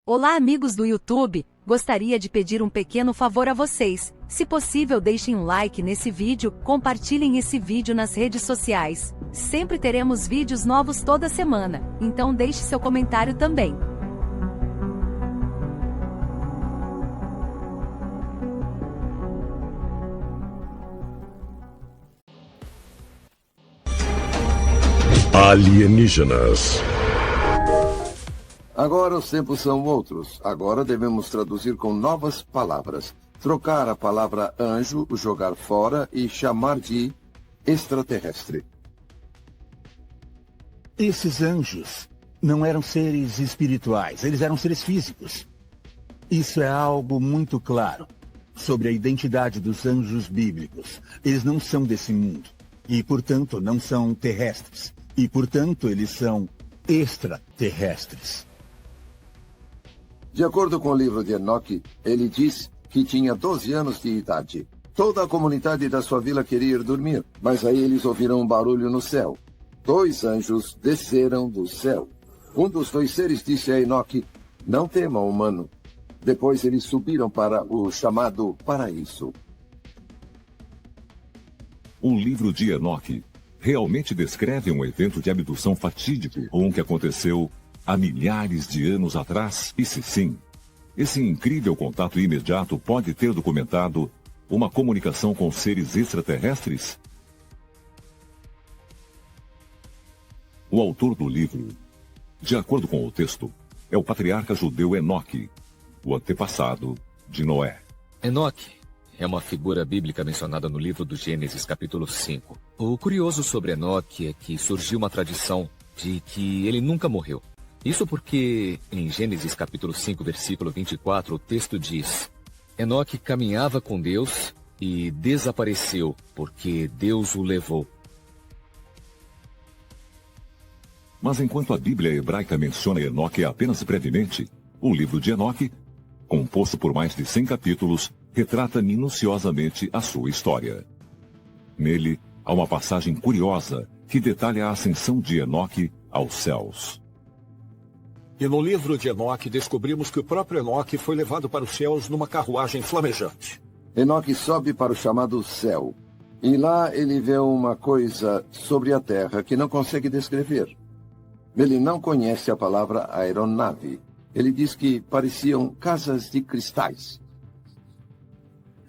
Olá, amigos do YouTube, gostaria de pedir um pequeno favor a vocês. Se possível, deixem um like nesse vídeo, compartilhem esse vídeo nas redes sociais. Sempre teremos vídeos novos toda semana, então deixe seu comentário também. Alienígenas. Agora os tempos são outros. Agora devemos traduzir com novas palavras. Trocar a palavra anjo, jogar fora e chamar de extraterrestre. Esses anjos não eram seres espirituais, eles eram seres físicos. Isso é algo muito claro sobre a identidade dos anjos bíblicos. Eles não são desse mundo e, portanto, não são terrestres. E, portanto, eles são extraterrestres. De acordo com o livro de Enoque, ele diz que tinha 12 anos de idade. Toda a comunidade da sua vila queria ir dormir, mas aí eles ouviram um barulho no céu. 2 anjos desceram do céu. Um dos 2 seres disse a Enoque: "Não tema, humano." Depois eles subiram para o chamado paraíso. O livro de Enoque realmente descreve um evento de abdução fatídico, ou um que aconteceu há milhares de anos atrás? E se sim, esse incrível contato imediato pode ter documentado uma comunicação com seres extraterrestres? O autor do livro, de acordo com o texto, é o patriarca judeu Enoque, o antepassado de Noé. Enoque é uma figura bíblica mencionada no livro do Gênesis, capítulo 5. O curioso sobre Enoque é que surgiu uma tradição de que ele nunca morreu. Isso porque, em Gênesis capítulo 5, versículo 24, o texto diz: Enoque caminhava com Deus e desapareceu, porque Deus o levou. Mas enquanto a Bíblia hebraica menciona Enoque apenas brevemente, o livro de Enoque, composto por mais de 100 capítulos, retrata minuciosamente a sua história. Nele, há uma passagem curiosa que detalha a ascensão de Enoque aos céus. E no livro de Enoque descobrimos que o próprio Enoque foi levado para os céus numa carruagem flamejante. Enoque sobe para o chamado céu. E lá ele vê uma coisa sobre a terra que não consegue descrever. Ele não conhece a palavra aeronave. Ele diz que pareciam casas de cristais.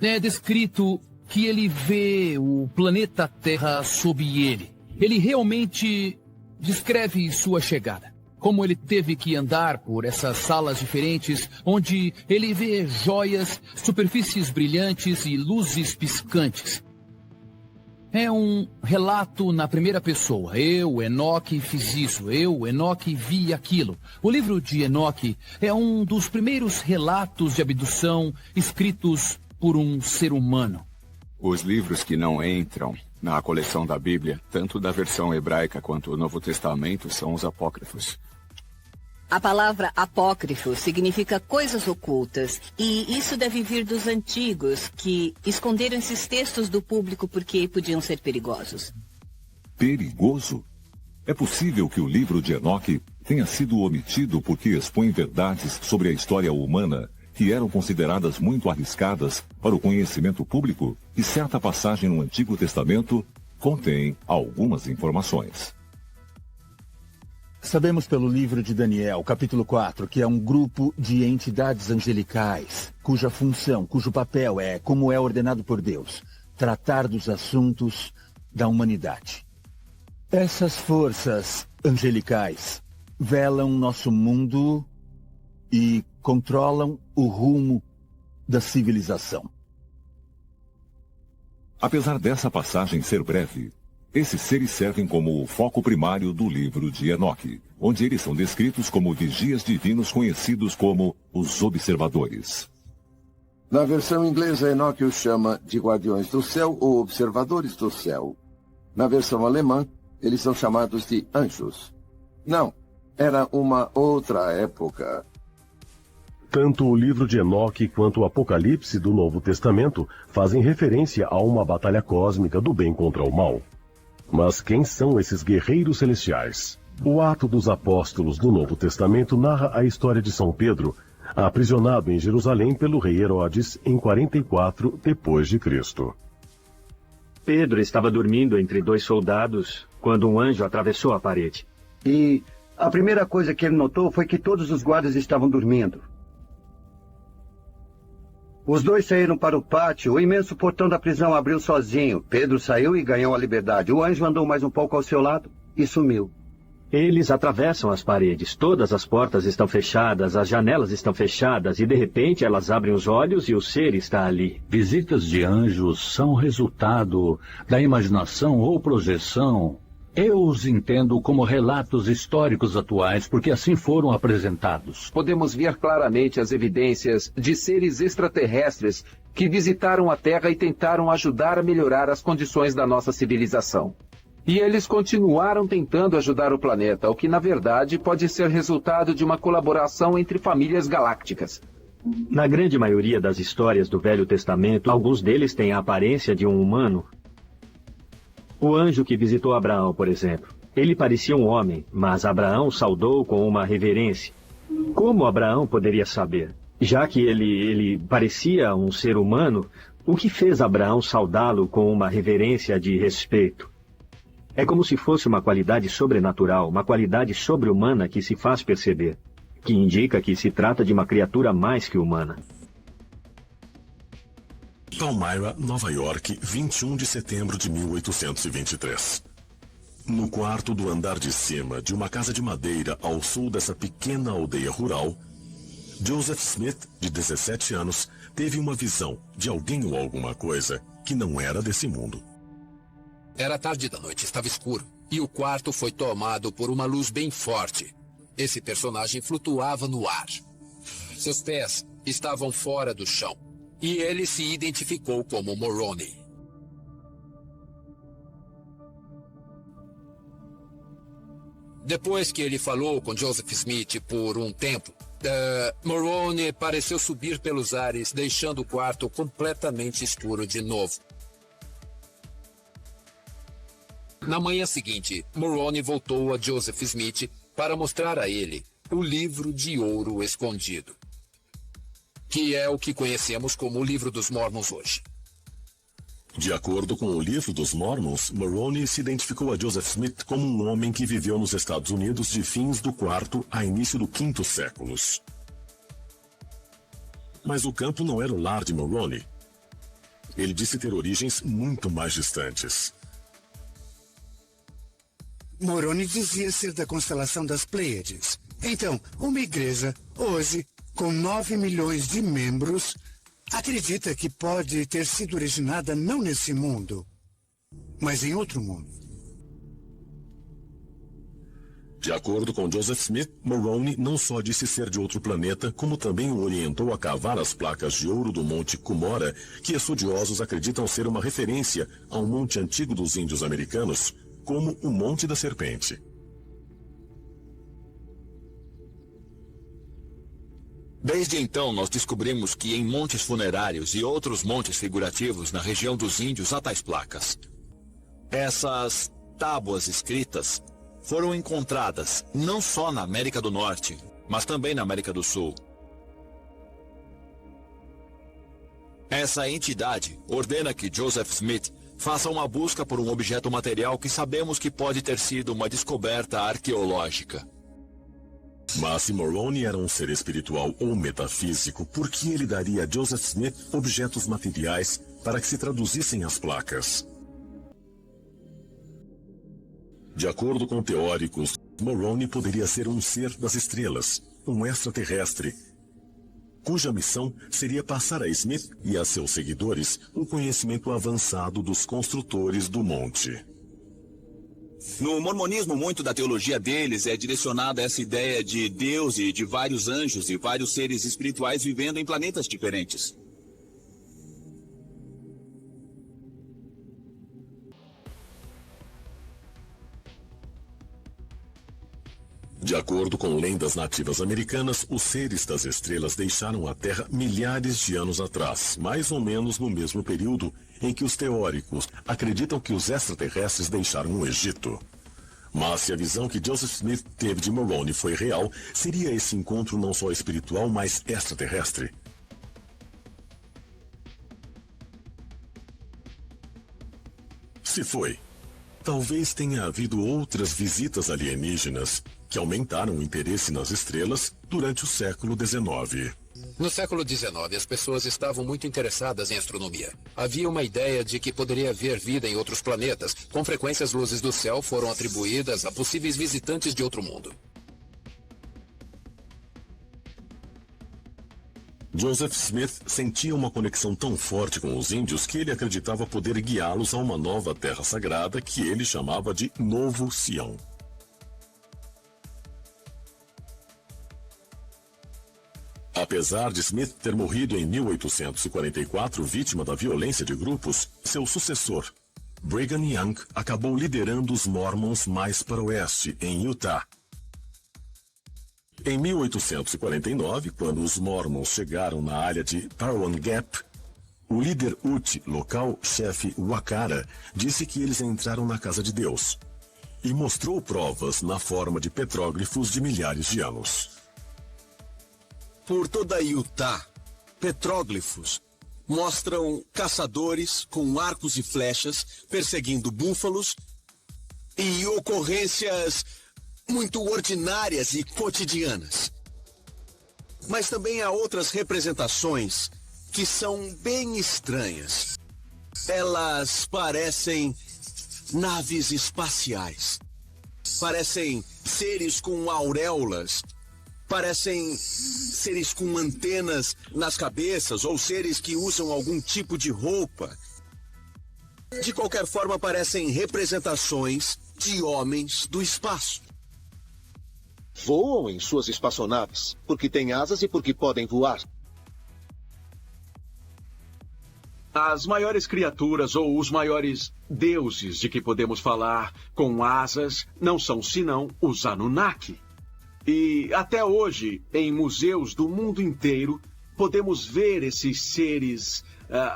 É descrito que ele vê o planeta Terra sob ele. Ele realmente descreve sua chegada. Como ele teve que andar por essas salas diferentes, onde ele vê joias, superfícies brilhantes e luzes piscantes. É um relato na primeira pessoa. Eu, Enoque, fiz isso. Eu, Enoque, vi aquilo. O livro de Enoque é um dos primeiros relatos de abdução escritos por um ser humano. Os livros que não entram na coleção da Bíblia, tanto da versão hebraica quanto o Novo Testamento, são os apócrifos. A palavra apócrifo significa coisas ocultas, e isso deve vir dos antigos, que esconderam esses textos do público porque podiam ser perigosos. Perigoso? É possível que o livro de Enoque tenha sido omitido porque expõe verdades sobre a história humana que eram consideradas muito arriscadas para o conhecimento público, e certa passagem no Antigo Testamento contém algumas informações. Sabemos pelo livro de Daniel, capítulo 4, que é um grupo de entidades angelicais, cuja função, cujo papel é, como é ordenado por Deus, tratar dos assuntos da humanidade. Essas forças angelicais velam nosso mundo e controlam o rumo da civilização. Apesar dessa passagem ser breve, esses seres servem como o foco primário do livro de Enoque, onde eles são descritos como vigias divinos conhecidos como os observadores. Na versão inglesa, Enoque os chama de guardiões do céu ou observadores do céu. Na versão alemã, eles são chamados de anjos. Não, era uma outra época. Tanto o livro de Enoque quanto o Apocalipse do Novo Testamento fazem referência a uma batalha cósmica do bem contra o mal. Mas quem são esses guerreiros celestiais? O Ato dos Apóstolos do Novo Testamento narra a história de São Pedro, aprisionado em Jerusalém pelo rei Herodes em 44 d.C. Pedro estava dormindo entre 2 soldados quando um anjo atravessou a parede. E a primeira coisa que ele notou foi que todos os guardas estavam dormindo. Os 2 saíram para o pátio. O imenso portão da prisão abriu sozinho. Pedro saiu e ganhou a liberdade. O anjo andou mais um pouco ao seu lado e sumiu. Eles atravessam as paredes. Todas as portas estão fechadas, as janelas estão fechadas e, de repente, elas abrem os olhos e o ser está ali. Visitas de anjos são resultado da imaginação ou projeção. Eu os entendo como relatos históricos atuais, porque assim foram apresentados. Podemos ver claramente as evidências de seres extraterrestres que visitaram a Terra e tentaram ajudar a melhorar as condições da nossa civilização. E eles continuaram tentando ajudar o planeta, o que na verdade pode ser resultado de uma colaboração entre famílias galácticas. Na grande maioria das histórias do Velho Testamento, alguns deles têm a aparência de um humano. O anjo que visitou Abraão, por exemplo. Ele parecia um homem, mas Abraão saudou com uma reverência. Como Abraão poderia saber? Já que ele parecia um ser humano, o que fez Abraão saudá-lo com uma reverência de respeito? É como se fosse uma qualidade sobrenatural, uma qualidade sobre-humana que se faz perceber, que indica que se trata de uma criatura mais que humana. Palmyra, Nova York, 21 de setembro de 1823. No quarto do andar de cima de uma casa de madeira ao sul dessa pequena aldeia rural, Joseph Smith, de 17 anos, teve uma visão de alguém ou alguma coisa que não era desse mundo. Era tarde da noite, estava escuro, e o quarto foi tomado por uma luz bem forte. Esse personagem flutuava no ar. Seus pés estavam fora do chão, e ele se identificou como Moroni. Depois que ele falou com Joseph Smith por um tempo, Moroni pareceu subir pelos ares, deixando o quarto completamente escuro de novo. Na manhã seguinte, Moroni voltou a Joseph Smith para mostrar a ele o livro de ouro escondido, que é o que conhecemos como o Livro dos Mormons hoje. De acordo com o Livro dos Mormons, Moroni se identificou a Joseph Smith como um homem que viveu nos Estados Unidos de fins do IV a início do V séculos. Mas o campo não era o lar de Moroni. Ele disse ter origens muito mais distantes. Moroni dizia ser da constelação das Pleiades. Então, uma igreja, hoje, com 9 milhões de membros, acredita que pode ter sido originada não nesse mundo, mas em outro mundo. De acordo com Joseph Smith, Moroni não só disse ser de outro planeta, como também o orientou a cavar as placas de ouro do Monte Cumorah, que estudiosos acreditam ser uma referência ao monte antigo dos índios americanos, como o Monte da Serpente. Desde então, nós descobrimos que em montes funerários e outros montes figurativos na região dos índios há tais placas. Essas tábuas escritas foram encontradas não só na América do Norte, mas também na América do Sul. Essa entidade ordena que Joseph Smith faça uma busca por um objeto material que sabemos que pode ter sido uma descoberta arqueológica. Mas se Moroni era um ser espiritual ou metafísico, por que ele daria a Joseph Smith objetos materiais para que se traduzissem as placas? De acordo com teóricos, Moroni poderia ser um ser das estrelas, um extraterrestre, cuja missão seria passar a Smith e a seus seguidores um conhecimento avançado dos construtores do monte. No mormonismo, muito da teologia deles é direcionada a essa ideia de Deus e de vários anjos e vários seres espirituais vivendo em planetas diferentes. De acordo com lendas nativas americanas, os seres das estrelas deixaram a Terra milhares de anos atrás, mais ou menos no mesmo período em que os teóricos acreditam que os extraterrestres deixaram o Egito. Mas se a visão que Joseph Smith teve de Moroni foi real, seria esse encontro não só espiritual, mas extraterrestre? Se foi, talvez tenha havido outras visitas alienígenas que aumentaram o interesse nas estrelas durante o século XIX. No século XIX, as pessoas estavam muito interessadas em astronomia. Havia uma ideia de que poderia haver vida em outros planetas. Com frequência, as luzes do céu foram atribuídas a possíveis visitantes de outro mundo. Joseph Smith sentia uma conexão tão forte com os índios que ele acreditava poder guiá-los a uma nova terra sagrada que ele chamava de Novo Sião. Apesar de Smith ter morrido em 1844 vítima da violência de grupos, seu sucessor, Brigham Young, acabou liderando os Mormons mais para o oeste, em Utah. Em 1849, quando os Mormons chegaram na área de Parwan Gap, o líder Ute, local chefe Wakara, disse que eles entraram na casa de Deus e mostrou provas na forma de petróglifos de milhares de anos. Por toda Utah, petróglifos mostram caçadores com arcos e flechas perseguindo búfalos e ocorrências muito ordinárias e cotidianas. Mas também há outras representações que são bem estranhas. Elas parecem naves espaciais. Parecem seres com auréolas. Parecem seres com antenas nas cabeças ou seres que usam algum tipo de roupa. De qualquer forma, parecem representações de homens do espaço. Voam em suas espaçonaves, porque têm asas e porque podem voar. As maiores criaturas ou os maiores deuses de que podemos falar com asas não são senão os Anunnaki. E até hoje, em museus do mundo inteiro, podemos ver esses seres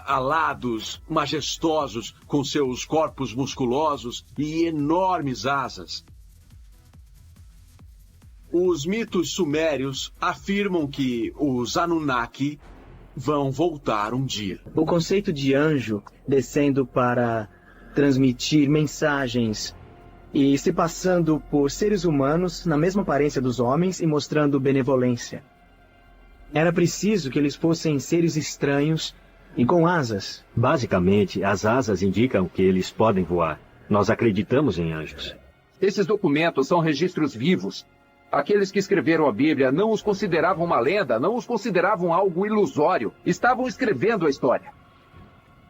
alados, majestosos, com seus corpos musculosos e enormes asas. Os mitos sumérios afirmam que os Anunnaki vão voltar um dia. O conceito de anjo descendo para transmitir mensagens e se passando por seres humanos na mesma aparência dos homens e mostrando benevolência. Era preciso que eles fossem seres estranhos e com asas. Basicamente, as asas indicam que eles podem voar. Nós acreditamos em anjos. Esses documentos são registros vivos. Aqueles que escreveram a Bíblia não os consideravam uma lenda, não os consideravam algo ilusório. Estavam escrevendo a história.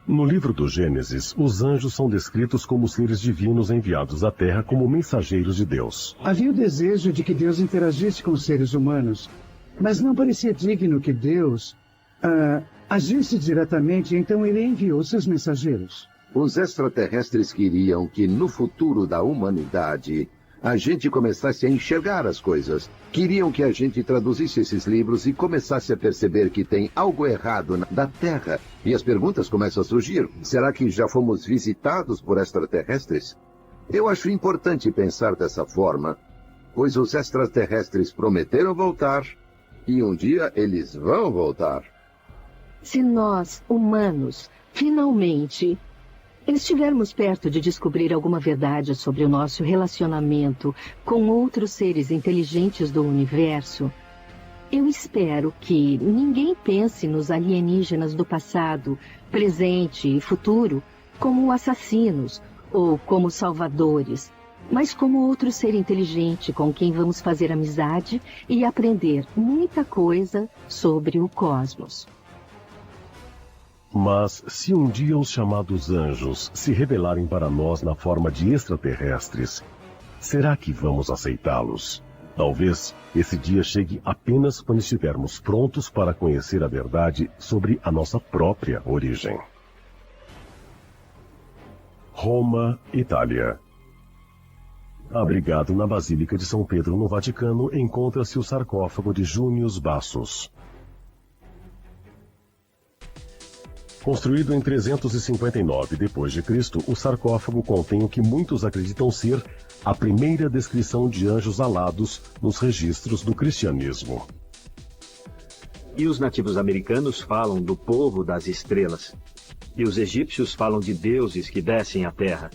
No livro do Gênesis, os anjos são descritos como seres divinos enviados à Terra como mensageiros de Deus. Havia o desejo de que Deus interagisse com os seres humanos, mas não parecia digno que Deus agisse diretamente, então ele enviou seus mensageiros. Os extraterrestres queriam que no futuro da humanidade a gente começasse a enxergar as coisas. Queriam que a gente traduzisse esses livros e começasse a perceber que tem algo errado na Terra. E as perguntas começam a surgir. Será que já fomos visitados por extraterrestres? Eu acho importante pensar dessa forma, pois os extraterrestres prometeram voltar e um dia eles vão voltar. Se nós, humanos, finalmente estivermos perto de descobrir alguma verdade sobre o nosso relacionamento com outros seres inteligentes do universo, eu espero que ninguém pense nos alienígenas do passado, presente e futuro como assassinos ou como salvadores, mas como outro ser inteligente com quem vamos fazer amizade e aprender muita coisa sobre o cosmos. Mas se um dia os chamados anjos se revelarem para nós na forma de extraterrestres, será que vamos aceitá-los? Talvez esse dia chegue apenas quando estivermos prontos para conhecer a verdade sobre a nossa própria origem. Roma, Itália. Abrigado na Basílica de São Pedro, no Vaticano, encontra-se o sarcófago de Június Bassus. Construído em 359 d.C., o sarcófago contém o que muitos acreditam ser a primeira descrição de anjos alados nos registros do cristianismo. E os nativos americanos falam do povo das estrelas. E os egípcios falam de deuses que descem à terra.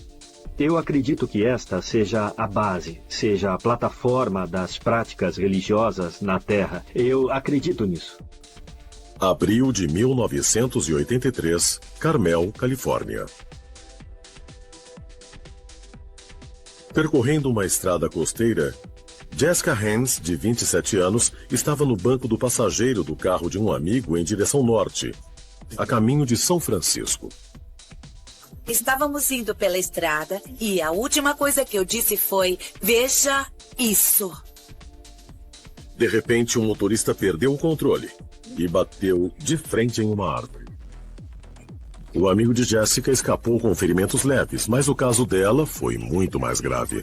Eu acredito que esta seja a base, seja a plataforma das práticas religiosas na Terra. Eu acredito nisso. Abril de 1983, Carmel, Califórnia. Percorrendo uma estrada costeira, Jessica Hans, de 27 anos, estava no banco do passageiro do carro de um amigo em direção norte, a caminho de São Francisco. Estávamos indo pela estrada e a última coisa que eu disse foi: veja isso. De repente, um motorista perdeu o controle e bateu de frente em uma árvore. O amigo de Jessica escapou com ferimentos leves, mas o caso dela foi muito mais grave.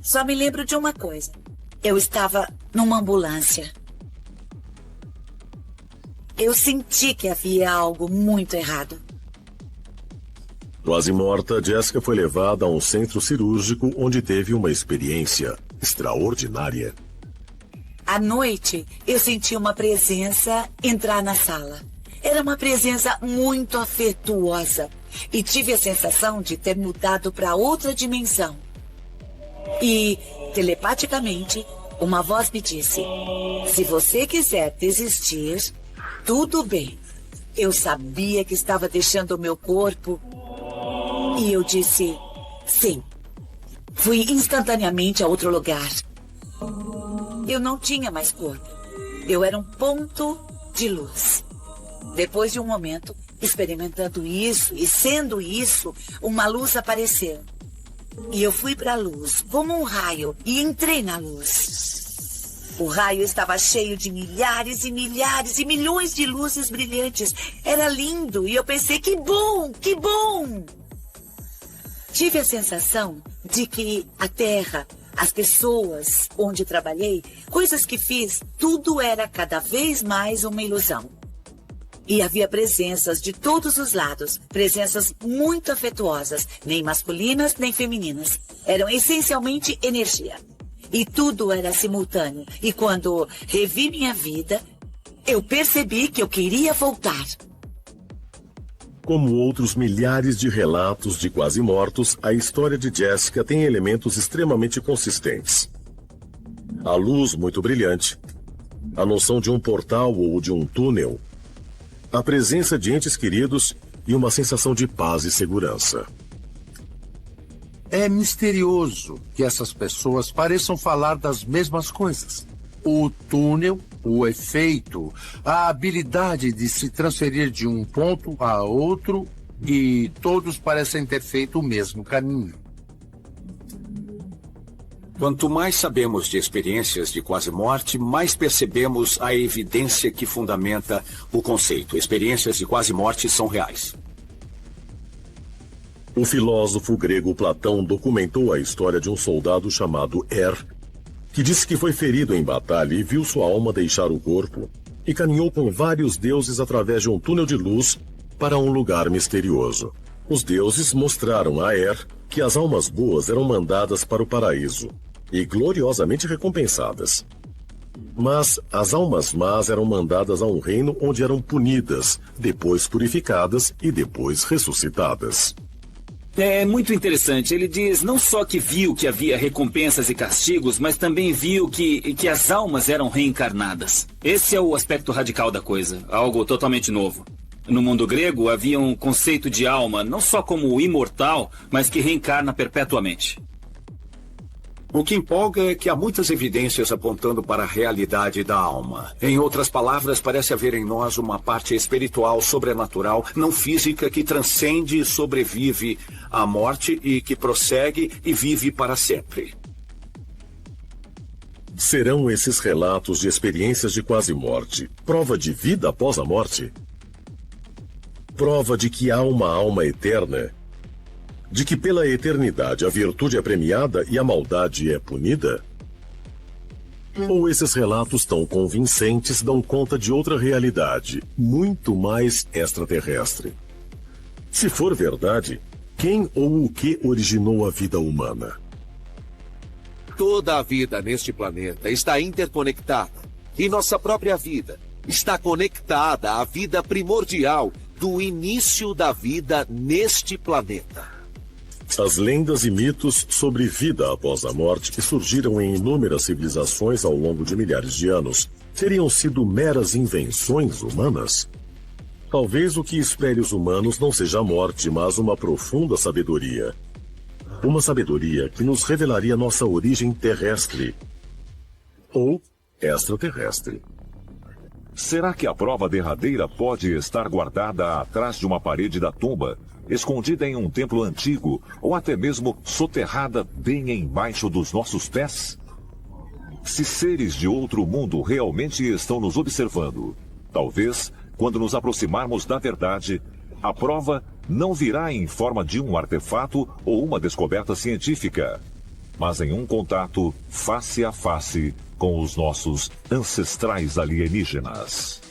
Só me lembro de uma coisa. Eu estava numa ambulância. Eu senti que havia algo muito errado. Quase morta, Jessica foi levada a um centro cirúrgico onde teve uma experiência extraordinária. À noite, eu senti uma presença entrar na sala. Era uma presença muito afetuosa e tive a sensação de ter mudado para outra dimensão. E, telepaticamente, uma voz me disse: se você quiser desistir, tudo bem. Eu sabia que estava deixando o meu corpo e eu disse sim. Fui instantaneamente a outro lugar. Eu não tinha mais corpo. Eu era um ponto de luz. Depois de um momento, experimentando isso e sendo isso, uma luz apareceu. E eu fui para a luz, como um raio, e entrei na luz. O raio estava cheio de milhares e milhares e milhões de luzes brilhantes. Era lindo e eu pensei: que bom, que bom! Tive a sensação de que a Terra, as pessoas onde trabalhei, coisas que fiz, tudo era cada vez mais uma ilusão. E havia presenças de todos os lados, presenças muito afetuosas, nem masculinas nem femininas. Eram essencialmente energia. E tudo era simultâneo. E quando revi minha vida, eu percebi que eu queria voltar. Como outros milhares de relatos de quase mortos, a história de Jessica tem elementos extremamente consistentes. A luz muito brilhante, a noção de um portal ou de um túnel, a presença de entes queridos e uma sensação de paz e segurança. É misterioso que essas pessoas pareçam falar das mesmas coisas. O túnel, o efeito, a habilidade de se transferir de um ponto a outro, e todos parecem ter feito o mesmo caminho. Quanto mais sabemos de experiências de quase-morte, mais percebemos a evidência que fundamenta o conceito. Experiências de quase-morte são reais. O filósofo grego Platão documentou a história de um soldado chamado que disse que foi ferido em batalha e viu sua alma deixar o corpo e caminhou com vários deuses através de um túnel de luz para um lugar misterioso. Os deuses mostraram a que as almas boas eram mandadas para o paraíso e gloriosamente recompensadas. Mas as almas más eram mandadas a um reino onde eram punidas, depois purificadas e depois ressuscitadas. É muito interessante. Ele diz não só que viu que havia recompensas e castigos, mas também viu que as almas eram reencarnadas. Esse é o aspecto radical da coisa, algo totalmente novo. No mundo grego havia um conceito de alma, não só como imortal, mas que reencarna perpetuamente. O que empolga é que há muitas evidências apontando para a realidade da alma. Em outras palavras, parece haver em nós uma parte espiritual, sobrenatural, não física, que transcende e sobrevive à morte e que prossegue e vive para sempre. Serão esses relatos de experiências de quase-morte prova de vida após a morte? Prova de que há uma alma eterna? De que pela eternidade a virtude é premiada e a maldade é punida? Ou esses relatos tão convincentes dão conta de outra realidade, muito mais extraterrestre? Se for verdade, quem ou o que originou a vida humana? Toda a vida neste planeta está interconectada. E nossa própria vida está conectada à vida primordial do início da vida neste planeta. As lendas e mitos sobre vida após a morte que surgiram em inúmeras civilizações ao longo de milhares de anos teriam sido meras invenções humanas? Talvez o que espere os humanos não seja a morte, mas uma profunda sabedoria. Uma sabedoria que nos revelaria nossa origem terrestre ou extraterrestre. Será que a prova derradeira pode estar guardada atrás de uma parede da tumba, escondida em um templo antigo, ou até mesmo soterrada bem embaixo dos nossos pés? Se seres de outro mundo realmente estão nos observando, talvez, quando nos aproximarmos da verdade, a prova não virá em forma de um artefato ou uma descoberta científica, mas em um contato face a face com os nossos ancestrais alienígenas.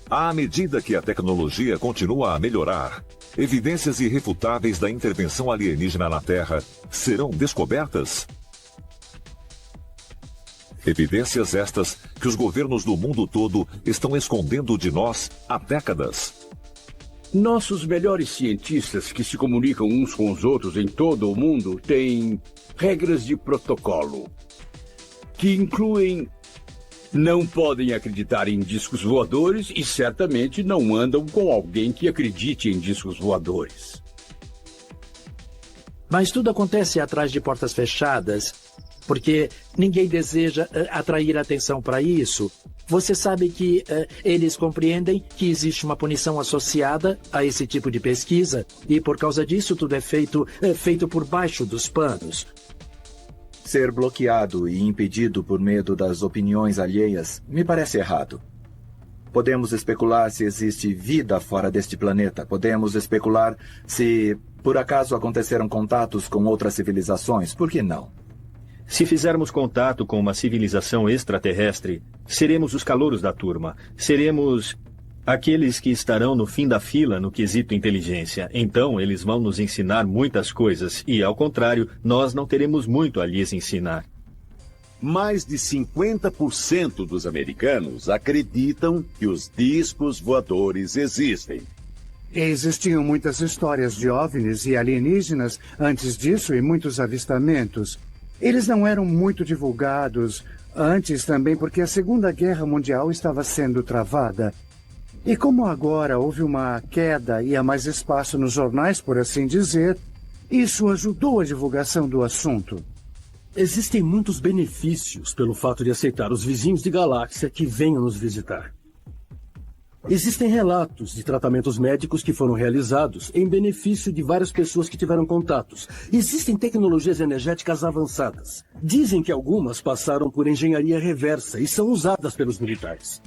À medida que a tecnologia continua a melhorar, evidências irrefutáveis da intervenção alienígena na Terra serão descobertas? Evidências estas que os governos do mundo todo estão escondendo de nós há décadas. Nossos melhores cientistas que se comunicam uns com os outros em todo o mundo têm regras de protocolo, que incluem: não podem acreditar em discos voadores e certamente não andam com alguém que acredite em discos voadores. Mas tudo acontece atrás de portas fechadas, porque ninguém deseja atrair atenção para isso. Você sabe que eles compreendem que existe uma punição associada a esse tipo de pesquisa, e por causa disso tudo é feito por baixo dos panos. Ser bloqueado e impedido por medo das opiniões alheias me parece errado. Podemos especular se existe vida fora deste planeta. Podemos especular se, por acaso, aconteceram contatos com outras civilizações. Por que não? Se fizermos contato com uma civilização extraterrestre, seremos os calouros da turma. Seremos aqueles que estarão no fim da fila no quesito inteligência. Então, eles vão nos ensinar muitas coisas e, ao contrário, nós não teremos muito a lhes ensinar. Mais de 50% dos americanos acreditam que os discos voadores existem. Existiam muitas histórias de OVNIs e alienígenas antes disso e muitos avistamentos. Eles não eram muito divulgados antes também porque a Segunda Guerra Mundial estava sendo travada. E como agora houve uma queda e há mais espaço nos jornais, por assim dizer, isso ajudou a divulgação do assunto. Existem muitos benefícios pelo fato de aceitar os vizinhos de galáxia que venham nos visitar. Existem relatos de tratamentos médicos que foram realizados em benefício de várias pessoas que tiveram contatos. Existem tecnologias energéticas avançadas. Dizem que algumas passaram por engenharia reversa e são usadas pelos militares.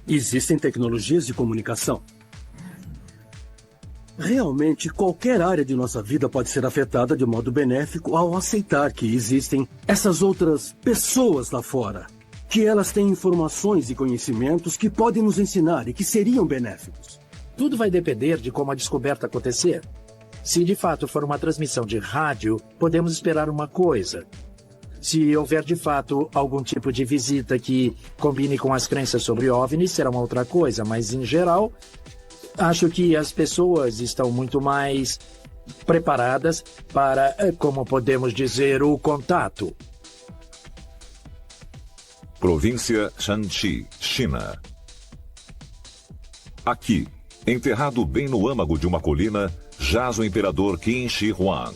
Existem tecnologias de comunicação. Realmente, qualquer área de nossa vida pode ser afetada de modo benéfico ao aceitar que existem essas outras pessoas lá fora, que elas têm informações e conhecimentos que podem nos ensinar e que seriam benéficos. Tudo vai depender de como a descoberta acontecer. Se de fato for uma transmissão de rádio, podemos esperar uma coisa. Se houver de fato algum tipo de visita que combine com as crenças sobre OVNIs, será uma outra coisa, mas em geral, acho que as pessoas estão muito mais preparadas para, como podemos dizer, o contato. Província Shanxi, China. Aqui, enterrado bem no âmago de uma colina, jaz o imperador Qin Shi Huang.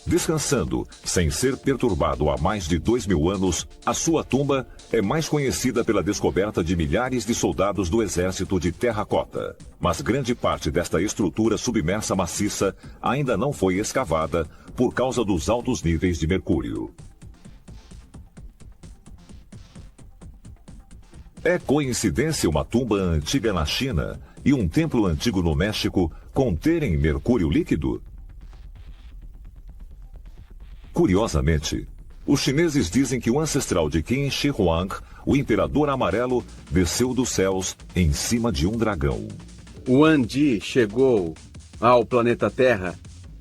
Descansando, sem ser perturbado há mais de 2000 anos, a sua tumba é mais conhecida pela descoberta de milhares de soldados do exército de terracota. Mas grande parte desta estrutura submersa maciça ainda não foi escavada por causa dos altos níveis de mercúrio. É coincidência uma tumba antiga na China e um templo antigo no México conterem mercúrio líquido? Curiosamente, Os chineses dizem que o ancestral de Qin Shi Huang, o Imperador Amarelo, desceu dos céus em cima de um dragão. O Andi chegou ao planeta Terra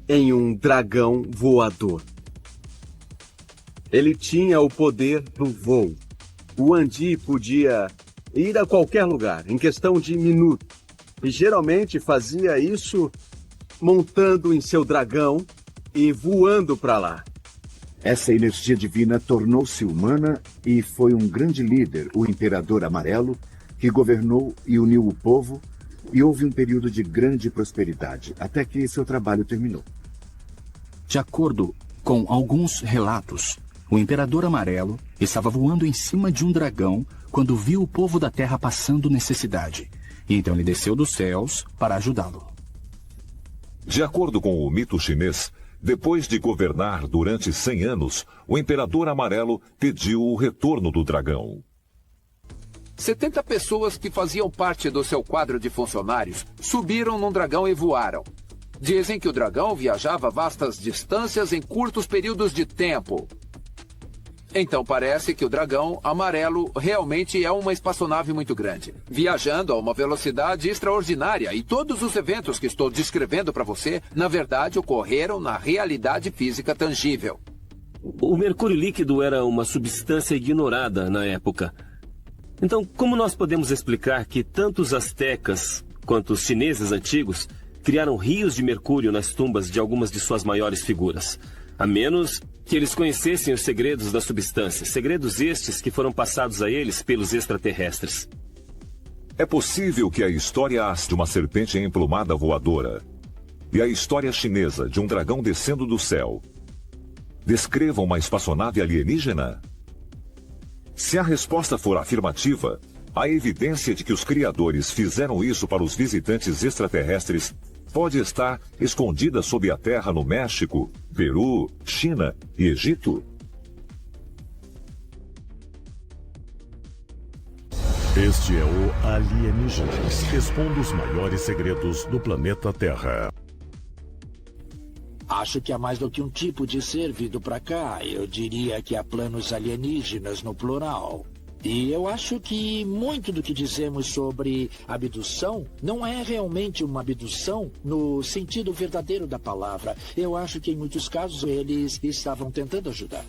em um dragão voador. Ele tinha o poder do voo. O Andi podia ir a qualquer lugar em questão de minutos. E geralmente fazia isso montando em seu dragão e voando para lá. Essa energia divina tornou-se humana e foi um grande líder, o Imperador Amarelo, que governou e uniu o povo, e houve um período de grande prosperidade, até que seu trabalho terminou. De acordo com alguns relatos, o Imperador Amarelo estava voando em cima de um dragão quando viu o povo da Terra passando necessidade. E então ele desceu dos céus para ajudá-lo. De acordo com o mito chinês, depois de governar durante 100 anos, o Imperador Amarelo pediu o retorno do dragão. 70 pessoas que faziam parte do seu quadro de funcionários subiram num dragão e voaram. Dizem que o dragão viajava vastas distâncias em curtos períodos de tempo. Então parece que o dragão amarelo realmente é uma espaçonave muito grande, viajando a uma velocidade extraordinária, e todos os eventos que estou descrevendo para você, na verdade, ocorreram na realidade física tangível. O mercúrio líquido era uma substância ignorada na época. Então, como nós podemos explicar que tanto os astecas quanto os chineses antigos criaram rios de mercúrio nas tumbas de algumas de suas maiores figuras? A menos que eles conhecessem os segredos da substância, segredos estes que foram passados a eles pelos extraterrestres. É possível que a história de uma serpente emplumada voadora e a história chinesa de um dragão descendo do céu descrevam uma espaçonave alienígena? Se a resposta for afirmativa, a evidência de que os criadores fizeram isso para os visitantes extraterrestres pode estar escondida sob a terra no México, Peru, China e Egito? Este é o Alienígenas, expondo os maiores segredos do planeta Terra. Acho que há mais do que um tipo de ser vindo para cá. Eu diria que há planos alienígenas no plural. E eu acho que muito do que dizemos sobre abdução não é realmente uma abdução no sentido verdadeiro da palavra. Eu acho que em muitos casos eles estavam tentando ajudar.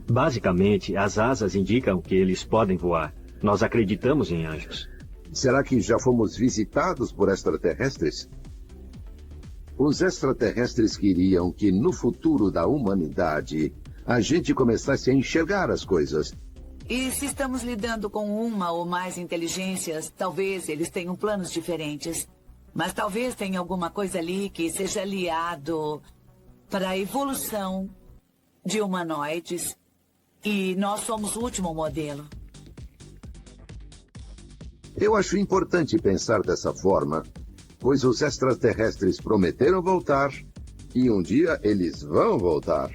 Basicamente, as asas indicam que eles podem voar. Nós acreditamos em anjos. Será que já fomos visitados por extraterrestres? Os extraterrestres queriam que no futuro da humanidade a gente começasse a enxergar as coisas. E se estamos lidando com uma ou mais inteligências, talvez eles tenham planos diferentes. Mas talvez tenha alguma coisa ali que seja aliado para a evolução de humanoides. E nós somos o último modelo. Eu acho importante pensar dessa forma, pois os extraterrestres prometeram voltar e um dia eles vão voltar.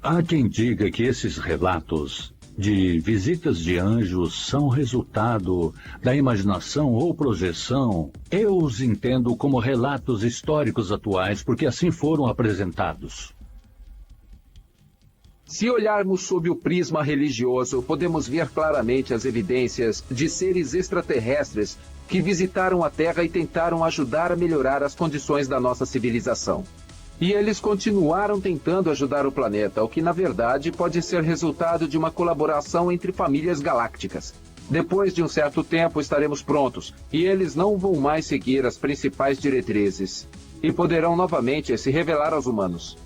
Há quem diga que esses relatos de visitas de anjos são resultado da imaginação ou projeção. Eu os entendo como relatos históricos atuais, porque assim foram apresentados. Se olharmos sob o prisma religioso, podemos ver claramente as evidências de seres extraterrestres que visitaram a Terra e tentaram ajudar a melhorar as condições da nossa civilização. E eles continuaram tentando ajudar o planeta, o que na verdade pode ser resultado de uma colaboração entre famílias galácticas. Depois de um certo tempo estaremos prontos, e eles não vão mais seguir as principais diretrizes, e poderão novamente se revelar aos humanos.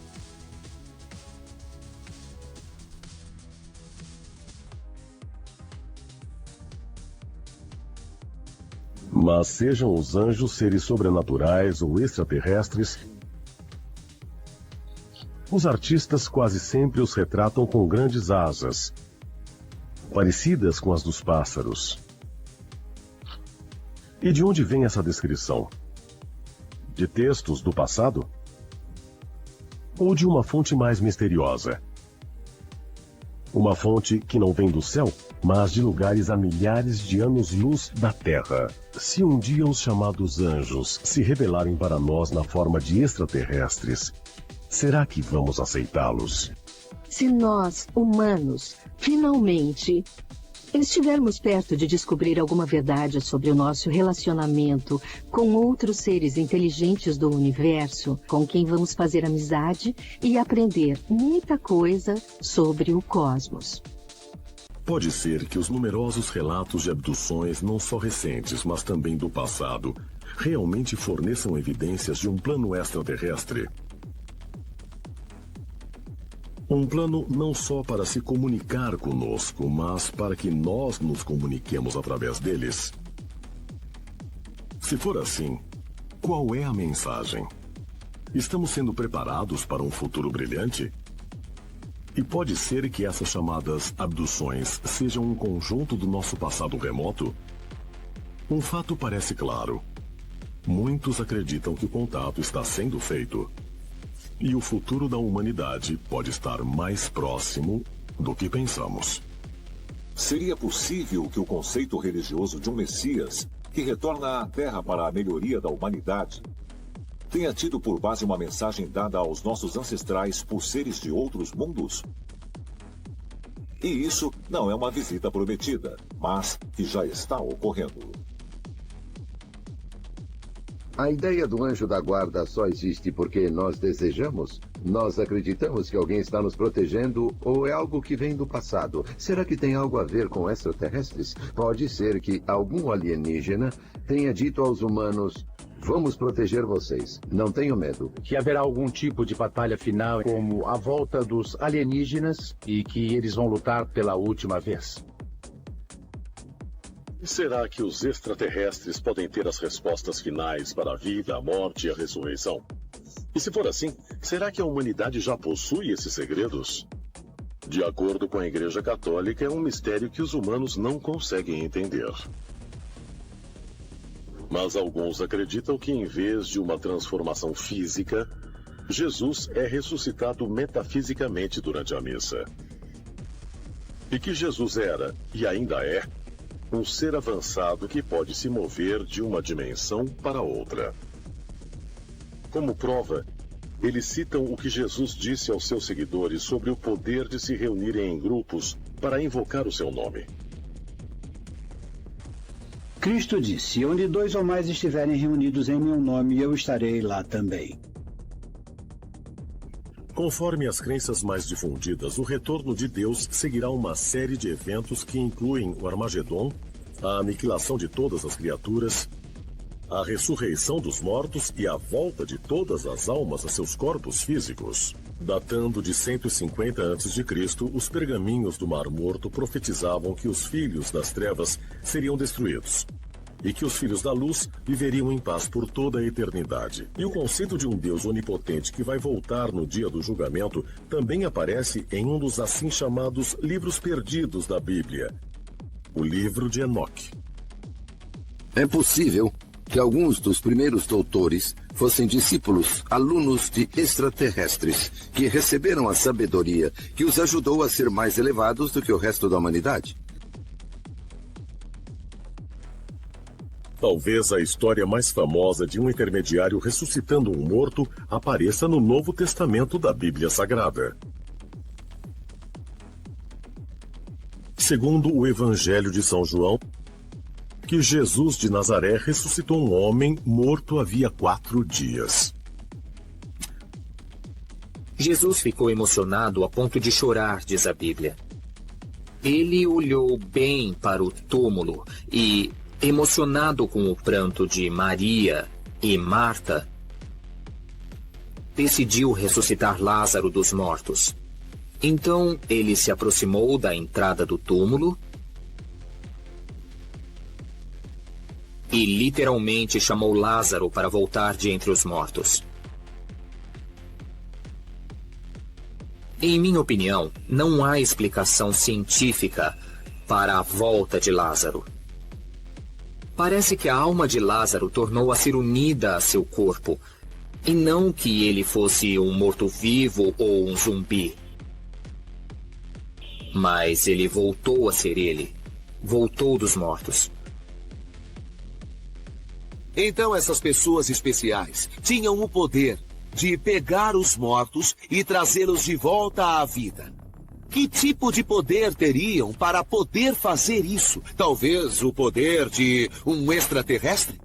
Mas sejam os anjos seres sobrenaturais ou extraterrestres, os artistas quase sempre os retratam com grandes asas, parecidas com as dos pássaros. E de onde vem essa descrição? De textos do passado? Ou de uma fonte mais misteriosa? Uma fonte que não vem do céu, mas de lugares a milhares de anos-luz da Terra. Se um dia os chamados anjos se revelarem para nós na forma de extraterrestres, será que vamos aceitá-los? Se nós, humanos, finalmente estivermos perto de descobrir alguma verdade sobre o nosso relacionamento com outros seres inteligentes do universo, com quem vamos fazer amizade e aprender muita coisa sobre o cosmos. Pode ser que os numerosos relatos de abduções, não só recentes, mas também do passado, realmente forneçam evidências de um plano extraterrestre. Um plano não só para se comunicar conosco, mas para que nós nos comuniquemos através deles. Se for assim, qual é a mensagem? Estamos sendo preparados para um futuro brilhante? E pode ser que essas chamadas abduções sejam um conjunto do nosso passado remoto? Um fato parece claro. Muitos acreditam que o contato está sendo feito. E o futuro da humanidade pode estar mais próximo do que pensamos. Seria possível que o conceito religioso de um Messias, que retorna à Terra para a melhoria da humanidade, tenha tido por base uma mensagem dada aos nossos ancestrais por seres de outros mundos? E isso não é uma visita prometida, mas que já está ocorrendo. A ideia do anjo da guarda só existe porque nós desejamos? Nós acreditamos que alguém está nos protegendo ou é algo que vem do passado? Será que tem algo a ver com extraterrestres? Pode ser que algum alienígena tenha dito aos humanos: vamos proteger vocês, não tenham medo. Que haverá algum tipo de batalha final, como a volta dos alienígenas, e que eles vão lutar pela última vez. Será que os extraterrestres podem ter as respostas finais para a vida, a morte e a ressurreição? E se for assim, será que a humanidade já possui esses segredos? De acordo com a Igreja Católica, é um mistério que os humanos não conseguem entender. Mas alguns acreditam que, em vez de uma transformação física, Jesus é ressuscitado metafisicamente durante a missa. E que Jesus era, e ainda é, um ser avançado que pode se mover de uma dimensão para outra. Como prova, eles citam o que Jesus disse aos seus seguidores sobre o poder de se reunirem em grupos para invocar o seu nome. Cristo disse: onde 2 ou mais estiverem reunidos em meu nome, eu estarei lá também. Conforme as crenças mais difundidas, o retorno de Deus seguirá uma série de eventos que incluem o Armagedon, a aniquilação de todas as criaturas, a ressurreição dos mortos e a volta de todas as almas a seus corpos físicos. Datando de 150 a.C., os pergaminhos do Mar Morto profetizavam que os filhos das trevas seriam destruídos e que os filhos da luz viveriam em paz por toda a eternidade. E o conceito de um Deus onipotente que vai voltar no dia do julgamento também aparece em um dos assim chamados livros perdidos da Bíblia, o livro de Enoque. É possível que alguns dos primeiros doutores fossem discípulos, alunos de extraterrestres, que receberam a sabedoria que os ajudou a ser mais elevados do que o resto da humanidade. Talvez a história mais famosa de um intermediário ressuscitando um morto apareça no Novo Testamento da Bíblia Sagrada. Segundo o Evangelho de São João, que Jesus de Nazaré ressuscitou um homem morto havia 4 dias. Jesus ficou emocionado a ponto de chorar, diz a Bíblia. Ele olhou bem para o túmulo e, emocionado com o pranto de Maria e Marta, decidiu ressuscitar Lázaro dos mortos. Então ele se aproximou da entrada do túmulo e literalmente chamou Lázaro para voltar de entre os mortos. Em minha opinião, não há explicação científica para a volta de Lázaro. Parece que a alma de Lázaro tornou a ser unida a seu corpo, e não que ele fosse um morto-vivo ou um zumbi. Mas ele voltou a ser ele. Voltou dos mortos. Então essas pessoas especiais tinham o poder de pegar os mortos e trazê-los de volta à vida. Que tipo de poder teriam para poder fazer isso? Talvez o poder de um extraterrestre?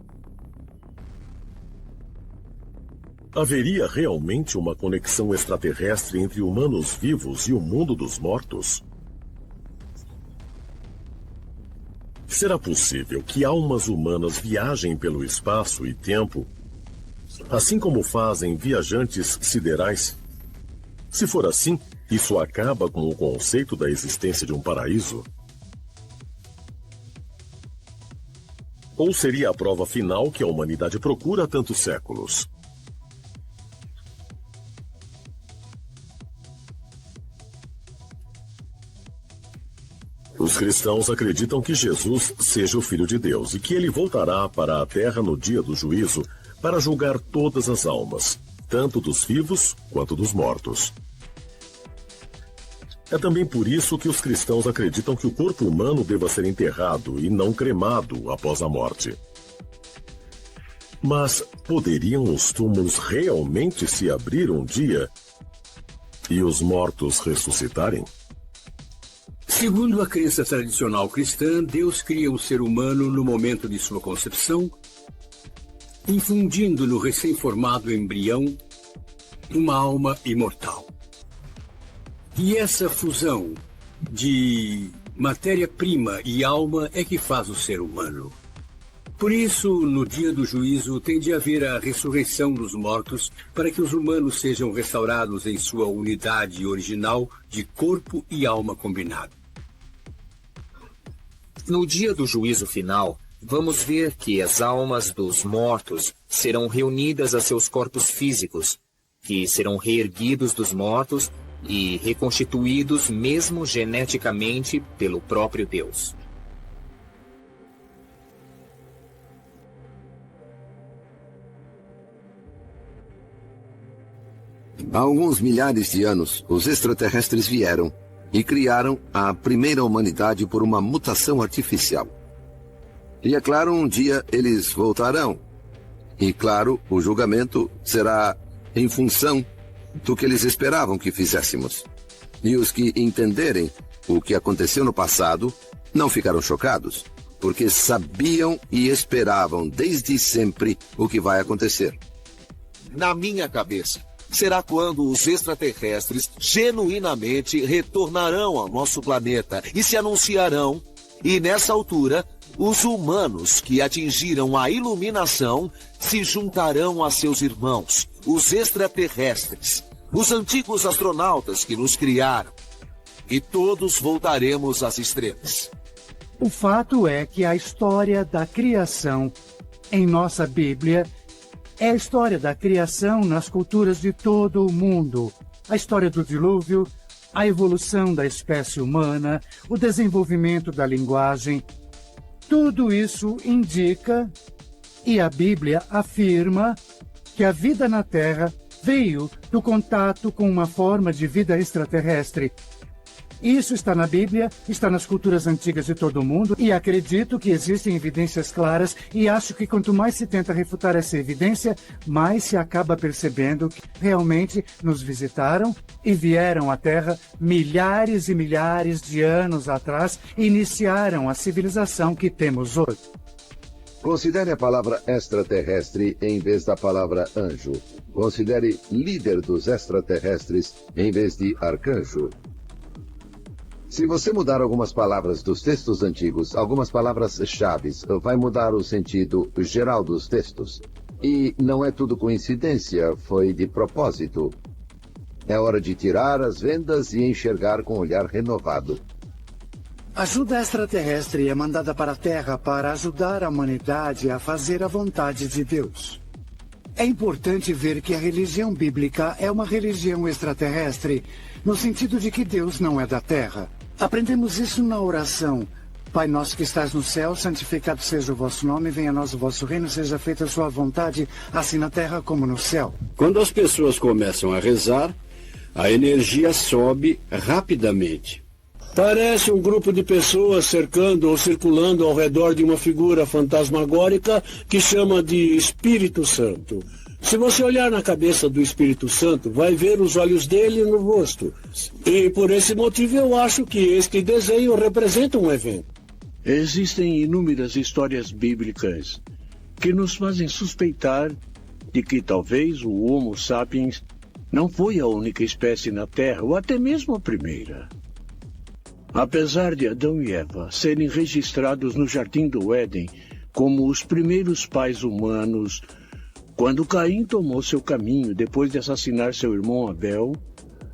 Haveria realmente uma conexão extraterrestre entre humanos vivos e o mundo dos mortos? Será possível que almas humanas viajem pelo espaço e tempo, assim como fazem viajantes siderais? Se for assim, isso acaba com o conceito da existência de um paraíso? Ou seria a prova final que a humanidade procura há tantos séculos? Os cristãos acreditam que Jesus seja o Filho de Deus e que ele voltará para a Terra no dia do juízo para julgar todas as almas, tanto dos vivos quanto dos mortos. É também por isso que os cristãos acreditam que o corpo humano deva ser enterrado e não cremado após a morte. Mas poderiam os túmulos realmente se abrir um dia e os mortos ressuscitarem? Segundo a crença tradicional cristã, Deus cria o ser humano no momento de sua concepção, infundindo no recém-formado embrião uma alma imortal. E essa fusão de matéria-prima e alma é que faz o ser humano. Por isso, no dia do juízo, tem de haver a ressurreição dos mortos para que os humanos sejam restaurados em sua unidade original de corpo e alma combinado. No dia do juízo final, vamos ver que as almas dos mortos serão reunidas a seus corpos físicos, que serão reerguidos dos mortos e reconstituídos mesmo geneticamente pelo próprio Deus. Há alguns milhares de anos, os extraterrestres vieram e criaram a primeira humanidade por uma mutação artificial. E é claro, um dia eles voltarão. E claro, o julgamento será em função do que eles esperavam que fizéssemos. E os que entenderem o que aconteceu no passado não ficaram chocados, porque sabiam e esperavam desde sempre o que vai acontecer. Na minha cabeça, será quando os extraterrestres genuinamente retornarão ao nosso planeta e se anunciarão, e nessa altura, os humanos que atingiram a iluminação se juntarão a seus irmãos, os extraterrestres, os antigos astronautas que nos criaram, e todos voltaremos às estrelas. O fato é que a história da criação em nossa Bíblia é a história da criação nas culturas de todo o mundo. A história do dilúvio, a evolução da espécie humana, o desenvolvimento da linguagem. Tudo isso indica, e a Bíblia afirma, que a vida na Terra veio do contato com uma forma de vida extraterrestre. Isso está na Bíblia, está nas culturas antigas de todo o mundo, e acredito que existem evidências claras, e acho que quanto mais se tenta refutar essa evidência, mais se acaba percebendo que realmente nos visitaram e vieram à Terra milhares e milhares de anos atrás e iniciaram a civilização que temos hoje. Considere a palavra extraterrestre em vez da palavra anjo. Considere líder dos extraterrestres em vez de arcanjo. Se você mudar algumas palavras dos textos antigos, algumas palavras-chave, vai mudar o sentido geral dos textos. E não é tudo coincidência, foi de propósito. É hora de tirar as vendas e enxergar com um olhar renovado. A ajuda extraterrestre é mandada para a Terra para ajudar a humanidade a fazer a vontade de Deus. É importante ver que a religião bíblica é uma religião extraterrestre, no sentido de que Deus não é da Terra. Aprendemos isso na oração. Pai nosso que estás no céu, santificado seja o vosso nome, venha a nós o vosso reino, seja feita a sua vontade, assim na terra como no céu. Quando as pessoas começam a rezar, a energia sobe rapidamente. Parece um grupo de pessoas cercando ou circulando ao redor de uma figura fantasmagórica que chama de Espírito Santo. Se você olhar na cabeça do Espírito Santo, vai ver os olhos dele no rosto. E por esse motivo eu acho que este desenho representa um evento. Existem inúmeras histórias bíblicas que nos fazem suspeitar de que talvez o Homo sapiens não foi a única espécie na Terra, ou até mesmo a primeira. Apesar de Adão e Eva serem registrados no Jardim do Éden como os primeiros pais humanos, quando Caim tomou seu caminho depois de assassinar seu irmão Abel,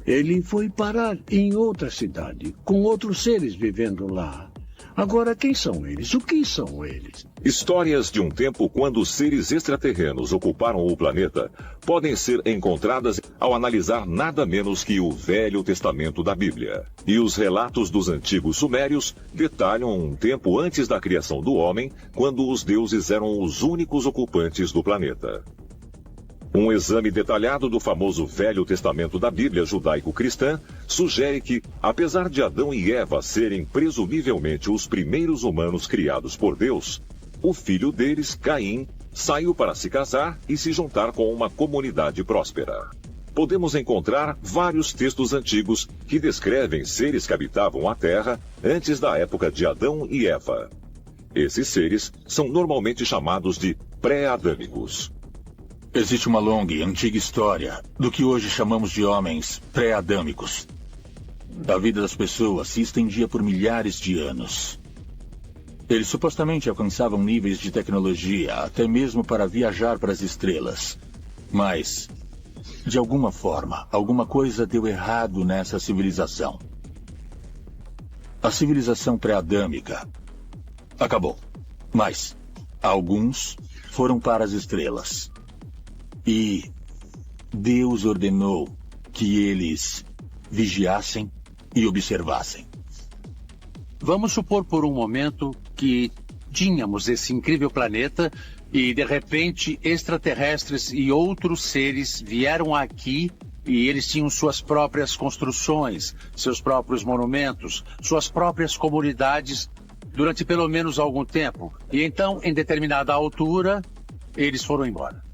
ele foi parar em outra cidade, com outros seres vivendo lá. Agora, quem são eles? O que são eles? Histórias de um tempo quando seres extraterrenos ocuparam o planeta podem ser encontradas ao analisar nada menos que o Velho Testamento da Bíblia. E os relatos dos antigos sumérios detalham um tempo antes da criação do homem, quando os deuses eram os únicos ocupantes do planeta. Um exame detalhado do famoso Velho Testamento da Bíblia judaico-cristã sugere que, apesar de Adão e Eva serem presumivelmente os primeiros humanos criados por Deus, o filho deles, Caim, saiu para se casar e se juntar com uma comunidade próspera. Podemos encontrar vários textos antigos que descrevem seres que habitavam a Terra antes da época de Adão e Eva. Esses seres são normalmente chamados de pré-adâmicos. Existe uma longa e antiga história do que hoje chamamos de homens pré-adâmicos. A vida das pessoas se estendia por milhares de anos. Eles supostamente alcançavam níveis de tecnologia, até mesmo para viajar para as estrelas. Mas, de alguma forma, alguma coisa deu errado nessa civilização. A civilização pré-adâmica acabou. Mas, alguns foram para as estrelas. E Deus ordenou que eles vigiassem e observassem. Vamos supor por um momento que tínhamos esse incrível planeta e, de repente, extraterrestres e outros seres vieram aqui e eles tinham suas próprias construções, seus próprios monumentos, suas próprias comunidades durante pelo menos algum tempo. E então, em determinada altura, eles foram embora.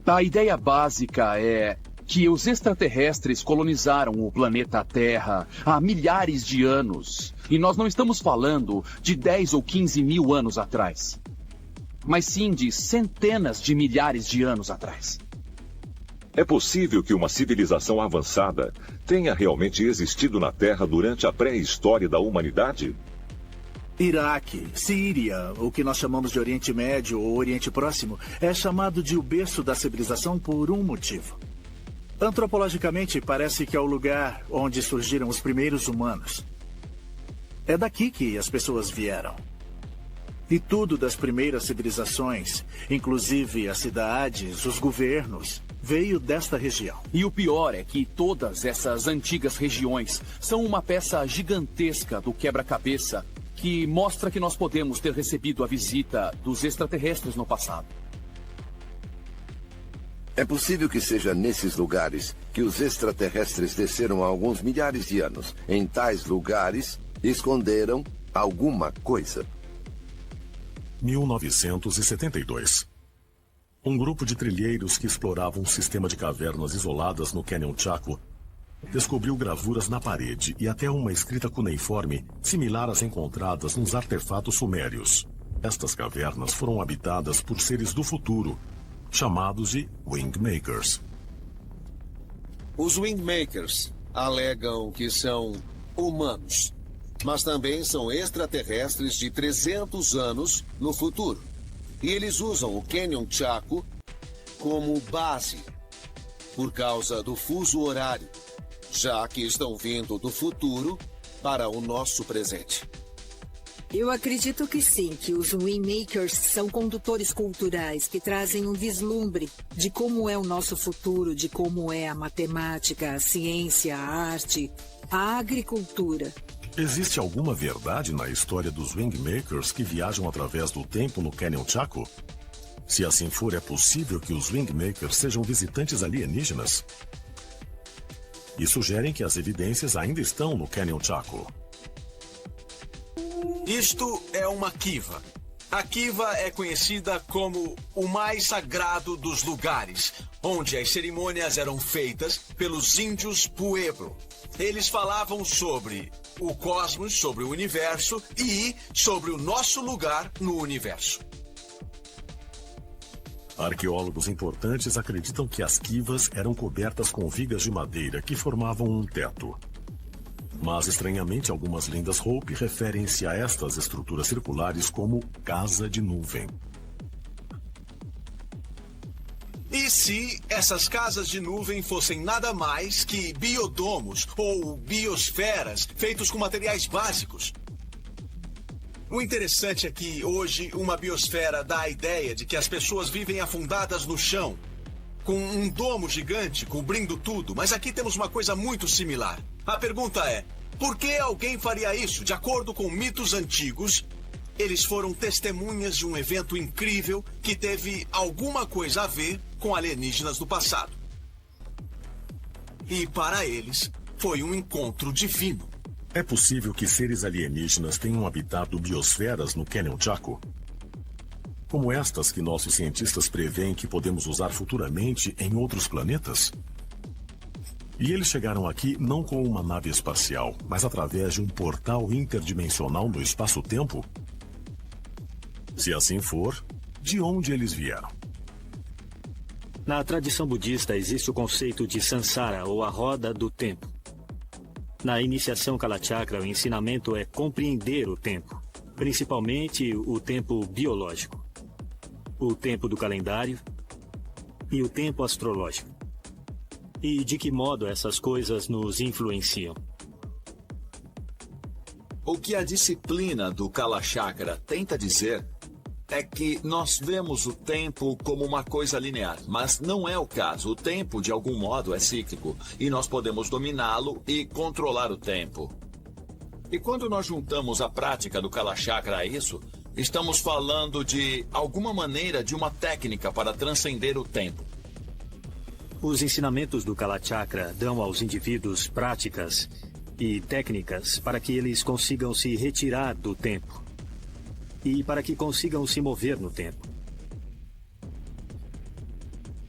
A ideia básica é que os extraterrestres colonizaram o planeta Terra há milhares de anos. E nós não estamos falando de 10 ou 15 mil anos atrás, mas sim de centenas de milhares de anos atrás. É possível que uma civilização avançada tenha realmente existido na Terra durante a pré-história da humanidade? Iraque, Síria, o que nós chamamos de Oriente Médio ou Oriente Próximo, é chamado de o berço da civilização por um motivo. Antropologicamente, parece que é o lugar onde surgiram os primeiros humanos. É daqui que as pessoas vieram. E tudo das primeiras civilizações, inclusive as cidades, os governos, veio desta região. E o pior é que todas essas antigas regiões são uma peça gigantesca do quebra-cabeça que mostra que nós podemos ter recebido a visita dos extraterrestres no passado. É possível que seja nesses lugares que os extraterrestres desceram há alguns milhares de anos. Em tais lugares, esconderam alguma coisa. 1972. Um grupo de trilheiros que exploravam um sistema de cavernas isoladas no Canyon Chaco descobriu gravuras na parede e até uma escrita cuneiforme similar às encontradas nos artefatos sumérios. Estas cavernas foram habitadas por seres do futuro, chamados de Wingmakers. Os Wingmakers alegam que são humanos, mas também são extraterrestres de 300 anos no futuro. E eles usam o Canyon Chaco como base, por causa do fuso horário, já que estão vindo do futuro para o nosso presente. Eu acredito que sim, que os Wingmakers são condutores culturais que trazem um vislumbre de como é o nosso futuro, de como é a matemática, a ciência, a arte, a agricultura. Existe alguma verdade na história dos Wingmakers que viajam através do tempo no Canyon Chaco? Se assim for, é possível que os Wingmakers sejam visitantes alienígenas? E sugerem que as evidências ainda estão no Canyon Chaco. Isto é uma kiva. A Kiva é conhecida como o mais sagrado dos lugares, onde as cerimônias eram feitas pelos índios Pueblo. Eles falavam sobre o cosmos, sobre o universo e sobre o nosso lugar no universo. Arqueólogos importantes acreditam que as quivas eram cobertas com vigas de madeira que formavam um teto. Mas, estranhamente, algumas lendas Hopi referem-se a estas estruturas circulares como casa de nuvem. E se essas casas de nuvem fossem nada mais que biodomos ou biosferas feitos com materiais básicos? O interessante é que hoje uma biosfera dá a ideia de que as pessoas vivem afundadas no chão, com um domo gigante cobrindo tudo, mas aqui temos uma coisa muito similar. A pergunta é, por que alguém faria isso? De acordo com mitos antigos, eles foram testemunhas de um evento incrível que teve alguma coisa a ver com alienígenas do passado. E para eles, foi um encontro divino. É possível que seres alienígenas tenham habitado biosferas no Canyon Chaco? Como estas que nossos cientistas preveem que podemos usar futuramente em outros planetas? E eles chegaram aqui não com uma nave espacial, mas através de um portal interdimensional no espaço-tempo? Se assim for, de onde eles vieram? Na tradição budista existe o conceito de Sansara, ou a roda do tempo. Na iniciação Kalachakra, o ensinamento é compreender o tempo, principalmente o tempo biológico, o tempo do calendário e o tempo astrológico. E de que modo essas coisas nos influenciam. O que a disciplina do Kalachakra tenta dizer é que nós vemos o tempo como uma coisa linear, mas não é o caso. O tempo, de algum modo, é cíclico, e nós podemos dominá-lo e controlar o tempo. E quando nós juntamos a prática do Kalachakra a isso, estamos falando de alguma maneira de uma técnica para transcender o tempo. Os ensinamentos do Kalachakra dão aos indivíduos práticas e técnicas para que eles consigam se retirar do tempo e para que consigam se mover no tempo.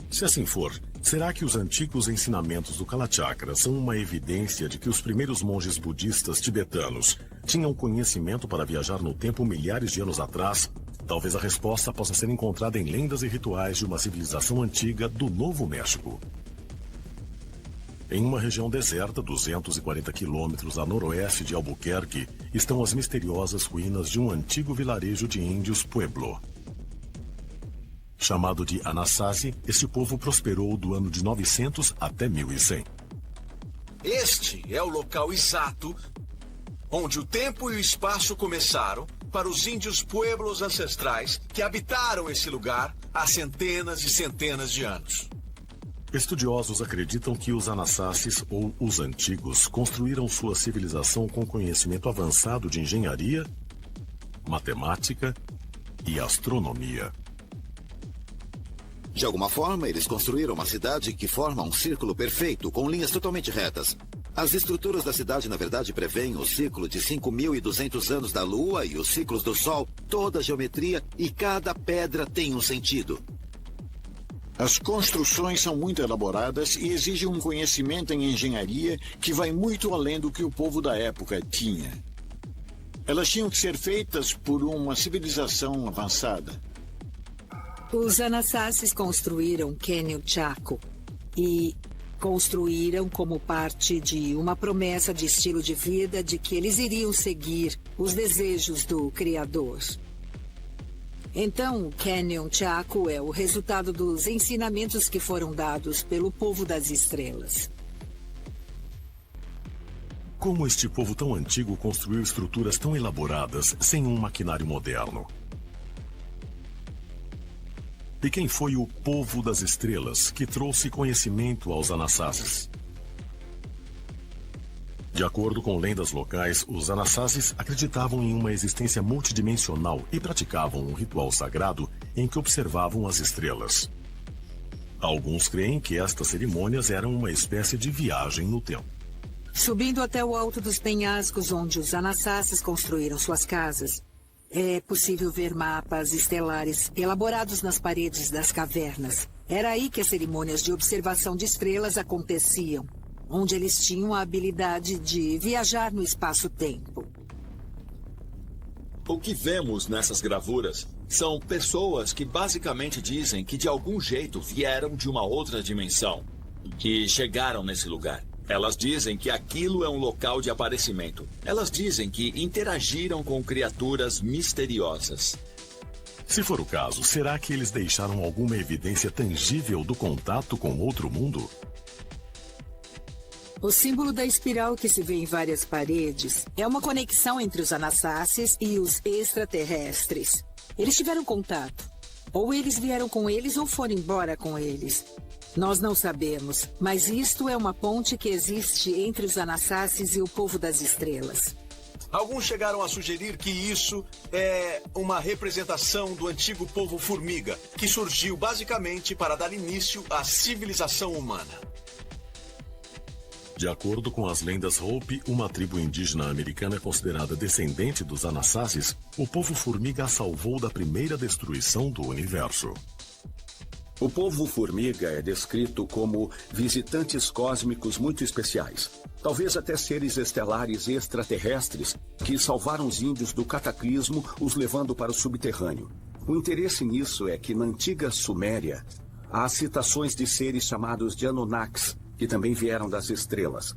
Se assim for, será que os antigos ensinamentos do Kalachakra são uma evidência de que os primeiros monges budistas tibetanos tinham conhecimento para viajar no tempo milhares de anos atrás? Talvez a resposta possa ser encontrada em lendas e rituais de uma civilização antiga do Novo México. Em uma região deserta, 240 quilômetros a noroeste de Albuquerque, estão as misteriosas ruínas de um antigo vilarejo de índios Pueblo. Chamado de Anasazi, este povo prosperou do ano de 900 até 1100. Este é o local exato onde o tempo e o espaço começaram para os índios Pueblos ancestrais que habitaram esse lugar há centenas e centenas de anos. Estudiosos acreditam que os Anasazes, ou os antigos, construíram sua civilização com conhecimento avançado de engenharia, matemática e astronomia. De alguma forma, eles construíram uma cidade que forma um círculo perfeito, com linhas totalmente retas. As estruturas da cidade, na verdade, prevêem o ciclo de 5.200 anos da Lua e os ciclos do Sol, toda a geometria, e cada pedra tem um sentido. As construções são muito elaboradas e exigem um conhecimento em engenharia que vai muito além do que o povo da época tinha. Elas tinham que ser feitas por uma civilização avançada. Os Anasazes construíram Canyon Chaco e construíram como parte de uma promessa de estilo de vida de que eles iriam seguir os desejos do Criador. Então, o Canyon Chaco é o resultado dos ensinamentos que foram dados pelo povo das estrelas. Como este povo tão antigo construiu estruturas tão elaboradas sem um maquinário moderno? E quem foi o povo das estrelas que trouxe conhecimento aos Anasazes? De acordo com lendas locais, os Anasazes acreditavam em uma existência multidimensional e praticavam um ritual sagrado em que observavam as estrelas. Alguns creem que estas cerimônias eram uma espécie de viagem no tempo. Subindo até o alto dos penhascos onde os Anasazes construíram suas casas, É possível ver mapas estelares elaborados nas paredes das cavernas. Era aí que as cerimônias de observação de estrelas aconteciam, onde eles tinham a habilidade de viajar no espaço-tempo. O que vemos nessas gravuras são pessoas que basicamente dizem que de algum jeito vieram de uma outra dimensão, que chegaram nesse lugar. Elas dizem que aquilo é um local de aparecimento. Elas dizem que interagiram com criaturas misteriosas. Se for o caso, será que eles deixaram alguma evidência tangível do contato com outro mundo? O símbolo da espiral que se vê em várias paredes é uma conexão entre os Anassasis e os extraterrestres. Eles tiveram contato. Ou eles vieram com eles ou foram embora com eles. Nós não sabemos, mas isto é uma ponte que existe entre os Anassasis e o povo das estrelas. Alguns chegaram a sugerir que isso é uma representação do antigo povo formiga, que surgiu basicamente para dar início à civilização humana. De acordo com as lendas Hopi, uma tribo indígena americana considerada descendente dos Anassasis, o povo formiga a salvou da primeira destruição do universo. O povo formiga é descrito como visitantes cósmicos muito especiais. Talvez até seres estelares extraterrestres que salvaram os índios do cataclismo, os levando para o subterrâneo. O interesse nisso é que na antiga Suméria há citações de seres chamados de Anunnakis, que também vieram das estrelas.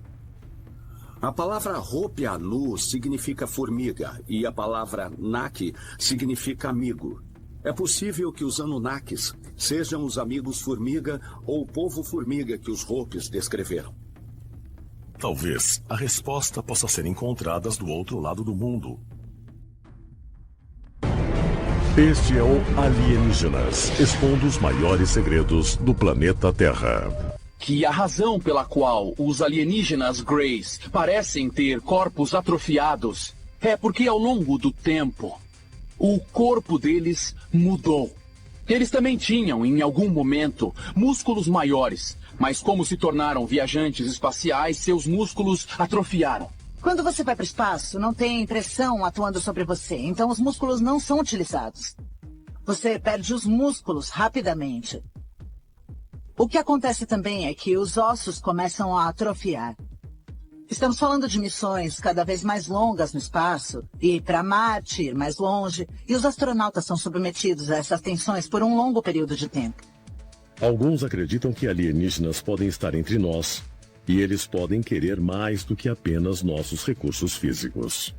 A palavra Hopi Anu significa formiga e a palavra Naki significa amigo. É possível que os Anunnakis sejam os amigos formiga ou o povo formiga que os Hopis descreveram. Talvez a resposta possa ser encontrada do outro lado do mundo. Este é o Alienígenas, expondo os maiores segredos do planeta Terra. Que a razão pela qual os alienígenas Greys parecem ter corpos atrofiados é porque ao longo do tempo o corpo deles mudou. Eles também tinham, em algum momento, músculos maiores, mas como se tornaram viajantes espaciais, seus músculos atrofiaram. Quando você vai para o espaço, não tem pressão atuando sobre você, então os músculos não são utilizados. Você perde os músculos rapidamente. O que acontece também é que os ossos começam a atrofiar. Estamos falando de missões cada vez mais longas no espaço, ir para Marte, ir mais longe, e os astronautas são submetidos a essas tensões por um longo período de tempo. Alguns acreditam que alienígenas podem estar entre nós, e eles podem querer mais do que apenas nossos recursos físicos.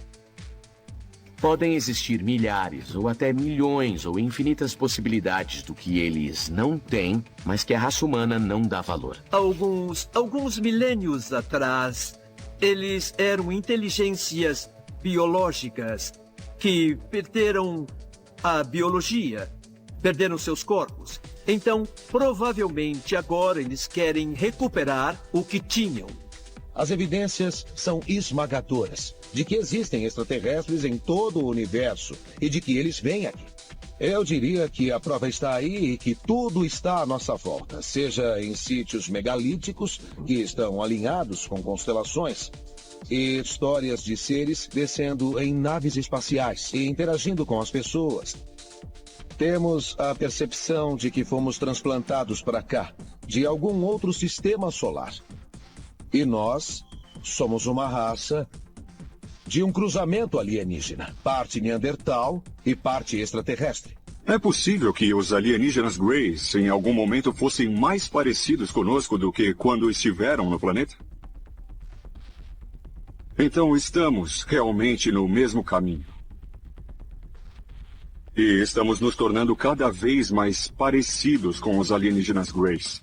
Podem existir milhares, ou até milhões, ou infinitas possibilidades do que eles não têm, mas que a raça humana não dá valor. Alguns milênios atrás, eles eram inteligências biológicas que perderam a biologia, perderam seus corpos. Então, provavelmente agora eles querem recuperar o que tinham. As evidências são esmagadoras de que existem extraterrestres em todo o universo e de que eles vêm aqui. Eu diria que a prova está aí e que tudo está à nossa volta, seja em sítios megalíticos que estão alinhados com constelações, e histórias de seres descendo em naves espaciais e interagindo com as pessoas. Temos a percepção de que fomos transplantados para cá, de algum outro sistema solar. E nós somos uma raça de um cruzamento alienígena, parte neandertal e parte extraterrestre. É possível que os alienígenas Greys em algum momento fossem mais parecidos conosco do que quando estiveram no planeta? Então estamos realmente no mesmo caminho. E estamos nos tornando cada vez mais parecidos com os alienígenas Greys.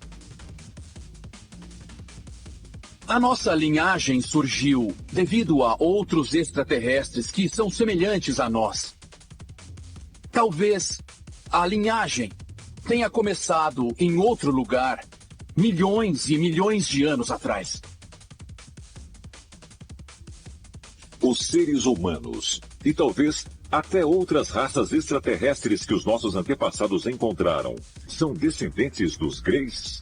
A nossa linhagem surgiu devido a outros extraterrestres que são semelhantes a nós. Talvez a linhagem tenha começado em outro lugar milhões e milhões de anos atrás. Os seres humanos, e talvez até outras raças extraterrestres que os nossos antepassados encontraram, são descendentes dos Greys?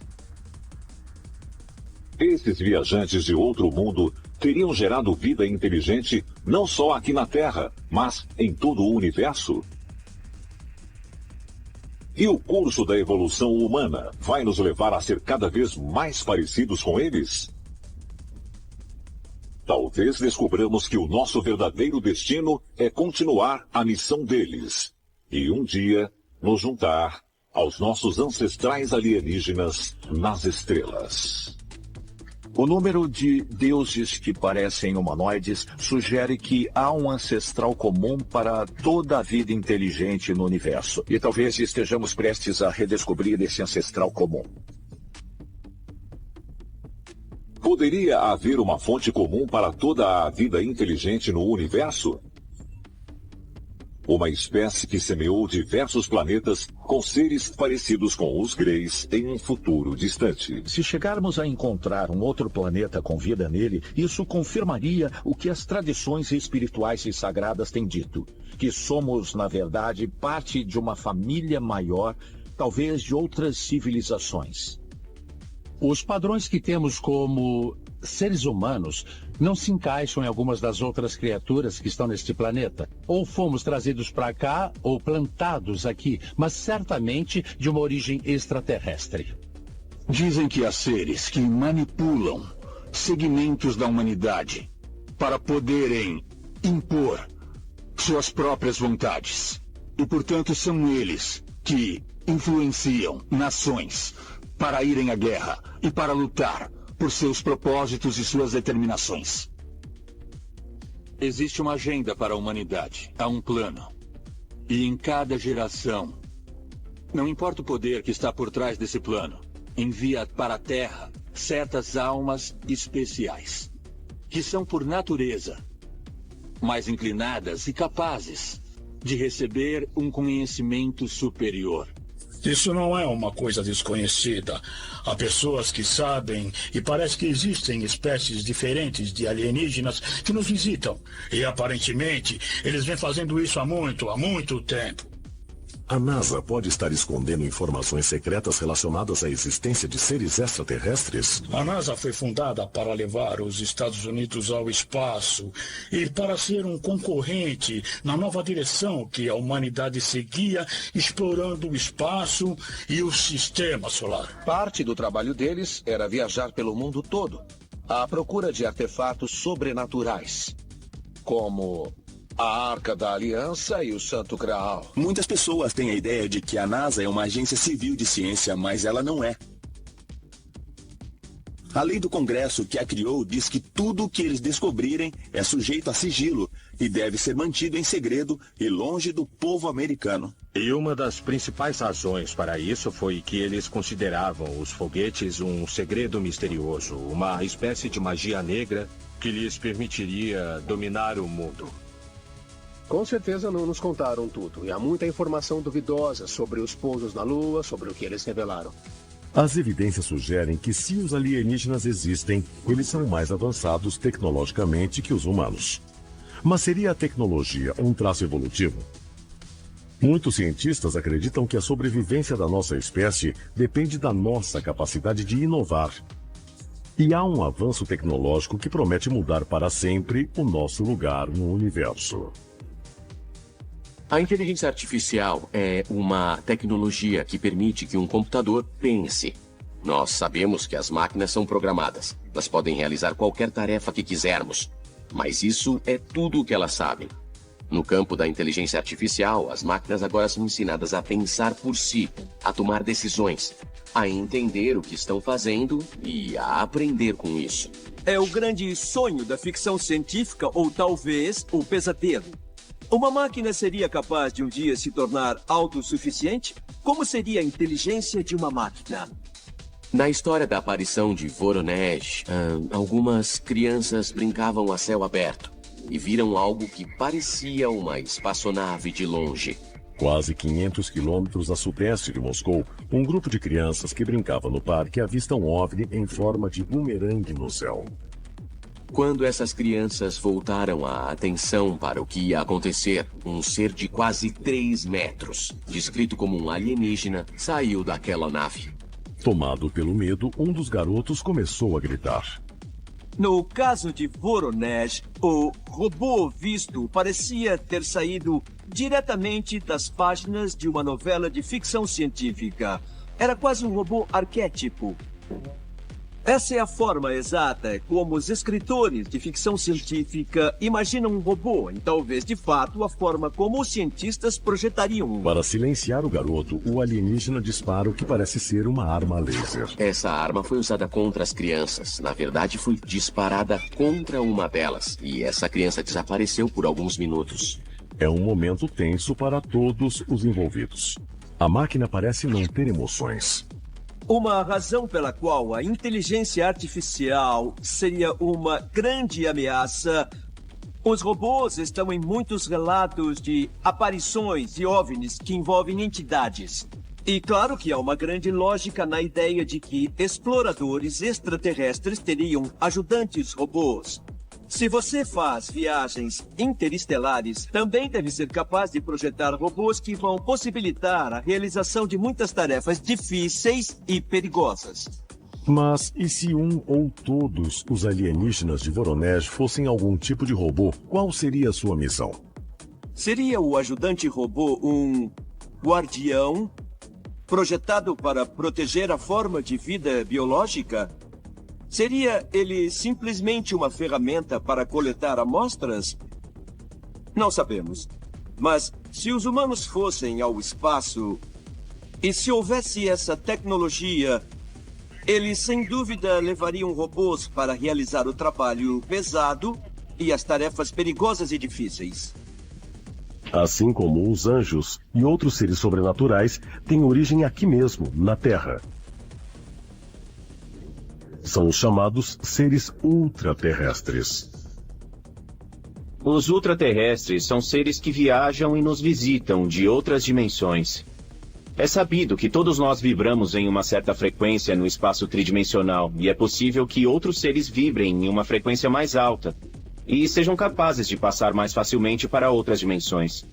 Esses viajantes de outro mundo teriam gerado vida inteligente não só aqui na Terra, mas em todo o universo? E o curso da evolução humana vai nos levar a ser cada vez mais parecidos com eles? Talvez descobramos que o nosso verdadeiro destino é continuar a missão deles e um dia nos juntar aos nossos ancestrais alienígenas nas estrelas. O número de deuses que parecem humanoides sugere que há um ancestral comum para toda a vida inteligente no universo. E talvez estejamos prestes a redescobrir esse ancestral comum. Poderia haver uma fonte comum para toda a vida inteligente no universo? Uma espécie que semeou diversos planetas com seres parecidos com os Greys em um futuro distante. Se chegarmos a encontrar um outro planeta com vida nele, isso confirmaria o que as tradições espirituais e sagradas têm dito. Que somos, na verdade, parte de uma família maior, talvez de outras civilizações. Os padrões que temos como seres humanos não se encaixam em algumas das outras criaturas que estão neste planeta. Ou fomos trazidos para cá, ou plantados aqui, mas certamente de uma origem extraterrestre. Dizem que há seres que manipulam segmentos da humanidade para poderem impor suas próprias vontades. E, portanto, são eles que influenciam nações para irem à guerra e para lutar por seus propósitos e suas determinações. Existe uma agenda para a humanidade. Há um plano. E em cada geração, não importa o poder que está por trás desse plano, envia para a Terra certas almas especiais, que são por natureza mais inclinadas e capazes de receber um conhecimento superior. Isso não é uma coisa desconhecida. Há pessoas que sabem e parece que existem espécies diferentes de alienígenas que nos visitam. E aparentemente eles vêm fazendo isso há muito tempo. A NASA pode estar escondendo informações secretas relacionadas à existência de seres extraterrestres? A NASA foi fundada para levar os Estados Unidos ao espaço e para ser um concorrente na nova direção que a humanidade seguia, explorando o espaço e o sistema solar. Parte do trabalho deles era viajar pelo mundo todo, à procura de artefatos sobrenaturais, como a Arca da Aliança e o Santo Graal. Muitas pessoas têm a ideia de que a NASA é uma agência civil de ciência, mas ela não é. A lei do Congresso que a criou diz que tudo o que eles descobrirem é sujeito a sigilo e deve ser mantido em segredo e longe do povo americano. E uma das principais razões para isso foi que eles consideravam os foguetes um segredo misterioso, uma espécie de magia negra que lhes permitiria dominar o mundo. Com certeza não nos contaram tudo, e há muita informação duvidosa sobre os pousos na Lua, sobre o que eles revelaram. As evidências sugerem que se os alienígenas existem, eles são mais avançados tecnologicamente que os humanos. Mas seria a tecnologia um traço evolutivo? Muitos cientistas acreditam que a sobrevivência da nossa espécie depende da nossa capacidade de inovar. E há um avanço tecnológico que promete mudar para sempre o nosso lugar no universo. A inteligência artificial é uma tecnologia que permite que um computador pense. Nós sabemos que as máquinas são programadas. Elas podem realizar qualquer tarefa que quisermos. Mas isso é tudo o que elas sabem. No campo da inteligência artificial, as máquinas agora são ensinadas a pensar por si, a tomar decisões, a entender o que estão fazendo e a aprender com isso. É o grande sonho da ficção científica, ou talvez o pesadelo. Uma máquina seria capaz de um dia se tornar autossuficiente? Como seria a inteligência de uma máquina? Na história da aparição de Voronezh, algumas crianças brincavam a céu aberto e viram algo que parecia uma espaçonave de longe. Quase 500 quilômetros a sudeste de Moscou, um grupo de crianças que brincava no parque avista um OVNI em forma de bumerangue no céu. Quando essas crianças voltaram a atenção para o que ia acontecer, um ser de quase 3 metros, descrito como um alienígena, saiu daquela nave. Tomado pelo medo, um dos garotos começou a gritar. No caso de Voronezh, o robô visto parecia ter saído diretamente das páginas de uma novela de ficção científica. Era quase um robô arquétipo. Essa é a forma exata como os escritores de ficção científica imaginam um robô, e talvez, de fato, a forma como os cientistas projetariam um. Para silenciar o garoto, o alienígena dispara o que parece ser uma arma laser. Essa arma foi usada contra as crianças. Na verdade, foi disparada contra uma delas. E essa criança desapareceu por alguns minutos. É um momento tenso para todos os envolvidos. A máquina parece não ter emoções. Uma razão pela qual a inteligência artificial seria uma grande ameaça. Os robôs estão em muitos relatos de aparições de OVNIs que envolvem entidades. E claro que há uma grande lógica na ideia de que exploradores extraterrestres teriam ajudantes robôs. Se você faz viagens interestelares, também deve ser capaz de projetar robôs que vão possibilitar a realização de muitas tarefas difíceis e perigosas. Mas e se um ou todos os alienígenas de Voronezh fossem algum tipo de robô, qual seria a sua missão? Seria o ajudante robô um guardião projetado para proteger a forma de vida biológica? Seria ele simplesmente uma ferramenta para coletar amostras? Não sabemos. Mas se os humanos fossem ao espaço, e se houvesse essa tecnologia, eles sem dúvida levariam robôs para realizar o trabalho pesado e as tarefas perigosas e difíceis. Assim como os anjos e outros seres sobrenaturais têm origem aqui mesmo, na Terra. São os chamados seres ultraterrestres. Os ultraterrestres são seres que viajam e nos visitam de outras dimensões. É sabido que todos nós vibramos em uma certa frequência no espaço tridimensional, e é possível que outros seres vibrem em uma frequência mais alta e sejam capazes de passar mais facilmente para outras dimensões.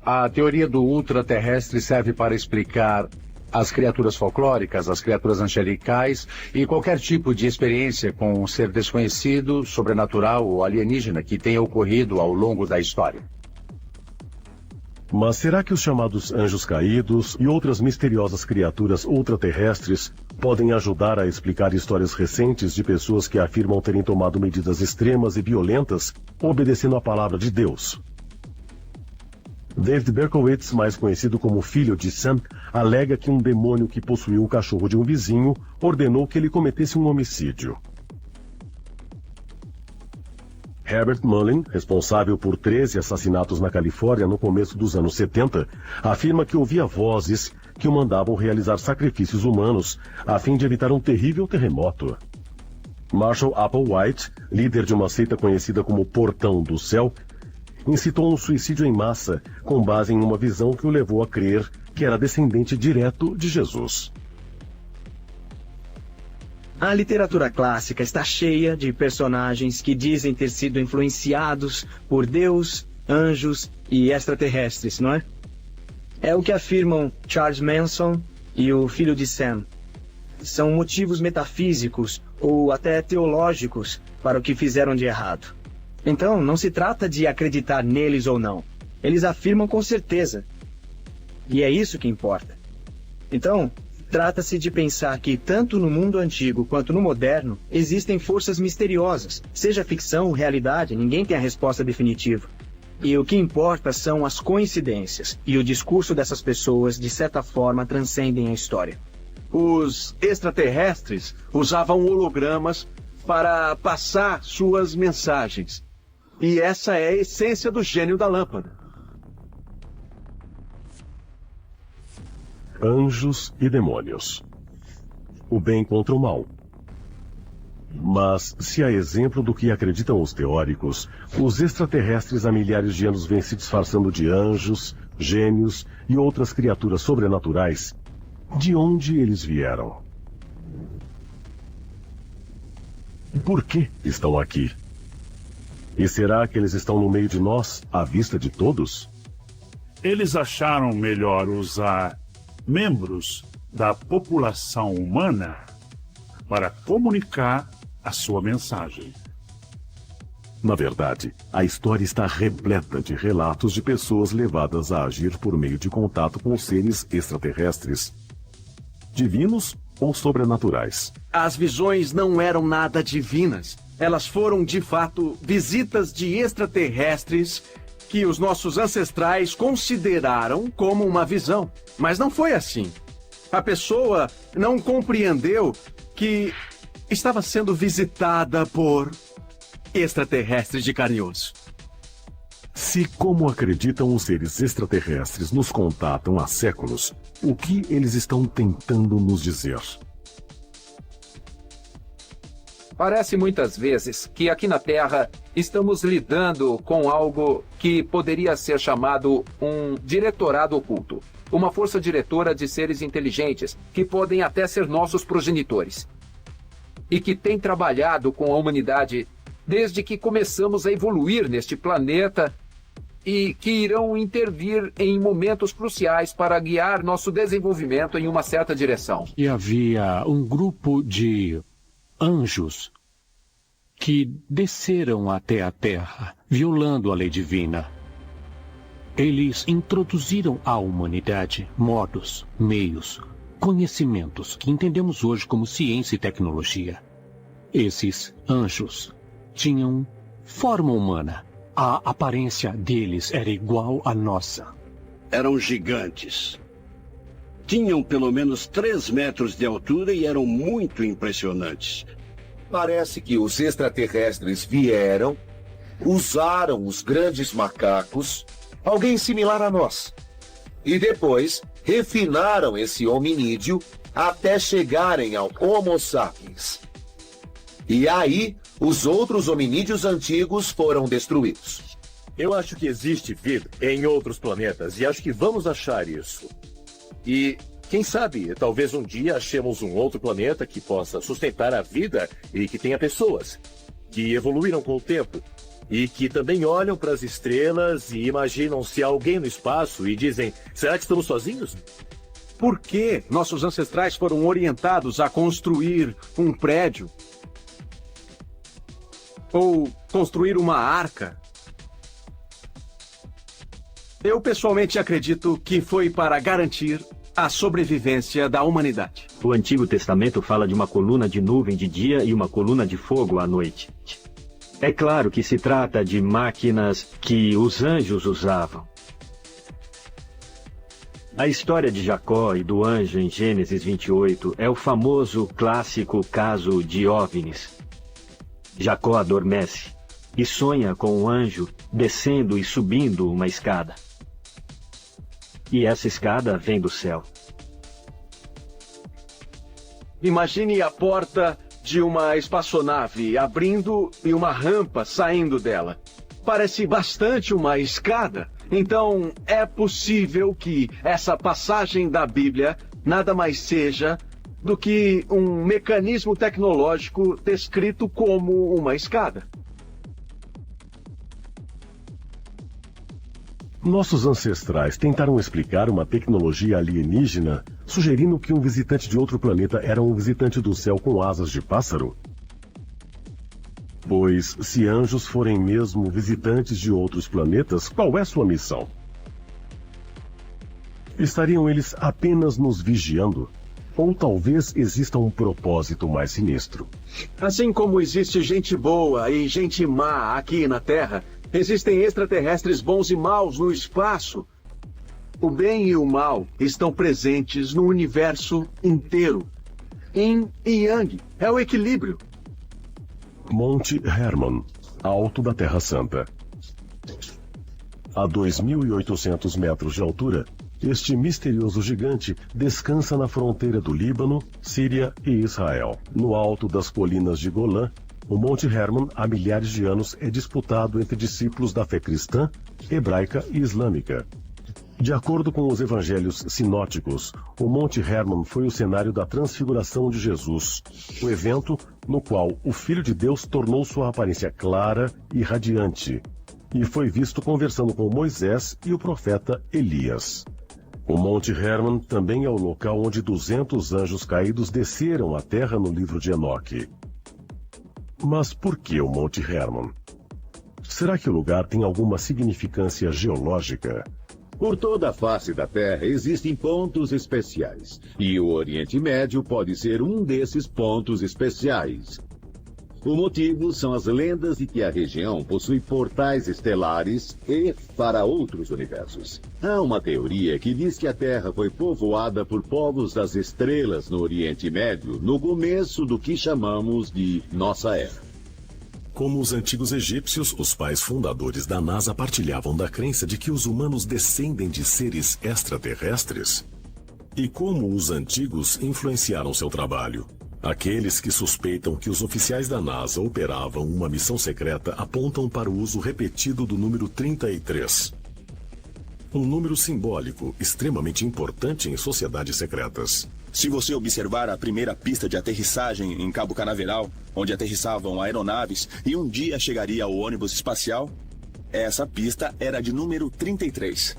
A teoria do ultraterrestre serve para explicar as criaturas folclóricas, as criaturas angelicais e qualquer tipo de experiência com um ser desconhecido, sobrenatural ou alienígena que tenha ocorrido ao longo da história. Mas será que os chamados anjos caídos e outras misteriosas criaturas ultraterrestres podem ajudar a explicar histórias recentes de pessoas que afirmam terem tomado medidas extremas e violentas obedecendo à palavra de Deus? David Berkowitz, mais conhecido como filho de Sam, alega que um demônio que possuiu o cachorro de um vizinho ordenou que ele cometesse um homicídio. Herbert Mullin, responsável por 13 assassinatos na Califórnia no começo dos anos 70, afirma que ouvia vozes que o mandavam realizar sacrifícios humanos a fim de evitar um terrível terremoto. Marshall Applewhite, líder de uma seita conhecida como Portão do Céu, incitou um suicídio em massa com base em uma visão que o levou a crer que era descendente direto de Jesus. A literatura clássica está cheia de personagens que dizem ter sido influenciados por Deus, anjos e extraterrestres, não é? É o que afirmam Charles Manson e o filho de Sam. São motivos metafísicos ou até teológicos para o que fizeram de errado. Então, não se trata de acreditar neles ou não. Eles afirmam com certeza. E é isso que importa. Então, trata-se de pensar que, tanto no mundo antigo quanto no moderno, existem forças misteriosas. Seja ficção ou realidade, ninguém tem a resposta definitiva. E o que importa são as coincidências. E o discurso dessas pessoas, de certa forma, transcendem a história. Os extraterrestres usavam hologramas para passar suas mensagens. E essa é a essência do gênio da lâmpada. Anjos e demônios. O bem contra o mal. Mas, se a exemplo do que acreditam os teóricos, os extraterrestres há milhares de anos vêm se disfarçando de anjos, gênios e outras criaturas sobrenaturais, de onde eles vieram? Por que estão aqui? E será que eles estão no meio de nós, à vista de todos? Eles acharam melhor usar membros da população humana para comunicar a sua mensagem. Na verdade, a história está repleta de relatos de pessoas levadas a agir por meio de contato com seres extraterrestres, divinos ou sobrenaturais. As visões não eram nada divinas. Elas foram, de fato, visitas de extraterrestres que os nossos ancestrais consideraram como uma visão. Mas não foi assim. A pessoa não compreendeu que estava sendo visitada por extraterrestres de carne e osso. Se, como acreditam os seres extraterrestres, nos contatam há séculos, o que eles estão tentando nos dizer? Parece muitas vezes que aqui na Terra estamos lidando com algo que poderia ser chamado um diretorado oculto. Uma força diretora de seres inteligentes que podem até ser nossos progenitores. E que tem trabalhado com a humanidade desde que começamos a evoluir neste planeta e que irão intervir em momentos cruciais para guiar nosso desenvolvimento em uma certa direção. E havia um grupo de anjos que desceram até a Terra, violando a lei divina. Eles introduziram à humanidade modos, meios, conhecimentos que entendemos hoje como ciência e tecnologia. Esses anjos tinham forma humana. A aparência deles era igual à nossa. Eram gigantes. Tinham pelo menos 3 metros de altura e eram muito impressionantes. Parece que os extraterrestres vieram, usaram os grandes macacos, alguém similar a nós, e depois refinaram esse hominídeo até chegarem ao Homo sapiens. E aí, os outros hominídeos antigos foram destruídos. Eu acho que existe vida em outros planetas e acho que vamos achar isso. E, quem sabe, talvez um dia achemos um outro planeta que possa sustentar a vida e que tenha pessoas que evoluíram com o tempo e que também olham para as estrelas e imaginam-se alguém no espaço e dizem, será que estamos sozinhos? Por que nossos ancestrais foram orientados a construir um prédio? Ou construir uma arca? Eu pessoalmente acredito que foi para garantir a sobrevivência da humanidade. O Antigo Testamento fala de uma coluna de nuvem de dia e uma coluna de fogo à noite. É claro que se trata de máquinas que os anjos usavam. A história de Jacó e do anjo em Gênesis 28 é o famoso clássico caso de OVNIs. Jacó adormece e sonha com o anjo descendo e subindo uma escada. E essa escada vem do céu. Imagine a porta de uma espaçonave abrindo e uma rampa saindo dela. Parece bastante uma escada. Então, é possível que essa passagem da Bíblia nada mais seja do que um mecanismo tecnológico descrito como uma escada. Nossos ancestrais tentaram explicar uma tecnologia alienígena, sugerindo que um visitante de outro planeta era um visitante do céu com asas de pássaro? Pois, se anjos forem mesmo visitantes de outros planetas, qual é sua missão? Estariam eles apenas nos vigiando? Ou talvez exista um propósito mais sinistro? Assim como existe gente boa e gente má aqui na Terra, existem extraterrestres bons e maus no espaço. O bem e o mal estão presentes no universo inteiro. Yin e Yang é o equilíbrio. Monte Hermon, alto da Terra Santa. A 2.800 metros de altura, este misterioso gigante descansa na fronteira do Líbano, Síria e Israel. No alto das colinas de Golã, o Monte Hermon há milhares de anos é disputado entre discípulos da fé cristã, hebraica e islâmica. De acordo com os evangelhos sinóticos, o Monte Hermon foi o cenário da transfiguração de Jesus, o evento no qual o Filho de Deus tornou sua aparência clara e radiante, e foi visto conversando com Moisés e o profeta Elias. O Monte Hermon também é o local onde 200 anjos caídos desceram à terra no livro de Enoque. Mas por que o Monte Hermon? Será que o lugar tem alguma significância geológica? Por toda a face da Terra existem pontos especiais, e o Oriente Médio pode ser um desses pontos especiais. O motivo são as lendas de que a região possui portais estelares e para outros universos. Há uma teoria que diz que a Terra foi povoada por povos das estrelas no Oriente Médio no começo do que chamamos de nossa era. Como os antigos egípcios, os pais fundadores da NASA partilhavam da crença de que os humanos descendem de seres extraterrestres. E como os antigos influenciaram seu trabalho? Aqueles que suspeitam que os oficiais da NASA operavam uma missão secreta apontam para o uso repetido do número 33. Um número simbólico extremamente importante em sociedades secretas. Se você observar a primeira pista de aterrissagem em Cabo Canaveral, onde aterrissavam aeronaves e um dia chegaria o ônibus espacial, essa pista era de número 33.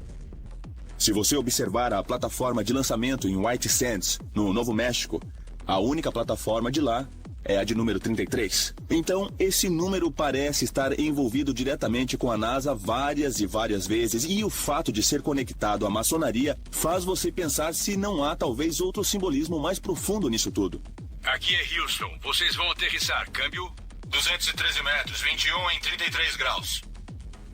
Se você observar a plataforma de lançamento em White Sands, no Novo México, a única plataforma de lá é a de número 33. Então, esse número parece estar envolvido diretamente com a NASA várias e várias vezes, e o fato de ser conectado à maçonaria faz você pensar se não há talvez outro simbolismo mais profundo nisso tudo. Aqui é Houston. Vocês vão aterrissar. Câmbio 213 metros, 21 em 33 graus.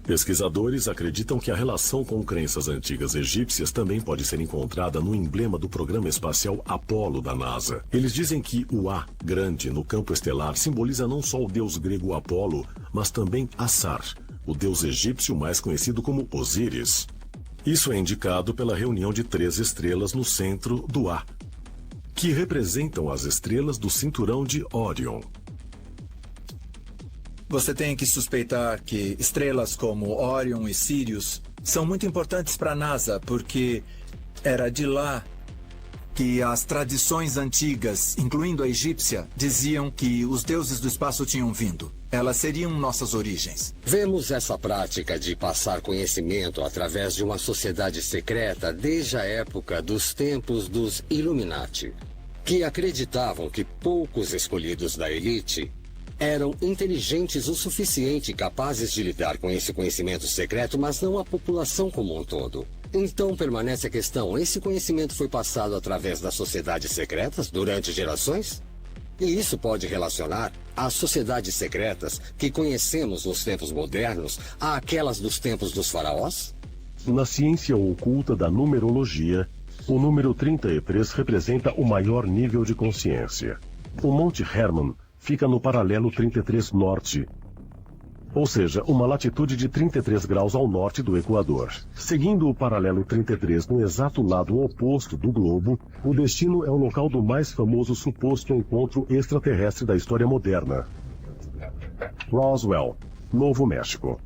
Pesquisadores acreditam que a relação com crenças antigas egípcias também pode ser encontrada no emblema do programa espacial Apollo da NASA. Eles dizem que o A grande no campo estelar simboliza não só o deus grego Apolo, mas também Assar, o deus egípcio mais conhecido como Osíris. Isso é indicado pela reunião de 3 estrelas no centro do A, que representam as estrelas do cinturão de Órion. Você tem que suspeitar que estrelas como Orion e Sirius são muito importantes para a NASA, porque era de lá que as tradições antigas, incluindo a egípcia, diziam que os deuses do espaço tinham vindo. Elas seriam nossas origens. Vemos essa prática de passar conhecimento através de uma sociedade secreta desde a época dos tempos dos Illuminati, que acreditavam que poucos escolhidos da elite eram inteligentes o suficiente e capazes de lidar com esse conhecimento secreto, mas não a população como um todo. Então permanece a questão, esse conhecimento foi passado através das sociedades secretas durante gerações? E isso pode relacionar as sociedades secretas que conhecemos nos tempos modernos àquelas dos tempos dos faraós? Na ciência oculta da numerologia, o número 33 representa o maior nível de consciência. O Monte Hermon fica no paralelo 33 norte, ou seja, uma latitude de 33 graus ao norte do Equador. Seguindo o paralelo 33 no exato lado oposto do globo, o destino é o local do mais famoso suposto encontro extraterrestre da história moderna. Roswell, Novo México.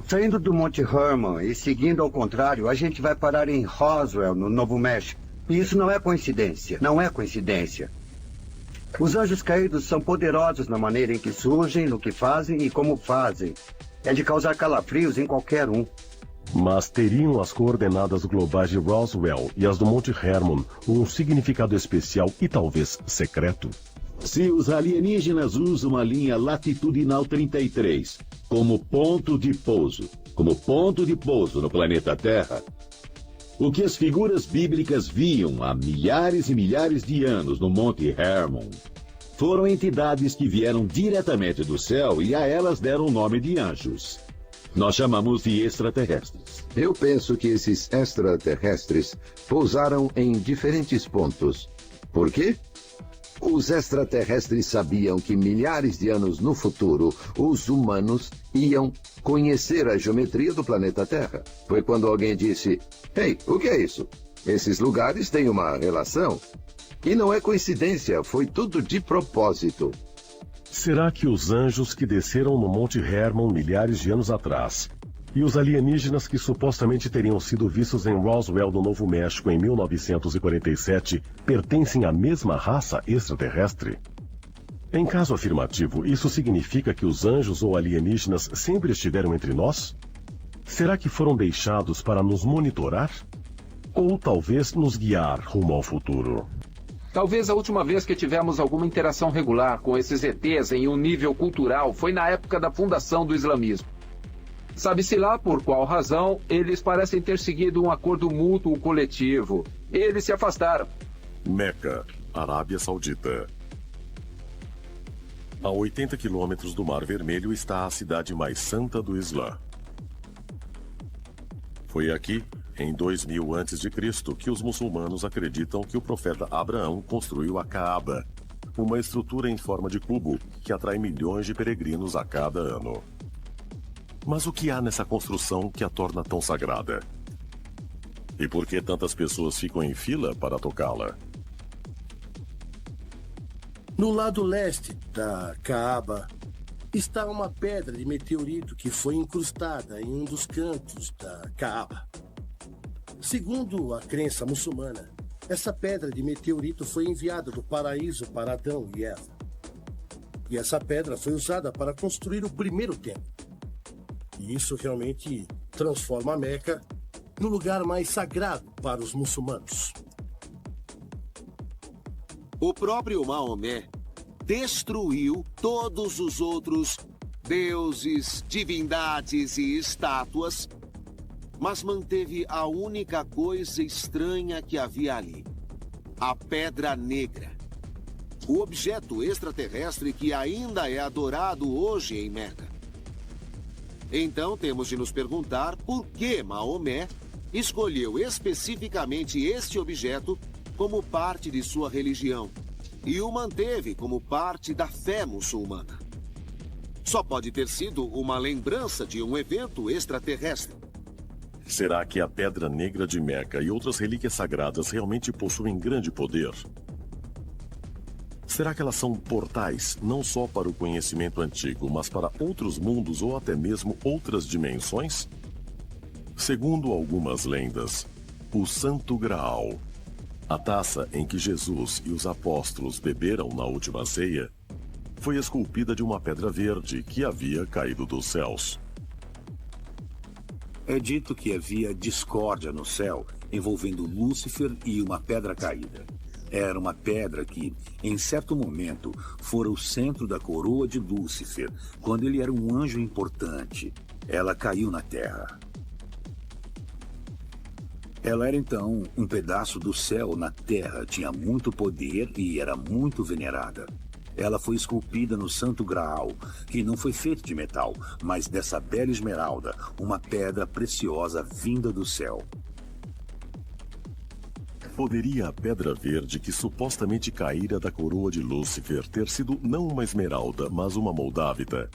Saindo do Monte Hermon e seguindo ao contrário, a gente vai parar em Roswell, no Novo México. E isso não é coincidência, não é coincidência. Os anjos caídos são poderosos na maneira em que surgem, no que fazem e como fazem. É de causar calafrios em qualquer um. Mas teriam as coordenadas globais de Roswell e as do Monte Hermon um significado especial e talvez secreto? Se os alienígenas usam a linha latitudinal 33 como ponto de pouso no planeta Terra, o que as figuras bíblicas viam há milhares e milhares de anos no Monte Hermon foram entidades que vieram diretamente do céu e a elas deram o nome de anjos. Nós chamamos de extraterrestres. Eu penso que esses extraterrestres pousaram em diferentes pontos. Por quê? Os extraterrestres sabiam que milhares de anos no futuro, os humanos iam conhecer a geometria do planeta Terra. Foi quando alguém disse, "Ei, o que é isso? Esses lugares têm uma relação." E não é coincidência, foi tudo de propósito. Será que os anjos que desceram no Monte Hermon milhares de anos atrás e os alienígenas que supostamente teriam sido vistos em Roswell, no Novo México, em 1947, pertencem à mesma raça extraterrestre? Em caso afirmativo, isso significa que os anjos ou alienígenas sempre estiveram entre nós? Será que foram deixados para nos monitorar? Ou talvez nos guiar rumo ao futuro? Talvez a última vez que tivemos alguma interação regular com esses ETs em um nível cultural foi na época da fundação do islamismo. Sabe-se lá por qual razão, eles parecem ter seguido um acordo mútuo coletivo. Eles se afastaram. Meca, Arábia Saudita. A 80 quilômetros do Mar Vermelho está a cidade mais santa do Islã. Foi aqui, em 2000 a.C., que os muçulmanos acreditam que o profeta Abraão construiu a Kaaba, uma estrutura em forma de cubo que atrai milhões de peregrinos a cada ano. Mas o que há nessa construção que a torna tão sagrada? E por que tantas pessoas ficam em fila para tocá-la? No lado leste da Kaaba está uma pedra de meteorito que foi incrustada em um dos cantos da Kaaba. Segundo a crença muçulmana, essa pedra de meteorito foi enviada do paraíso para Adão e Eva. E essa pedra foi usada para construir o primeiro templo. E isso realmente transforma a Meca no lugar mais sagrado para os muçulmanos. O próprio Maomé destruiu todos os outros deuses, divindades e estátuas, mas manteve a única coisa estranha que havia ali: a Pedra Negra. O objeto extraterrestre que ainda é adorado hoje em Meca. Então temos de nos perguntar por que Maomé escolheu especificamente este objeto como parte de sua religião e o manteve como parte da fé muçulmana. Só pode ter sido uma lembrança de um evento extraterrestre. Será que a Pedra Negra de Meca e outras relíquias sagradas realmente possuem grande poder? Será que elas são portais não só para o conhecimento antigo, mas para outros mundos ou até mesmo outras dimensões? Segundo algumas lendas, o Santo Graal, a taça em que Jesus e os apóstolos beberam na última ceia, foi esculpida de uma pedra verde que havia caído dos céus. É dito que havia discórdia no céu envolvendo Lúcifer e uma pedra caída. Era uma pedra que, em certo momento, fora o centro da coroa de Lúcifer, quando ele era um anjo importante. Ela caiu na terra. Ela era então um pedaço do céu na terra, tinha muito poder e era muito venerada. Ela foi esculpida no Santo Graal, que não foi feito de metal, mas dessa bela esmeralda, uma pedra preciosa vinda do céu. Poderia a pedra verde que supostamente caíra da coroa de Lúcifer ter sido não uma esmeralda, mas uma moldávita?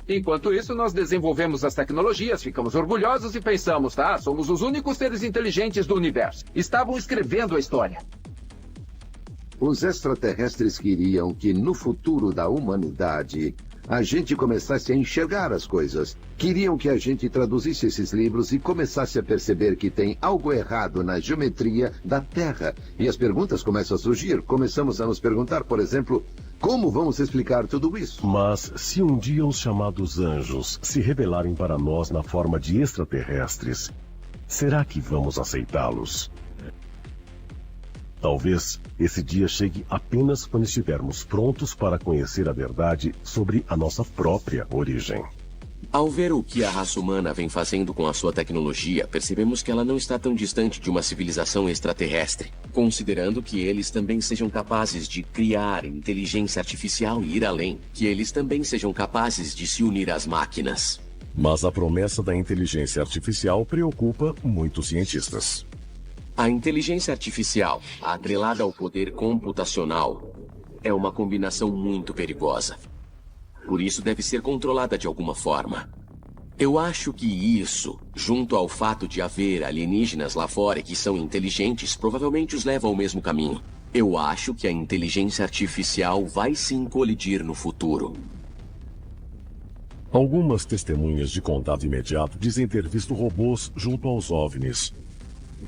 Enquanto isso, nós desenvolvemos as tecnologias, ficamos orgulhosos e pensamos, tá? Somos os únicos seres inteligentes do universo. Estavam escrevendo a história. Os extraterrestres queriam que no futuro da humanidade a gente começasse a enxergar as coisas. Queriam que a gente traduzisse esses livros e começasse a perceber que tem algo errado na geometria da Terra. E as perguntas começam a surgir. Começamos a nos perguntar, por exemplo, como vamos explicar tudo isso? Mas se um dia os chamados anjos se revelarem para nós na forma de extraterrestres, será que vamos aceitá-los? Talvez esse dia chegue apenas quando estivermos prontos para conhecer a verdade sobre a nossa própria origem. Ao ver o que a raça humana vem fazendo com a sua tecnologia, percebemos que ela não está tão distante de uma civilização extraterrestre, considerando que eles também sejam capazes de criar inteligência artificial e ir além, que eles também sejam capazes de se unir às máquinas. Mas a promessa da inteligência artificial preocupa muitos cientistas. A inteligência artificial, atrelada ao poder computacional, é uma combinação muito perigosa. Por isso deve ser controlada de alguma forma. Eu acho que isso, junto ao fato de haver alienígenas lá fora que são inteligentes, provavelmente os leva ao mesmo caminho. Eu acho que a inteligência artificial vai sim colidir no futuro. Algumas testemunhas de contato imediato dizem ter visto robôs junto aos OVNIs.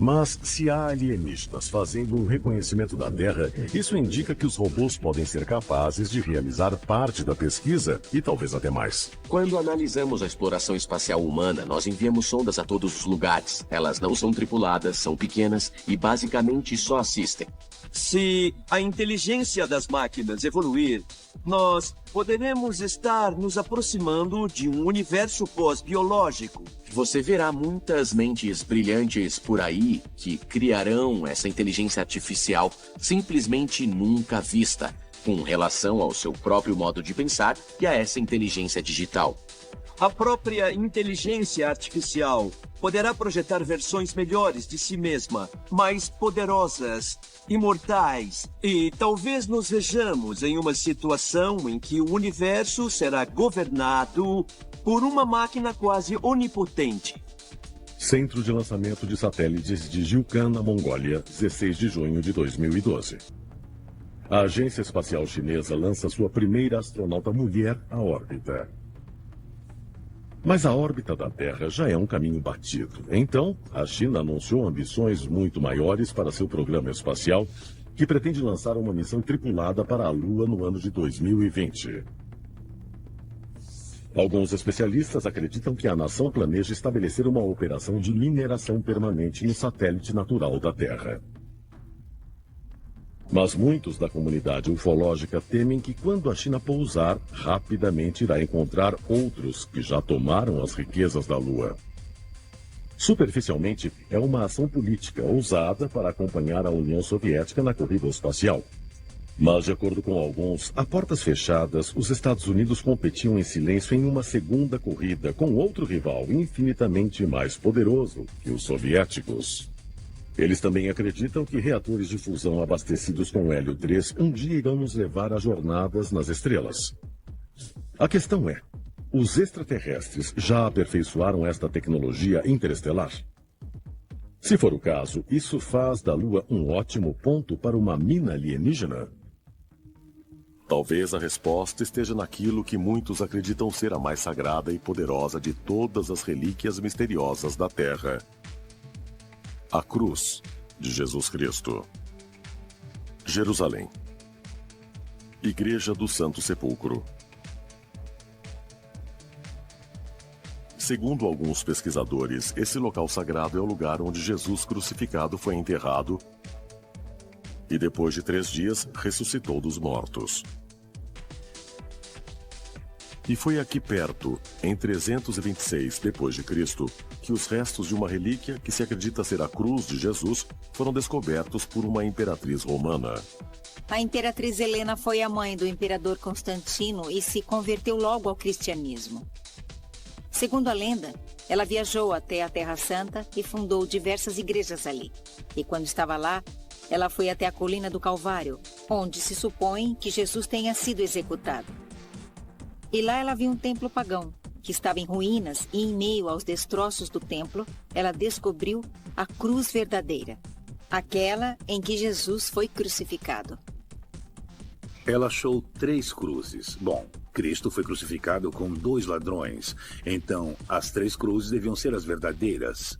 Mas se há alienígenas fazendo um reconhecimento da Terra, isso indica que os robôs podem ser capazes de realizar parte da pesquisa e talvez até mais. Quando analisamos a exploração espacial humana, nós enviamos sondas a todos os lugares. Elas não são tripuladas, são pequenas e basicamente só assistem. Se a inteligência das máquinas evoluir, nós poderemos estar nos aproximando de um universo pós-biológico. Você verá muitas mentes brilhantes por aí que criarão essa inteligência artificial simplesmente nunca vista, com relação ao seu próprio modo de pensar e a essa inteligência digital. A própria inteligência artificial poderá projetar versões melhores de si mesma, mais poderosas, imortais, e talvez nos vejamos em uma situação em que o universo será governado por uma máquina quase onipotente. Centro de Lançamento de Satélites de Jiuquan, na Mongólia, 16 de junho de 2012. A Agência Espacial Chinesa lança sua primeira astronauta mulher à órbita. Mas a órbita da Terra já é um caminho batido. Então, a China anunciou ambições muito maiores para seu programa espacial, que pretende lançar uma missão tripulada para a Lua no ano de 2020. Alguns especialistas acreditam que a nação planeja estabelecer uma operação de mineração permanente no satélite natural da Terra. Mas muitos da comunidade ufológica temem que quando a China pousar, rapidamente irá encontrar outros que já tomaram as riquezas da Lua. Superficialmente, é uma ação política ousada para acompanhar a União Soviética na corrida espacial. Mas, de acordo com alguns, a portas fechadas, os Estados Unidos competiam em silêncio em uma segunda corrida com outro rival infinitamente mais poderoso que os soviéticos. Eles também acreditam que reatores de fusão abastecidos com hélio 3 um dia irão nos levar a jornadas nas estrelas. A questão é, os extraterrestres já aperfeiçoaram esta tecnologia interestelar? Se for o caso, isso faz da Lua um ótimo ponto para uma mina alienígena? Talvez a resposta esteja naquilo que muitos acreditam ser a mais sagrada e poderosa de todas as relíquias misteriosas da Terra. A Cruz de Jesus Cristo. Jerusalém. Igreja do Santo Sepulcro. Segundo alguns pesquisadores, esse local sagrado é o lugar onde Jesus crucificado foi enterrado e depois de 3 dias ressuscitou dos mortos. E foi aqui perto, em 326 d.C., que os restos de uma relíquia que se acredita ser a cruz de Jesus foram descobertos por uma imperatriz romana. A imperatriz Helena foi a mãe do imperador Constantino e se converteu logo ao cristianismo. Segundo a lenda, ela viajou até a Terra Santa e fundou diversas igrejas ali. E quando estava lá, ela foi até a colina do Calvário, onde se supõe que Jesus tenha sido executado. E lá ela viu um templo pagão, que estava em ruínas, e em meio aos destroços do templo, ela descobriu a cruz verdadeira, aquela em que Jesus foi crucificado. Ela achou 3 cruzes. Bom, Cristo foi crucificado com 2 ladrões, então as 3 cruzes deviam ser as verdadeiras.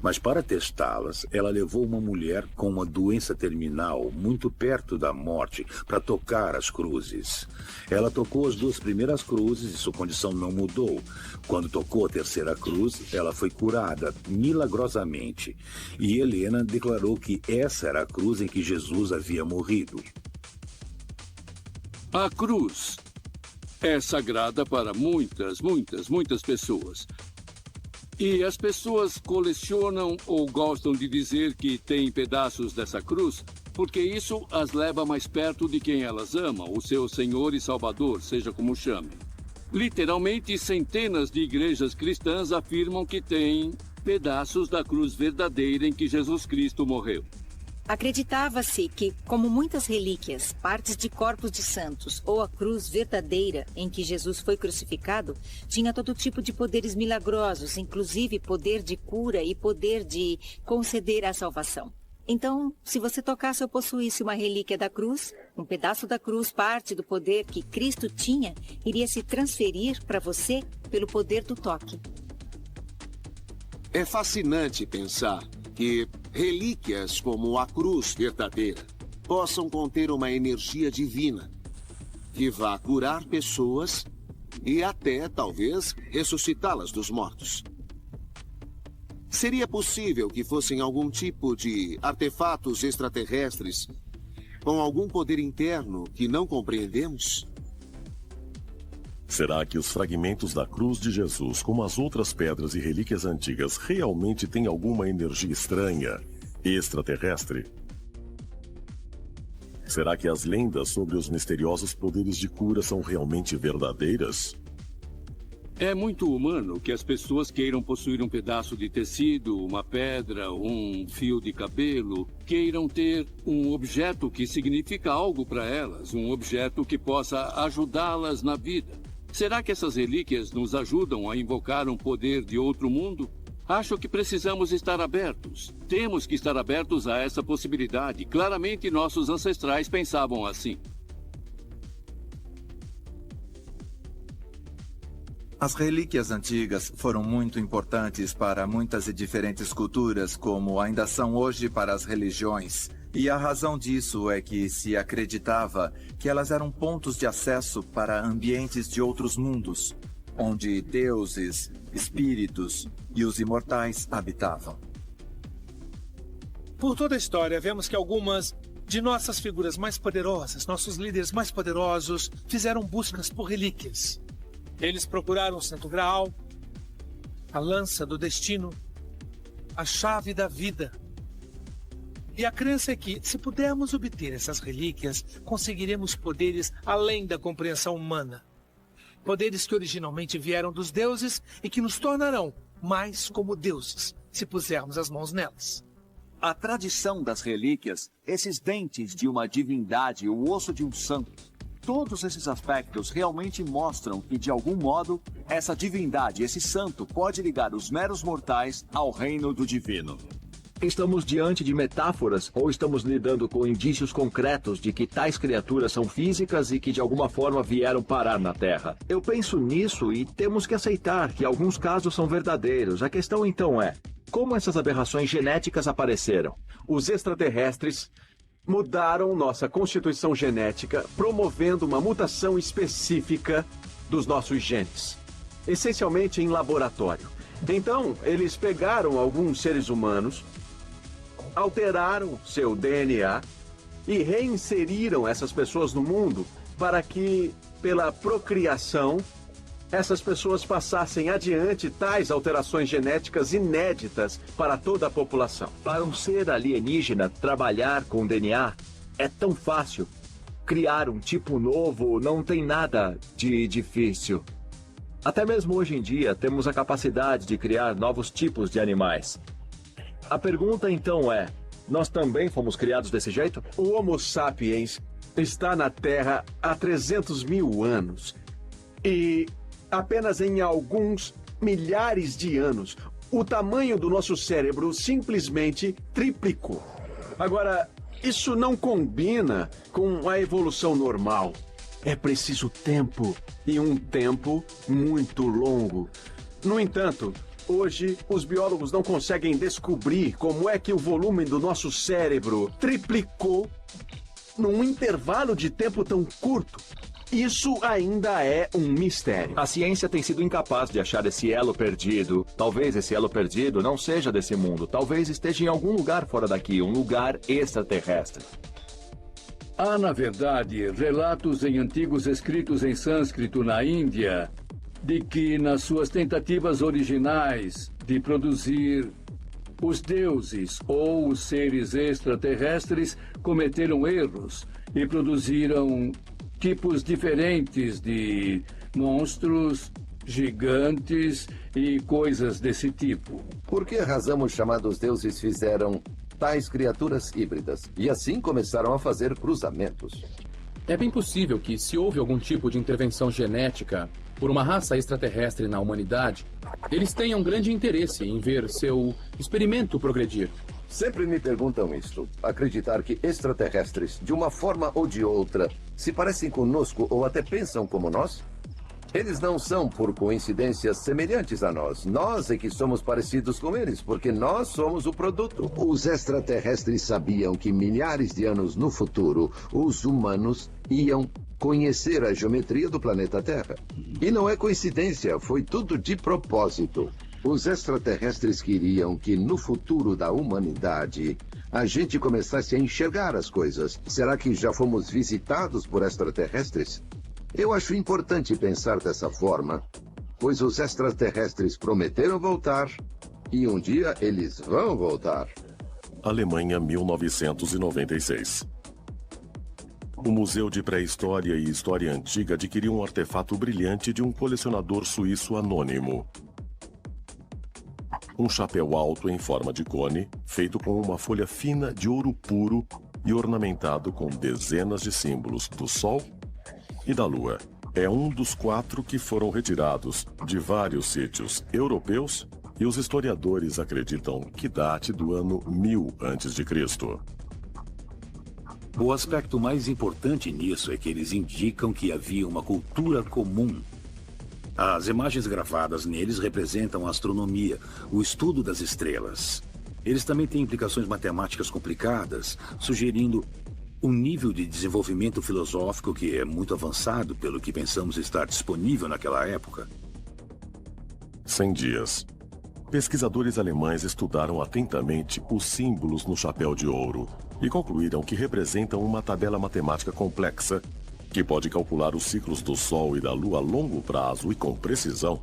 Mas para testá-las, ela levou uma mulher com uma doença terminal muito perto da morte para tocar as cruzes. Ela tocou as 2 primeiras cruzes e sua condição não mudou. Quando tocou a 3ª cruz, ela foi curada milagrosamente. E Helena declarou que essa era a cruz em que Jesus havia morrido. A cruz é sagrada para muitas pessoas. E as pessoas colecionam ou gostam de dizer que têm pedaços dessa cruz, porque isso as leva mais perto de quem elas amam, o seu Senhor e Salvador, seja como chamem. Literalmente, centenas de igrejas cristãs afirmam que têm pedaços da cruz verdadeira em que Jesus Cristo morreu. Acreditava-se que, como muitas relíquias, partes de corpos de santos ou a cruz verdadeira em que Jesus foi crucificado, tinha todo tipo de poderes milagrosos, inclusive poder de cura e poder de conceder a salvação. Então, se você tocasse ou possuísse uma relíquia da cruz, um pedaço da cruz, parte do poder que Cristo tinha, iria se transferir para você pelo poder do toque. É fascinante pensar que relíquias como a cruz verdadeira possam conter uma energia divina que vá curar pessoas e até, talvez, ressuscitá-las dos mortos. Seria possível que fossem algum tipo de artefatos extraterrestres com algum poder interno que não compreendemos? Será que os fragmentos da cruz de Jesus, como as outras pedras e relíquias antigas, realmente têm alguma energia estranha, extraterrestre? Será que as lendas sobre os misteriosos poderes de cura são realmente verdadeiras? É muito humano que as pessoas queiram possuir um pedaço de tecido, uma pedra, um fio de cabelo, queiram ter um objeto que significa algo para elas, um objeto que possa ajudá-las na vida. Será que essas relíquias nos ajudam a invocar um poder de outro mundo? Acho que precisamos estar abertos. Temos que estar abertos a essa possibilidade. Claramente, nossos ancestrais pensavam assim. As relíquias antigas foram muito importantes para muitas e diferentes culturas, como ainda são hoje para as religiões. E a razão disso é que se acreditava que elas eram pontos de acesso para ambientes de outros mundos, onde deuses, espíritos e os imortais habitavam. Por toda a história, vemos que algumas de nossas figuras mais poderosas, nossos líderes mais poderosos, fizeram buscas por relíquias. Eles procuraram o Santo Graal, a lança do destino, a chave da vida. E a crença é que, se pudermos obter essas relíquias, conseguiremos poderes além da compreensão humana. Poderes que originalmente vieram dos deuses e que nos tornarão mais como deuses, se pusermos as mãos nelas. A tradição das relíquias, esses dentes de uma divindade, o osso de um santo, todos esses aspectos realmente mostram que, de algum modo, essa divindade, esse santo, pode ligar os meros mortais ao reino do divino. Estamos diante de metáforas ou estamos lidando com indícios concretos de que tais criaturas são físicas e que de alguma forma vieram parar na Terra? Eu penso nisso e temos que aceitar que alguns casos são verdadeiros. A questão então é, como essas aberrações genéticas apareceram? Os extraterrestres mudaram nossa constituição genética, promovendo uma mutação específica dos nossos genes, essencialmente em laboratório. Então, eles pegaram alguns seres humanos, alteraram seu DNA e reinseriram essas pessoas no mundo para que, pela procriação, essas pessoas passassem adiante tais alterações genéticas inéditas para toda a população. Para um ser alienígena trabalhar com DNA é tão fácil. Criar um tipo novo não tem nada de difícil. Até mesmo hoje em dia temos a capacidade de criar novos tipos de animais. A pergunta então é, nós também fomos criados desse jeito? O Homo sapiens está na Terra há 300 mil anos e apenas em alguns milhares de anos, o tamanho do nosso cérebro simplesmente triplicou. Agora, isso não combina com a evolução normal. É preciso tempo, e um tempo muito longo. No entanto, hoje, os biólogos não conseguem descobrir como é que o volume do nosso cérebro triplicou num intervalo de tempo tão curto. Isso ainda é um mistério. A ciência tem sido incapaz de achar esse elo perdido. Talvez esse elo perdido não seja desse mundo. Talvez esteja em algum lugar fora daqui, um lugar extraterrestre. Há, na verdade, relatos em antigos escritos em sânscrito na Índia de que, nas suas tentativas originais de produzir os deuses ou os seres extraterrestres, cometeram erros e produziram tipos diferentes de monstros, gigantes e coisas desse tipo. Por que razão os chamados deuses fizeram tais criaturas híbridas e assim começaram a fazer cruzamentos? É bem possível que, se houve algum tipo de intervenção genética por uma raça extraterrestre na humanidade, eles tenham grande interesse em ver seu experimento progredir. Sempre me perguntam isso. Acreditar que extraterrestres, de uma forma ou de outra, se parecem conosco ou até pensam como nós? Eles não são, por coincidência, semelhantes a nós. Nós é que somos parecidos com eles, porque nós somos o produto. Os extraterrestres sabiam que milhares de anos no futuro, os humanos iam conhecer a geometria do planeta Terra. E não é coincidência, foi tudo de propósito. Os extraterrestres queriam que no futuro da humanidade a gente começasse a enxergar as coisas. Será que já fomos visitados por extraterrestres? Eu acho importante pensar dessa forma, pois os extraterrestres prometeram voltar e um dia eles vão voltar. Alemanha, 1996. O Museu de Pré-História e História Antiga adquiriu um artefato brilhante de um colecionador suíço anônimo. Um chapéu alto em forma de cone, feito com uma folha fina de ouro puro e ornamentado com dezenas de símbolos do Sol e da Lua. É um dos 4 que foram retirados de vários sítios europeus e os historiadores acreditam que date do ano 1000 a.C. O aspecto mais importante nisso é que eles indicam que havia uma cultura comum. As imagens gravadas neles representam a astronomia, o estudo das estrelas. Eles também têm implicações matemáticas complicadas, sugerindo um nível de desenvolvimento filosófico que é muito avançado pelo que pensamos estar disponível naquela época. 100 dias. Pesquisadores alemães estudaram atentamente os símbolos no chapéu de ouro e concluíram que representam uma tabela matemática complexa que pode calcular os ciclos do Sol e da Lua a longo prazo e com precisão.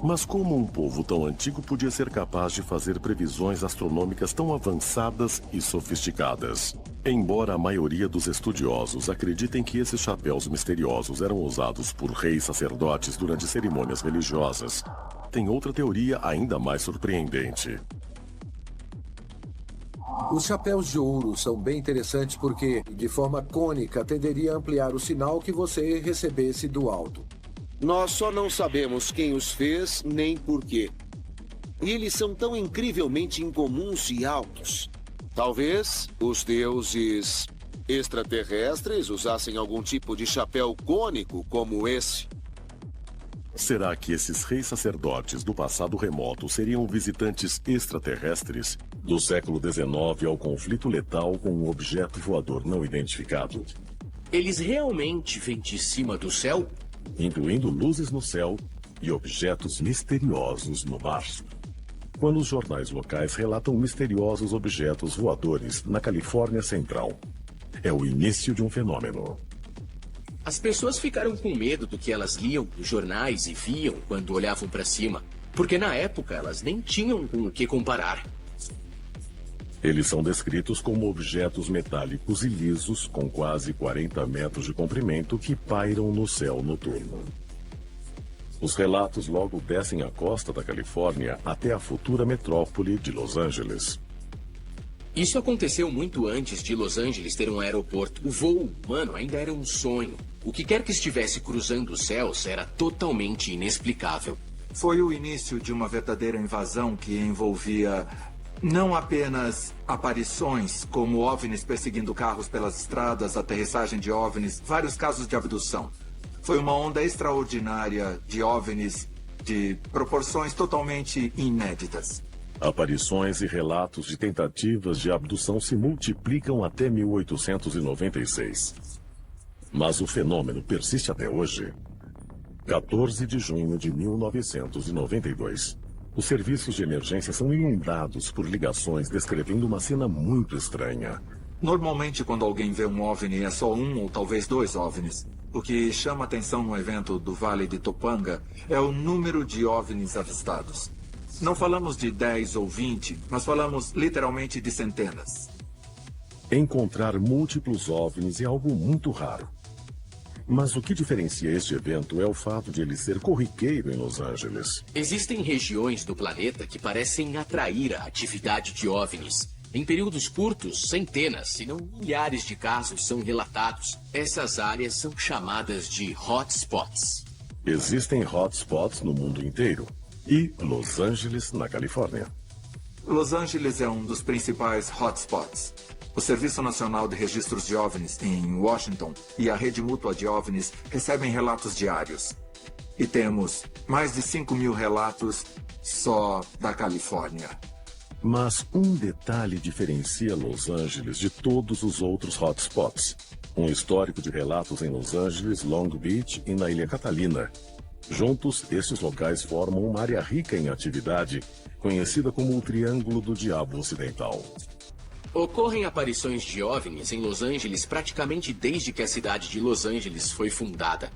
Mas como um povo tão antigo podia ser capaz de fazer previsões astronômicas tão avançadas e sofisticadas? Embora a maioria dos estudiosos acreditem que esses chapéus misteriosos eram usados por reis sacerdotes durante cerimônias religiosas, tem outra teoria ainda mais surpreendente. Os chapéus de ouro são bem interessantes porque, de forma cônica, tenderia a ampliar o sinal que você recebesse do alto. Nós só não sabemos quem os fez nem por quê. E eles são tão incrivelmente incomuns e altos. Talvez os deuses extraterrestres usassem algum tipo de chapéu cônico como esse. Será que esses reis sacerdotes do passado remoto seriam visitantes extraterrestres do século XIX ao conflito letal com um objeto voador não identificado? Eles realmente vêm de cima do céu? Incluindo luzes no céu e objetos misteriosos no mar. Quando os jornais locais relatam misteriosos objetos voadores na Califórnia Central, é o início de um fenômeno. As pessoas ficaram com medo do que elas liam nos jornais e viam quando olhavam para cima, porque na época elas nem tinham com o que comparar. Eles são descritos como objetos metálicos e lisos com quase 40 metros de comprimento que pairam no céu noturno. Os relatos logo descem a costa da Califórnia até a futura metrópole de Los Angeles. Isso aconteceu muito antes de Los Angeles ter um aeroporto. O voo humano ainda era um sonho. O que quer que estivesse cruzando os céus era totalmente inexplicável. Foi o início de uma verdadeira invasão que envolvia não apenas aparições, como OVNIs perseguindo carros pelas estradas, aterrissagem de OVNIs, vários casos de abdução. Foi uma onda extraordinária de OVNIs de proporções totalmente inéditas. Aparições e relatos de tentativas de abdução se multiplicam até 1896. Mas o fenômeno persiste até hoje. 14 de junho de 1992. Os serviços de emergência são inundados por ligações descrevendo uma cena muito estranha. Normalmente, quando alguém vê um OVNI, é só um ou talvez 2 OVNIs. O que chama atenção no evento do Vale de Topanga é o número de OVNIs avistados. Não falamos de 10 ou 20, mas falamos literalmente de centenas. Encontrar múltiplos OVNIs é algo muito raro. Mas o que diferencia este evento é o fato de ele ser corriqueiro em Los Angeles. Existem regiões do planeta que parecem atrair a atividade de OVNIs. Em períodos curtos, centenas, se não milhares de casos são relatados. Essas áreas são chamadas de hotspots. Existem hotspots no mundo inteiro. E Los Angeles, na Califórnia. Los Angeles é um dos principais hotspots. O Serviço Nacional de Registros de OVNIs, em Washington, e a Rede Mútua de OVNIs recebem relatos diários. E temos mais de 5.000 relatos só da Califórnia. Mas um detalhe diferencia Los Angeles de todos os outros hotspots. Um histórico de relatos em Los Angeles, Long Beach e na Ilha Catalina. Juntos, esses locais formam uma área rica em atividade, conhecida como o Triângulo do Diabo Ocidental. Ocorrem aparições de OVNIs em Los Angeles praticamente desde que a cidade de Los Angeles foi fundada.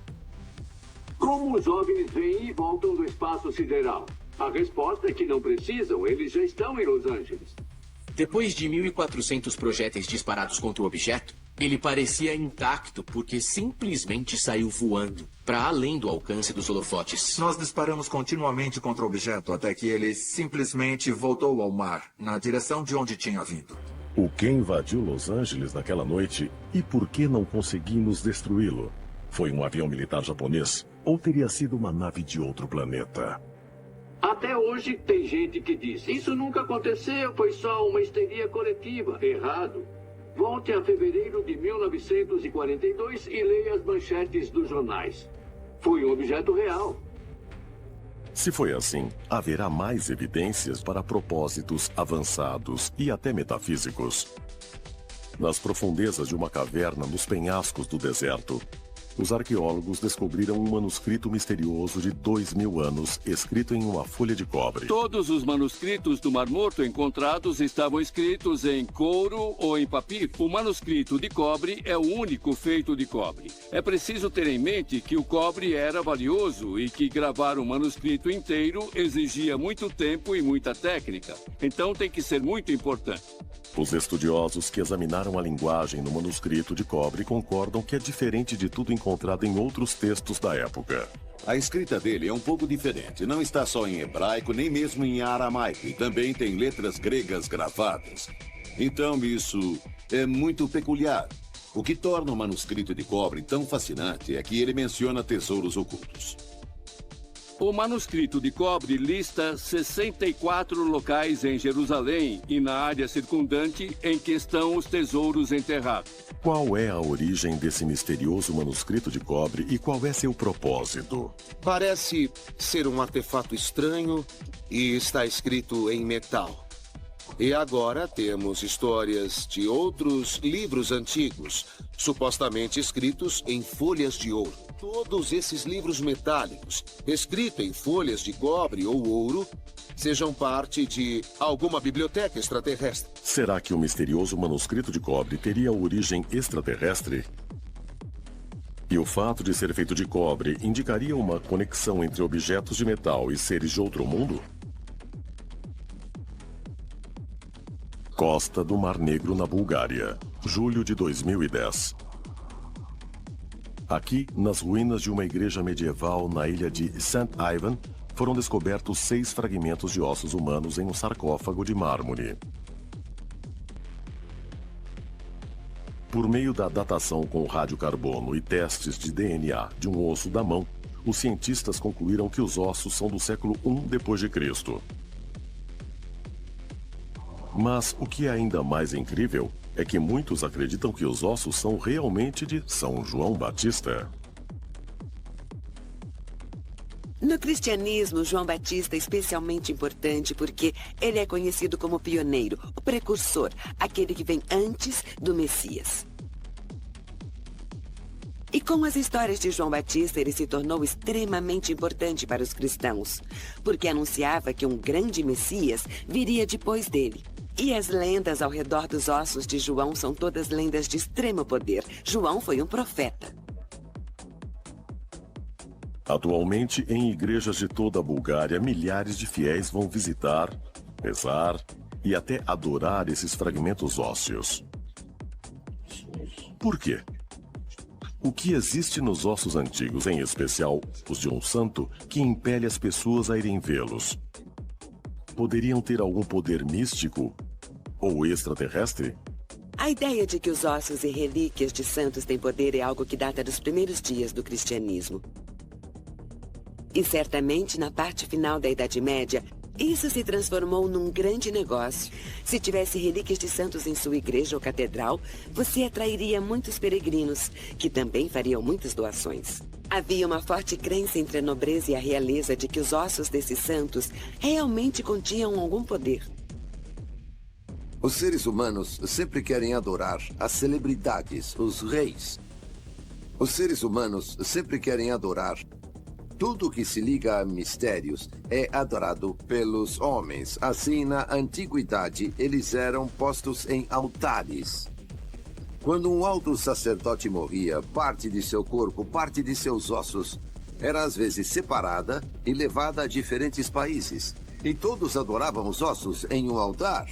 Como os OVNIs vêm e voltam do espaço sideral? A resposta é que não precisam, eles já estão em Los Angeles. Depois de 1.400 projéteis disparados contra o objeto, ele parecia intacto porque simplesmente saiu voando para além do alcance dos holofotes. Nós disparamos continuamente contra o objeto até que ele simplesmente voltou ao mar, na direção de onde tinha vindo. O que invadiu Los Angeles naquela noite e por que não conseguimos destruí-lo? Foi um avião militar japonês ou teria sido uma nave de outro planeta? Até hoje tem gente que diz, isso nunca aconteceu, foi só uma histeria coletiva. Errado. Volte a fevereiro de 1942 e leia as manchetes dos jornais. Foi um objeto real. Se foi assim, haverá mais evidências para propósitos avançados e até metafísicos. Nas profundezas de uma caverna nos penhascos do deserto, os arqueólogos descobriram um manuscrito misterioso de 2.000 anos, escrito em uma folha de cobre. Todos os manuscritos do Mar Morto encontrados estavam escritos em couro ou em papiro. O manuscrito de cobre é o único feito de cobre. É preciso ter em mente que o cobre era valioso e que gravar um manuscrito inteiro exigia muito tempo e muita técnica. Então tem que ser muito importante. Os estudiosos que examinaram a linguagem no manuscrito de cobre concordam que é diferente de tudo encontrado em outros textos da época. A escrita dele é um pouco diferente. Não está só em hebraico, nem mesmo em aramaico. E também tem letras gregas gravadas. Então isso é muito peculiar. O que torna o manuscrito de cobre tão fascinante é que ele menciona tesouros ocultos. O manuscrito de cobre lista 64 locais em Jerusalém e na área circundante em que estão os tesouros enterrados. Qual é a origem desse misterioso manuscrito de cobre e qual é seu propósito? Parece ser um artefato estranho e está escrito em metal. E agora temos histórias de outros livros antigos, supostamente escritos em folhas de ouro. Todos esses livros metálicos, escritos em folhas de cobre ou ouro, sejam parte de alguma biblioteca extraterrestre. Será que o misterioso manuscrito de cobre teria origem extraterrestre? E o fato de ser feito de cobre indicaria uma conexão entre objetos de metal e seres de outro mundo? Costa do Mar Negro, na Bulgária, julho de 2010. Aqui, nas ruínas de uma igreja medieval na ilha de St. Ivan, foram descobertos 6 fragmentos de ossos humanos em um sarcófago de mármore. Por meio da datação com radiocarbono e testes de DNA de um osso da mão, os cientistas concluíram que os ossos são do século I d.C. Mas o que é ainda mais incrível é que muitos acreditam que os ossos são realmente de São João Batista. No cristianismo, João Batista é especialmente importante porque ele é conhecido como pioneiro, o precursor, aquele que vem antes do Messias. E com as histórias de João Batista, ele se tornou extremamente importante para os cristãos, porque anunciava que um grande Messias viria depois dele. E as lendas ao redor dos ossos de João são todas lendas de extremo poder. João foi um profeta. Atualmente, em igrejas de toda a Bulgária, milhares de fiéis vão visitar, rezar e até adorar esses fragmentos ósseos. Por quê? O que existe nos ossos antigos, em especial os de um santo, que impele as pessoas a irem vê-los? Poderiam ter algum poder místico ou extraterrestre? A ideia de que os ossos e relíquias de santos têm poder é algo que data dos primeiros dias do cristianismo. E certamente, na parte final da Idade Média, isso se transformou num grande negócio. Se tivesse relíquias de santos em sua igreja ou catedral, você atrairia muitos peregrinos, que também fariam muitas doações. Havia uma forte crença entre a nobreza e a realeza de que os ossos desses santos realmente continham algum poder. Os seres humanos sempre querem adorar as celebridades, os reis. Os seres humanos sempre querem adorar. Tudo que se liga a mistérios é adorado pelos homens. Assim, na antiguidade, eles eram postos em altares. Quando um alto sacerdote morria, parte de seu corpo, parte de seus ossos, era às vezes separada e levada a diferentes países. E todos adoravam os ossos em um altar.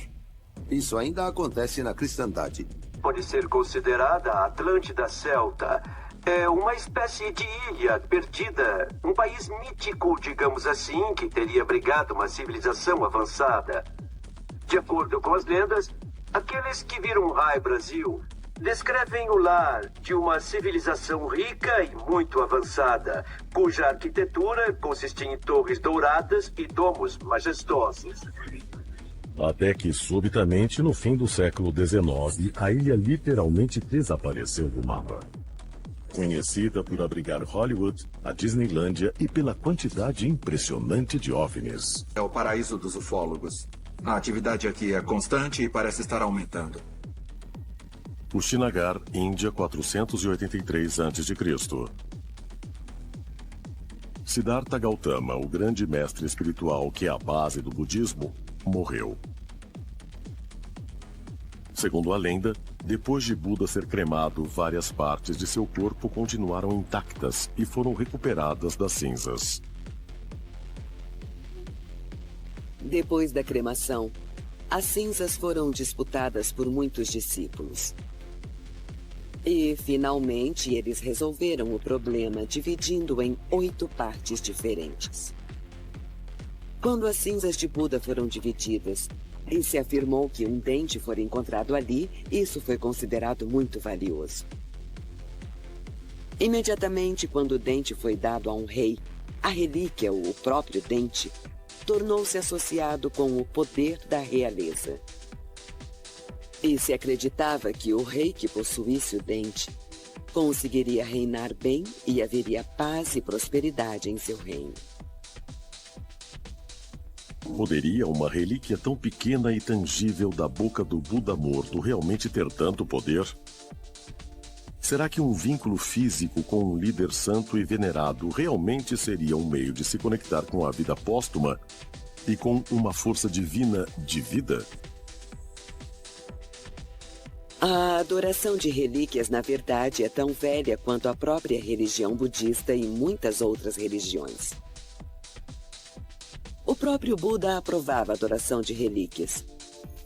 Isso ainda acontece na cristandade. Pode ser considerada a Atlântida celta. É uma espécie de ilha perdida. Um país mítico, digamos assim, que teria abrigado uma civilização avançada. De acordo com as lendas, aqueles que viram High Brasil descrevem o lar de uma civilização rica e muito avançada, cuja arquitetura consistia em torres douradas e domos majestosos. Até que, subitamente, no fim do século XIX, a ilha literalmente desapareceu do mapa. Conhecida por abrigar Hollywood, a Disneylândia e pela quantidade impressionante de OVNIs. É o paraíso dos ufólogos. A atividade aqui é constante e parece estar aumentando. Kushinagar, Índia, 483 a.C. Siddhartha Gautama, o grande mestre espiritual que é a base do budismo, morreu. Segundo a lenda, depois de Buda ser cremado, várias partes de seu corpo continuaram intactas e foram recuperadas das cinzas. Depois da cremação, as cinzas foram disputadas por muitos discípulos. E, finalmente, eles resolveram o problema dividindo em 8 partes diferentes. Quando as cinzas de Buda foram divididas e se afirmou que um dente for encontrado ali, isso foi considerado muito valioso. Imediatamente, quando o dente foi dado a um rei, a relíquia, o próprio dente, tornou-se associado com o poder da realeza. E se acreditava que o rei que possuísse o dente conseguiria reinar bem e haveria paz e prosperidade em seu reino. Poderia uma relíquia tão pequena e tangível da boca do Buda morto realmente ter tanto poder? Será que um vínculo físico com um líder santo e venerado realmente seria um meio de se conectar com a vida póstuma e com uma força divina de vida? A adoração de relíquias, na verdade, é tão velha quanto a própria religião budista e muitas outras religiões. O próprio Buda aprovava a adoração de relíquias,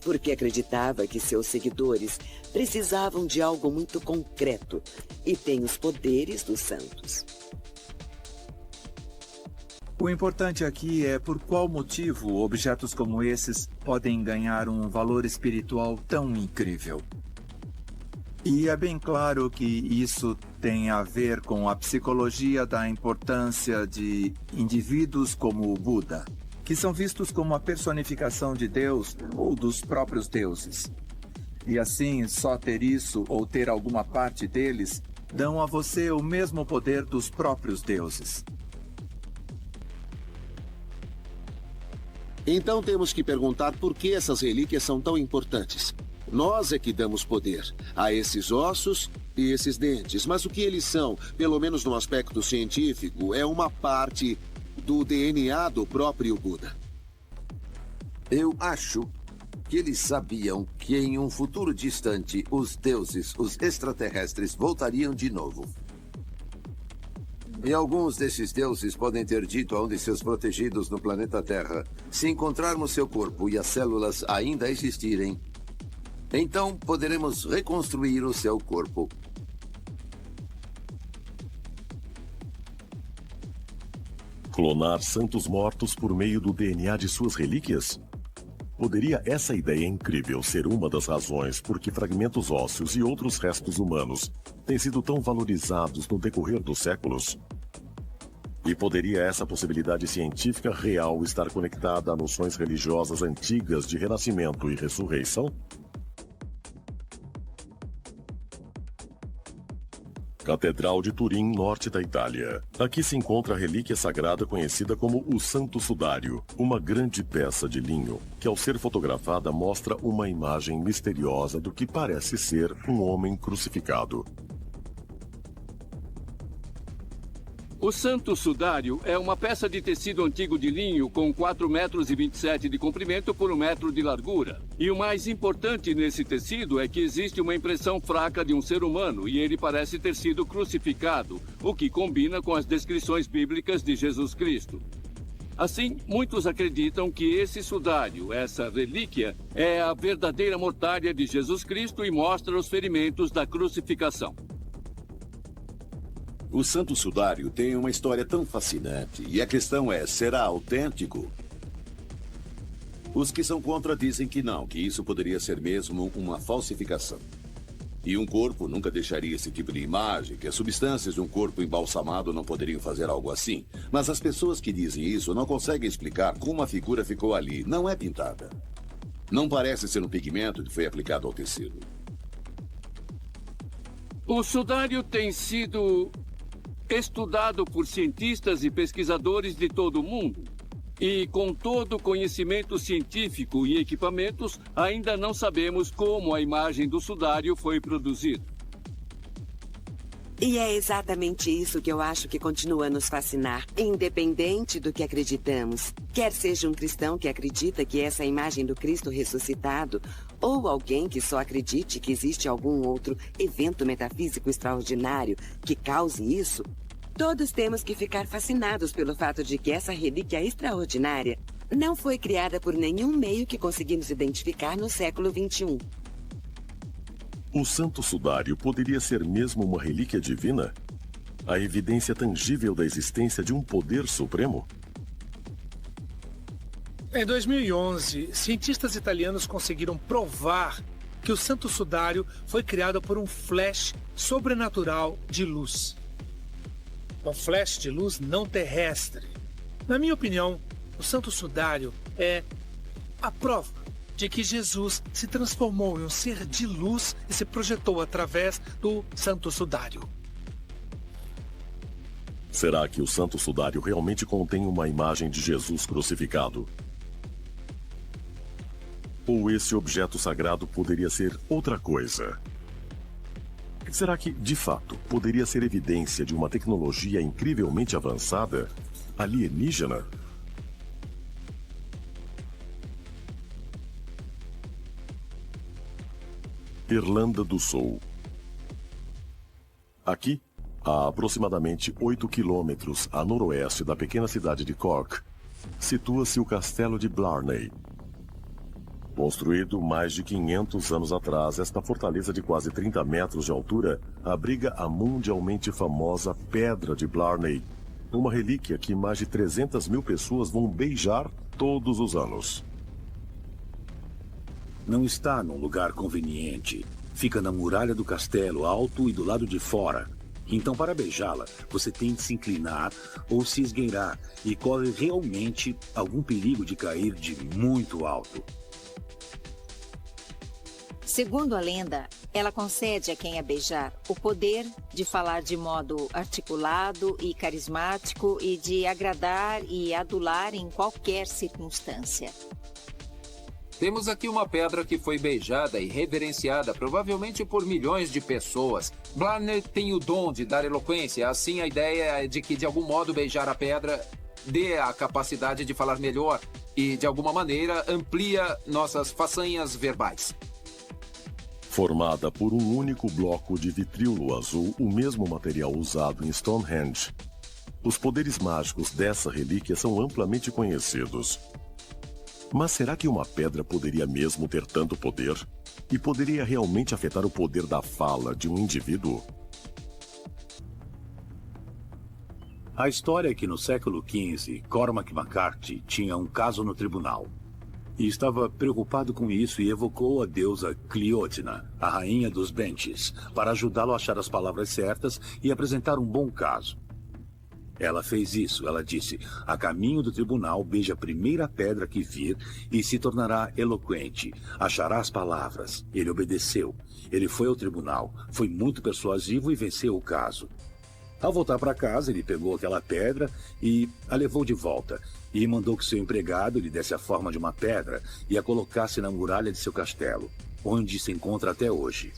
porque acreditava que seus seguidores precisavam de algo muito concreto e têm os poderes dos santos. O importante aqui é por qual motivo objetos como esses podem ganhar um valor espiritual tão incrível. E é bem claro que isso tem a ver com a psicologia da importância de indivíduos como o Buda, que são vistos como a personificação de Deus ou dos próprios deuses. E assim, só ter isso ou ter alguma parte deles dão a você o mesmo poder dos próprios deuses. Então temos que perguntar por que essas relíquias são tão importantes. Nós é que damos poder a esses ossos e esses dentes, mas o que eles são, pelo menos no aspecto científico, é uma parte do DNA do próprio Buda. Eu acho que eles sabiam que em um futuro distante os deuses, os extraterrestres, voltariam de novo. E alguns desses deuses podem ter dito a um de seus protegidos no planeta Terra: se encontrarmos seu corpo e as células ainda existirem, então poderemos reconstruir o seu corpo. Clonar santos mortos por meio do DNA de suas relíquias? Poderia essa ideia incrível ser uma das razões por que fragmentos ósseos e outros restos humanos têm sido tão valorizados no decorrer dos séculos? E poderia essa possibilidade científica real estar conectada a noções religiosas antigas de renascimento e ressurreição? Catedral de Turim, norte da Itália. Aqui se encontra a relíquia sagrada conhecida como o Santo Sudário, uma grande peça de linho que, ao ser fotografada, mostra uma imagem misteriosa do que parece ser um homem crucificado. O Santo Sudário é uma peça de tecido antigo de linho com 4,27 metros de comprimento por 1 metro de largura. E o mais importante nesse tecido é que existe uma impressão fraca de um ser humano e ele parece ter sido crucificado, o que combina com as descrições bíblicas de Jesus Cristo. Assim, muitos acreditam que esse sudário, essa relíquia, é a verdadeira mortalha de Jesus Cristo e mostra os ferimentos da crucificação. O Santo Sudário tem uma história tão fascinante, e a questão é, será autêntico? Os que são contra dizem que não, que isso poderia ser mesmo uma falsificação. E um corpo nunca deixaria esse tipo de imagem, que as substâncias de um corpo embalsamado não poderiam fazer algo assim. Mas as pessoas que dizem isso não conseguem explicar como a figura ficou ali. Não é pintada. Não parece ser um pigmento que foi aplicado ao tecido. O sudário tem sido estudado por cientistas e pesquisadores de todo o mundo. E com todo o conhecimento científico e equipamentos, ainda não sabemos como a imagem do sudário foi produzida. E é exatamente isso que eu acho que continua a nos fascinar, independente do que acreditamos. Quer seja um cristão que acredita que essa é a imagem do Cristo ressuscitado, ou alguém que só acredite que existe algum outro evento metafísico extraordinário que cause isso, todos temos que ficar fascinados pelo fato de que essa relíquia extraordinária não foi criada por nenhum meio que conseguimos identificar no século XXI. O Santo Sudário poderia ser mesmo uma relíquia divina? A evidência tangível da existência de um poder supremo? Em 2011, cientistas italianos conseguiram provar que o Santo Sudário foi criado por um flash sobrenatural de luz. Um flash de luz não terrestre. Na minha opinião, o Santo Sudário é a prova de que Jesus se transformou em um ser de luz e se projetou através do Santo Sudário. Será que o Santo Sudário realmente contém uma imagem de Jesus crucificado? Ou esse objeto sagrado poderia ser outra coisa? Será que, de fato, poderia ser evidência de uma tecnologia incrivelmente avançada, alienígena? Irlanda do Sul. Aqui, a aproximadamente 8 quilômetros a noroeste da pequena cidade de Cork, situa-se o Castelo de Blarney. Construído mais de 500 anos atrás, esta fortaleza de quase 30 metros de altura abriga a mundialmente famosa Pedra de Blarney, uma relíquia que mais de 300 mil pessoas vão beijar todos os anos. Não está num lugar conveniente. Fica na muralha do castelo, alto e do lado de fora. Então, para beijá-la, você tem que se inclinar ou se esgueirar e corre realmente algum perigo de cair de muito alto. Segundo a lenda, ela concede a quem a beijar o poder de falar de modo articulado e carismático e de agradar e adular em qualquer circunstância. Temos aqui uma pedra que foi beijada e reverenciada provavelmente por milhões de pessoas. Blarney tem o dom de dar eloquência, assim a ideia é de que de algum modo beijar a pedra dê a capacidade de falar melhor e de alguma maneira amplia nossas façanhas verbais. Formada por um único bloco de vitríolo azul, o mesmo material usado em Stonehenge, os poderes mágicos dessa relíquia são amplamente conhecidos. Mas será que uma pedra poderia mesmo ter tanto poder? E poderia realmente afetar o poder da fala de um indivíduo? A história é que no século XV, Cormac McCarthy tinha um caso no tribunal. E estava preocupado com isso e evocou a deusa Cleótina, a rainha dos benches, para ajudá-lo a achar as palavras certas e apresentar um bom caso. Ela fez isso. Ela disse: a caminho do tribunal, beije a primeira pedra que vir e se tornará eloquente. Achará as palavras. Ele obedeceu. Ele foi ao tribunal. Foi muito persuasivo e venceu o caso. Ao voltar para casa, ele pegou aquela pedra e a levou de volta. E mandou que seu empregado lhe desse a forma de uma pedra e a colocasse na muralha de seu castelo, onde se encontra até hoje.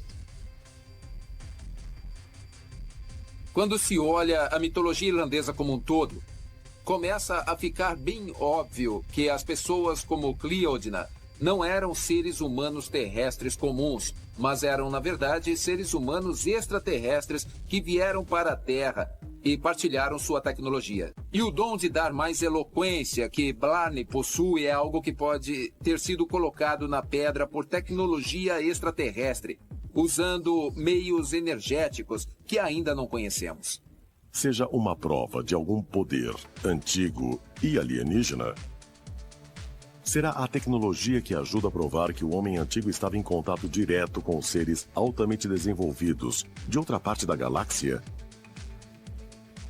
Quando se olha a mitologia irlandesa como um todo, começa a ficar bem óbvio que as pessoas como Cleodna não eram seres humanos terrestres comuns, mas eram, na verdade, seres humanos extraterrestres que vieram para a Terra e partilharam sua tecnologia. E o dom de dar mais eloquência que Blarney possui é algo que pode ter sido colocado na pedra por tecnologia extraterrestre, usando meios energéticos que ainda não conhecemos. Seja uma prova de algum poder antigo e alienígena, será a tecnologia que ajuda a provar que o homem antigo estava em contato direto com seres altamente desenvolvidos de outra parte da galáxia?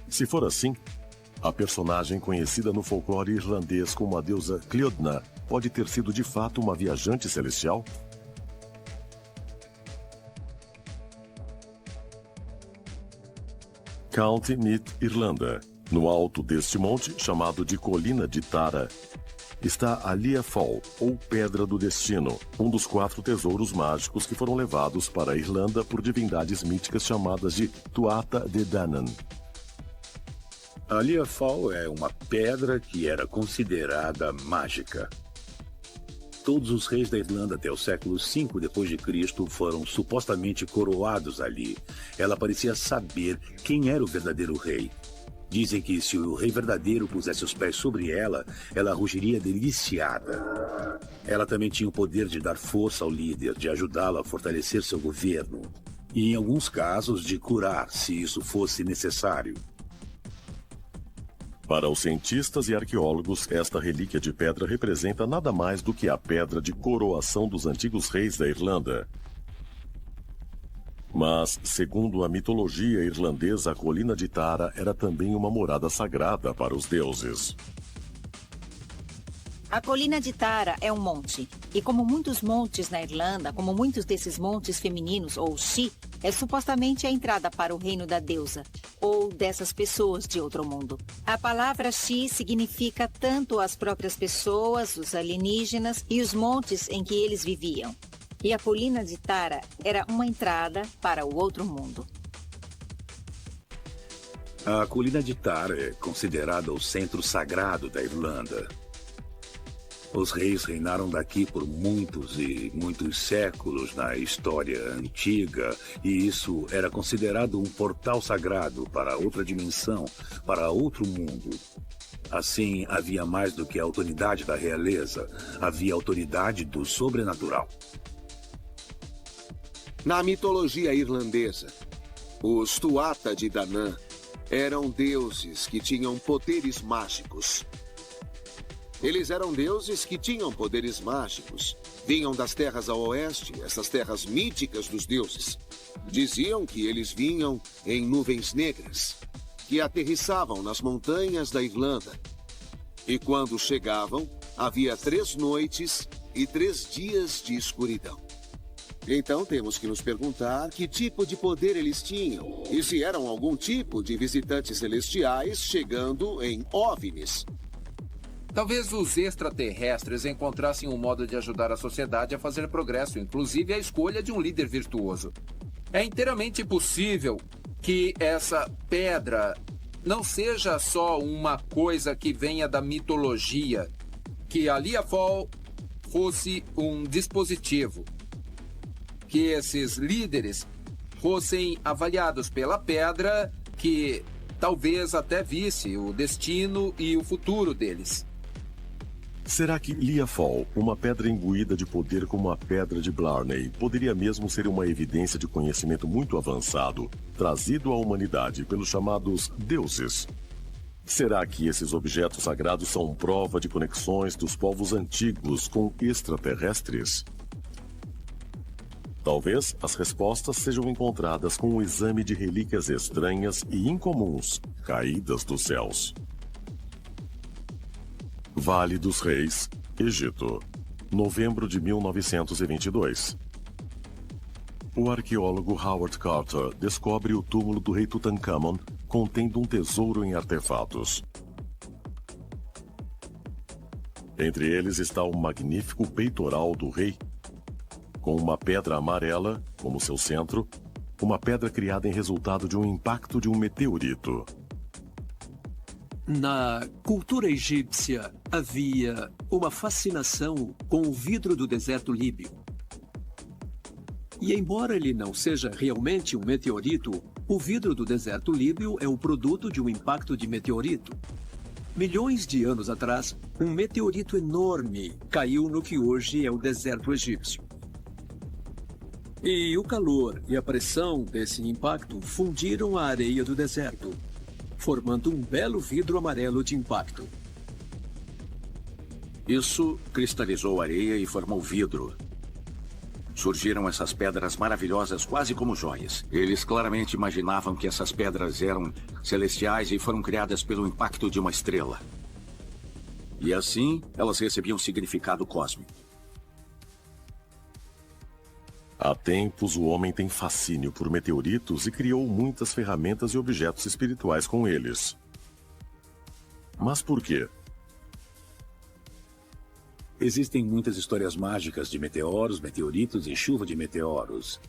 Se for assim, a personagem conhecida no folclore irlandês como a deusa Cleodna pode ter sido de fato uma viajante celestial? County Meath, Irlanda. No alto deste monte, chamado de Colina de Tara, está a Lia Fall, ou Pedra do Destino, um dos 4 tesouros mágicos que foram levados para a Irlanda por divindades míticas chamadas de Tuatha de Danann. A Lia Fall é uma pedra que era considerada mágica. Todos os reis da Irlanda até o século V d.C. foram supostamente coroados ali. Ela parecia saber quem era o verdadeiro rei. Dizem que se o rei verdadeiro pusesse os pés sobre ela, ela rugiria deliciada. Ela também tinha o poder de dar força ao líder, de ajudá-lo a fortalecer seu governo. E em alguns casos de curar, se isso fosse necessário. Para os cientistas e arqueólogos, esta relíquia de pedra representa nada mais do que a pedra de coroação dos antigos reis da Irlanda. Mas, segundo a mitologia irlandesa, a Colina de Tara era também uma morada sagrada para os deuses. A Colina de Tara é um monte. E como muitos montes na Irlanda, como muitos desses montes femininos, ou Shi, é supostamente a entrada para o reino da deusa, ou dessas pessoas de outro mundo. A palavra Shi significa tanto as próprias pessoas, os alienígenas e os montes em que eles viviam. E a Colina de Tara era uma entrada para o outro mundo. A Colina de Tara é considerada o centro sagrado da Irlanda. Os reis reinaram daqui por muitos e muitos séculos na história antiga, e isso era considerado um portal sagrado para outra dimensão, para outro mundo. Assim, havia mais do que a autoridade da realeza, havia a autoridade do sobrenatural. Na mitologia irlandesa, os Tuatha de Danann eram deuses que tinham poderes mágicos. Eles eram deuses que tinham poderes mágicos. Vinham das terras a oeste, essas terras míticas dos deuses. Diziam que eles vinham em nuvens negras, que aterrissavam nas montanhas da Irlanda. E quando chegavam, havia 3 noites e 3 dias de escuridão. Então temos que nos perguntar que tipo de poder eles tinham e se eram algum tipo de visitantes celestiais chegando em OVNIs. Talvez os extraterrestres encontrassem um modo de ajudar a sociedade a fazer progresso, inclusive a escolha de um líder virtuoso. É inteiramente possível que essa pedra não seja só uma coisa que venha da mitologia, que a Lia Fall fosse um dispositivo, que esses líderes fossem avaliados pela pedra que talvez até visse o destino e o futuro deles. Será que Lia Fall, uma pedra imbuída de poder como a Pedra de Blarney, poderia mesmo ser uma evidência de conhecimento muito avançado, trazido à humanidade pelos chamados deuses? Será que esses objetos sagrados são prova de conexões dos povos antigos com extraterrestres? Talvez as respostas sejam encontradas com um exame de relíquias estranhas e incomuns caídas dos céus. Vale dos Reis, Egito, novembro de 1922. O arqueólogo Howard Carter descobre o túmulo do rei Tutankhamon contendo um tesouro em artefatos. Entre eles está o magnífico peitoral do rei, com uma pedra amarela como seu centro, uma pedra criada em resultado de um impacto de um meteorito. Na cultura egípcia havia uma fascinação com o vidro do deserto líbio. E embora ele não seja realmente um meteorito, o vidro do deserto líbio é um produto de um impacto de meteorito. Milhões de anos atrás, um meteorito enorme caiu no que hoje é o deserto egípcio. E o calor e a pressão desse impacto fundiram a areia do deserto, formando um belo vidro amarelo de impacto. Isso cristalizou a areia e formou vidro. Surgiram essas pedras maravilhosas quase como joias. Eles claramente imaginavam que essas pedras eram celestiais e foram criadas pelo impacto de uma estrela. E assim, elas recebiam significado cósmico. Há tempos, o homem tem fascínio por meteoritos e criou muitas ferramentas e objetos espirituais com eles. Mas por quê? Existem muitas histórias mágicas de meteoros, meteoritos e chuva de meteoros.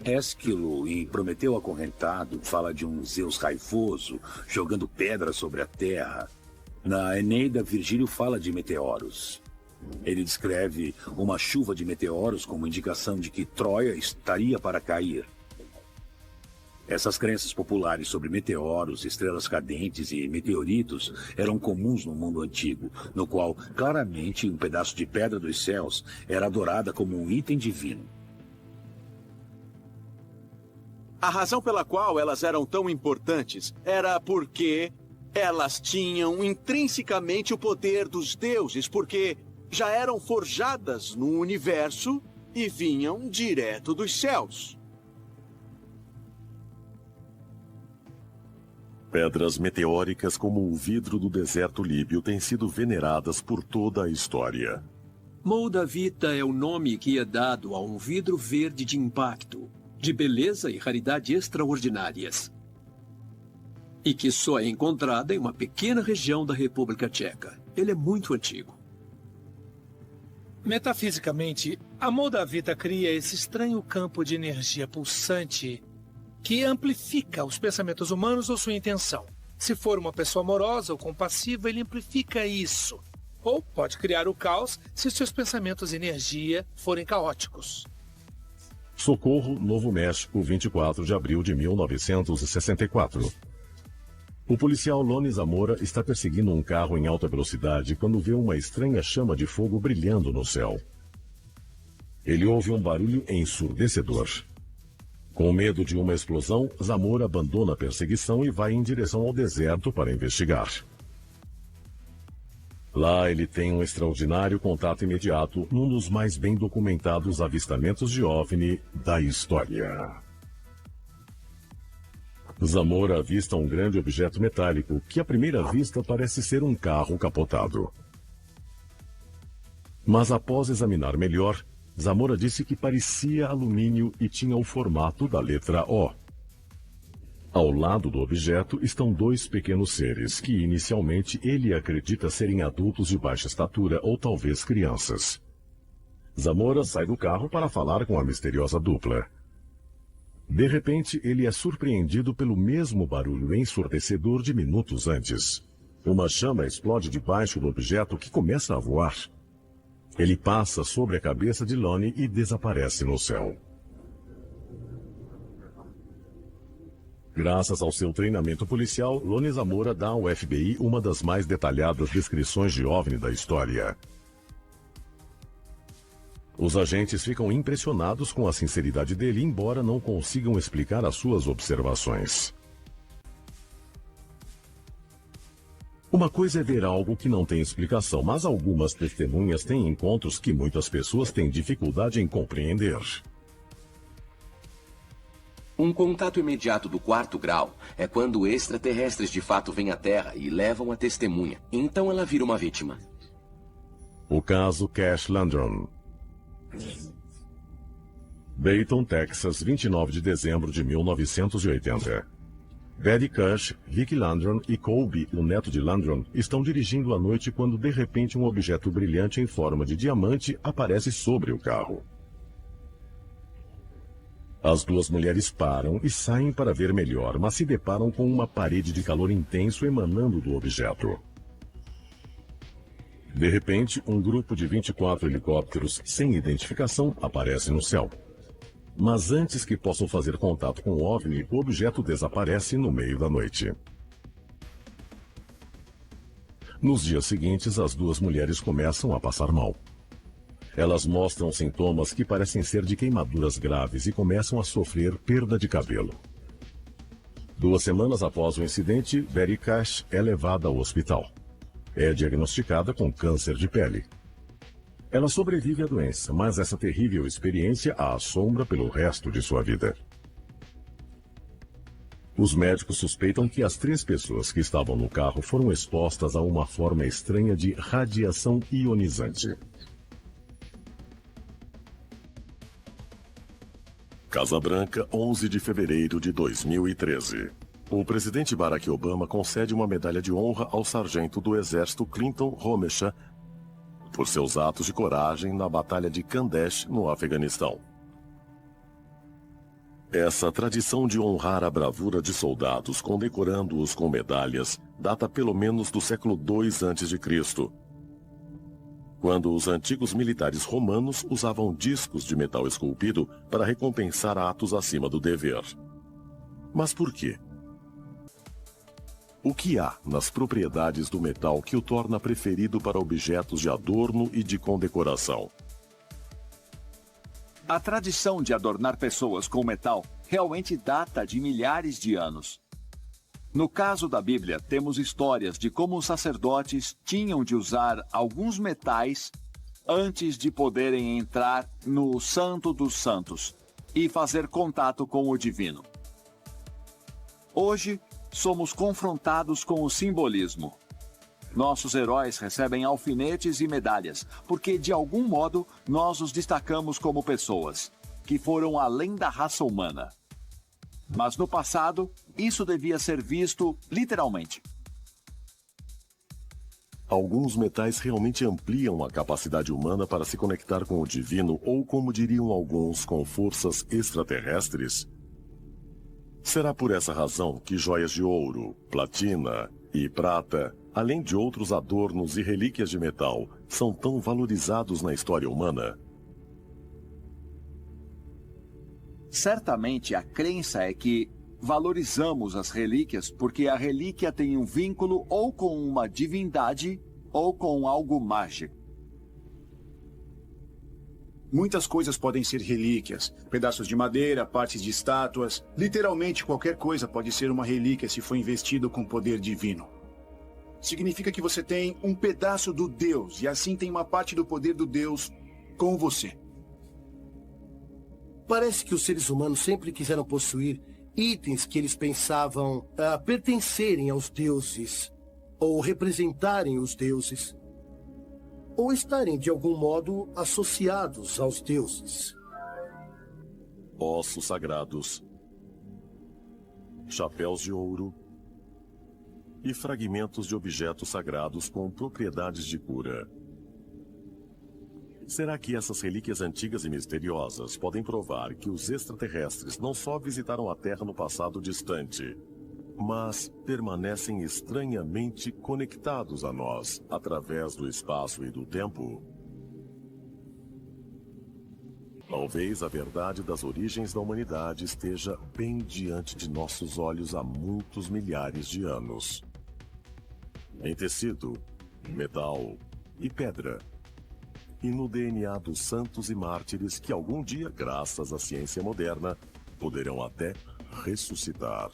Ésquilo, em Prometeu Acorrentado, fala de um Zeus raivoso jogando pedras sobre a terra. Na Eneida, Virgílio fala de meteoros. Ele descreve uma chuva de meteoros como indicação de que Troia estaria para cair. Essas crenças populares sobre meteoros, estrelas cadentes e meteoritos eram comuns no mundo antigo, no qual, claramente, um pedaço de pedra dos céus era adorada como um item divino. A razão pela qual elas eram tão importantes era porque elas tinham intrinsecamente o poder dos deuses, porque já eram forjadas no universo e vinham direto dos céus. Pedras meteóricas como o vidro do deserto líbio têm sido veneradas por toda a história. Moldavita é o nome que é dado a um vidro verde de impacto, de beleza e raridade extraordinárias, e que só é encontrada em uma pequena região da República Tcheca. Ele é muito antigo. Metafisicamente, a Moldavita cria esse estranho campo de energia pulsante que amplifica os pensamentos humanos ou sua intenção. Se for uma pessoa amorosa ou compassiva, ele amplifica isso. Ou pode criar o caos se seus pensamentos e energia forem caóticos. Socorro, Novo México, 24 de abril de 1964. O policial Loni Zamora está perseguindo um carro em alta velocidade quando vê uma estranha chama de fogo brilhando no céu. Ele ouve um barulho ensurdecedor. Com medo de uma explosão, Zamora abandona a perseguição e vai em direção ao deserto para investigar. Lá ele tem um extraordinário contato imediato num dos mais bem documentados avistamentos de OVNI da história. Zamora avista um grande objeto metálico que à primeira vista parece ser um carro capotado. Mas após examinar melhor, Zamora disse que parecia alumínio e tinha o formato da letra O. Ao lado do objeto estão dois pequenos seres que inicialmente ele acredita serem adultos de baixa estatura ou talvez crianças. Zamora sai do carro para falar com a misteriosa dupla. De repente, ele é surpreendido pelo mesmo barulho ensurdecedor de minutos antes. Uma chama explode debaixo do objeto que começa a voar. Ele passa sobre a cabeça de Loni e desaparece no céu. Graças ao seu treinamento policial, Loni Zamora dá ao FBI uma das mais detalhadas descrições de OVNI da história. Os agentes ficam impressionados com a sinceridade dele, embora não consigam explicar as suas observações. Uma coisa é ver algo que não tem explicação, mas algumas testemunhas têm encontros que muitas pessoas têm dificuldade em compreender. Um contato imediato do 4º grau é quando extraterrestres de fato vêm à Terra e levam a testemunha. Então ela vira uma vítima. O caso Cash Landron. Dayton, Texas, 29 de dezembro de 1980. Betty Cush, Rick Landron e Colby, o neto de Landron, estão dirigindo à noite quando de repente um objeto brilhante em forma de diamante aparece sobre o carro. As duas mulheres param e saem para ver melhor, mas se deparam com uma parede de calor intenso emanando do objeto. De repente, um grupo de 24 helicópteros sem identificação aparece no céu. Mas antes que possam fazer contato com o OVNI, o objeto desaparece no meio da noite. Nos dias seguintes, as duas mulheres começam a passar mal. Elas mostram sintomas que parecem ser de queimaduras graves e começam a sofrer perda de cabelo. 2 semanas após o incidente, Betty Cash é levada ao hospital. É diagnosticada com câncer de pele. Ela sobrevive à doença, mas essa terrível experiência a assombra pelo resto de sua vida. Os médicos suspeitam que as 3 pessoas que estavam no carro foram expostas a uma forma estranha de radiação ionizante. Casa Branca, 11 de fevereiro de 2013. O presidente Barack Obama concede uma medalha de honra ao sargento do exército Clinton Romesha por seus atos de coragem na Batalha de Kandesh, no Afeganistão. Essa tradição de honrar a bravura de soldados, condecorando-os com medalhas, data pelo menos do século II a.C., quando os antigos militares romanos usavam discos de metal esculpido para recompensar atos acima do dever. Mas por quê? O que há nas propriedades do metal que o torna preferido para objetos de adorno e de condecoração? A tradição de adornar pessoas com metal realmente data de milhares de anos. No caso da Bíblia, temos histórias de como os sacerdotes tinham de usar alguns metais antes de poderem entrar no Santo dos Santos e fazer contato com o divino. Hoje, somos confrontados com o simbolismo. Nossos heróis recebem alfinetes e medalhas, porque de algum modo nós os destacamos como pessoas, que foram além da raça humana. Mas no passado, isso devia ser visto literalmente. Alguns metais realmente ampliam a capacidade humana para se conectar com o divino ou, como diriam alguns, com forças extraterrestres? Será por essa razão que joias de ouro, platina e prata, além de outros adornos e relíquias de metal, são tão valorizados na história humana? Certamente a crença é que valorizamos as relíquias porque a relíquia tem um vínculo ou com uma divindade ou com algo mágico. Muitas coisas podem ser relíquias, pedaços de madeira, partes de estátuas. Literalmente qualquer coisa pode ser uma relíquia se for investido com poder divino. Significa que você tem um pedaço do Deus e assim tem uma parte do poder do Deus com você. Parece que os seres humanos sempre quiseram possuir itens que eles pensavam pertencerem aos deuses, ou representarem os deuses, ou estarem de algum modo associados aos deuses. Ossos sagrados, chapéus de ouro e fragmentos de objetos sagrados com propriedades de cura. Será que essas relíquias antigas e misteriosas podem provar que os extraterrestres não só visitaram a Terra no passado distante, mas permanecem estranhamente conectados a nós através do espaço e do tempo? Talvez a verdade das origens da humanidade esteja bem diante de nossos olhos há muitos milhares de anos. Em tecido, metal e pedra. E no DNA dos santos e mártires que algum dia, graças à ciência moderna, poderão até ressuscitar.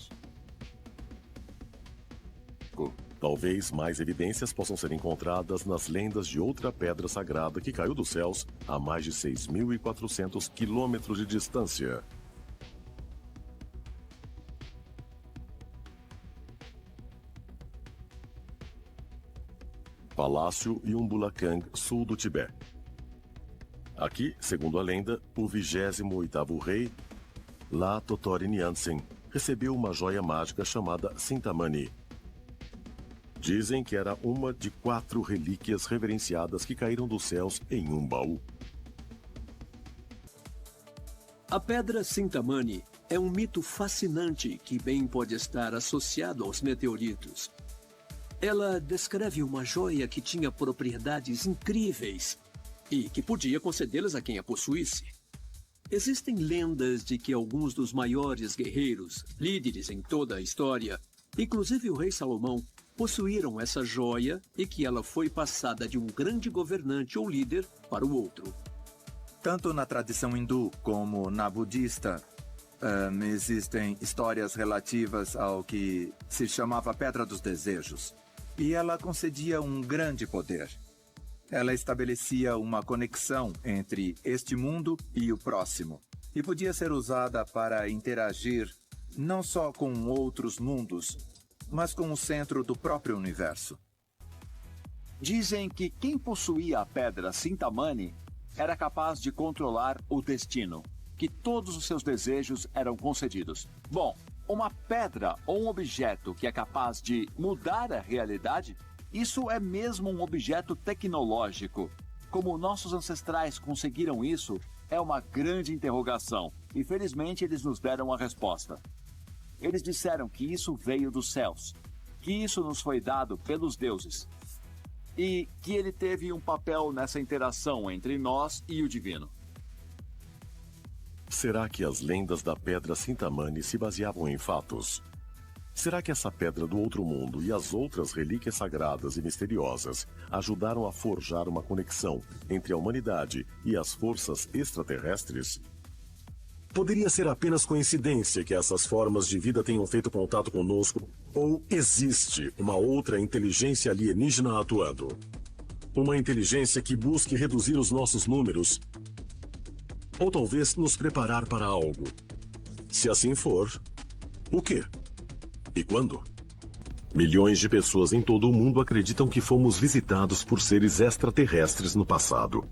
Talvez mais evidências possam ser encontradas nas lendas de outra pedra sagrada que caiu dos céus a mais de 6.400 quilômetros de distância. Palácio Yumbulakang, sul do Tibete. Aqui, segundo a lenda, o 28º rei, La Totori Nyansen, recebeu uma joia mágica chamada Sintamani. Dizem que era uma de 4 relíquias reverenciadas que caíram dos céus em um baú. A pedra Sintamani é um mito fascinante que bem pode estar associado aos meteoritos. Ela descreve uma joia que tinha propriedades incríveis e que podia concedê-las a quem a possuísse. Existem lendas de que alguns dos maiores guerreiros, líderes em toda a história, inclusive o rei Salomão, possuíram essa joia e que ela foi passada de um grande governante ou líder para o outro. Tanto na tradição hindu como na budista, existem histórias relativas ao que se chamava Pedra dos Desejos. E ela concedia um grande poder. Ela estabelecia uma conexão entre este mundo e o próximo. E podia ser usada para interagir não só com outros mundos, mas com o centro do próprio universo. Dizem que quem possuía a pedra Sintamani era capaz de controlar o destino, que todos os seus desejos eram concedidos. Bom, uma pedra ou um objeto que é capaz de mudar a realidade, isso é mesmo um objeto tecnológico. Como nossos ancestrais conseguiram isso, é uma grande interrogação. E felizmente eles nos deram a resposta. Eles disseram que isso veio dos céus, que isso nos foi dado pelos deuses. E que ele teve um papel nessa interação entre nós e o divino. Será que as lendas da pedra Sintamani se baseavam em fatos? Será que essa pedra do outro mundo e as outras relíquias sagradas e misteriosas ajudaram a forjar uma conexão entre a humanidade e as forças extraterrestres? Poderia ser apenas coincidência que essas formas de vida tenham feito contato conosco, ou existe uma outra inteligência alienígena atuando? Uma inteligência que busque reduzir os nossos números, ou talvez nos preparar para algo. Se assim for, o quê? E quando? Milhões de pessoas em todo o mundo acreditam que fomos visitados por seres extraterrestres no passado.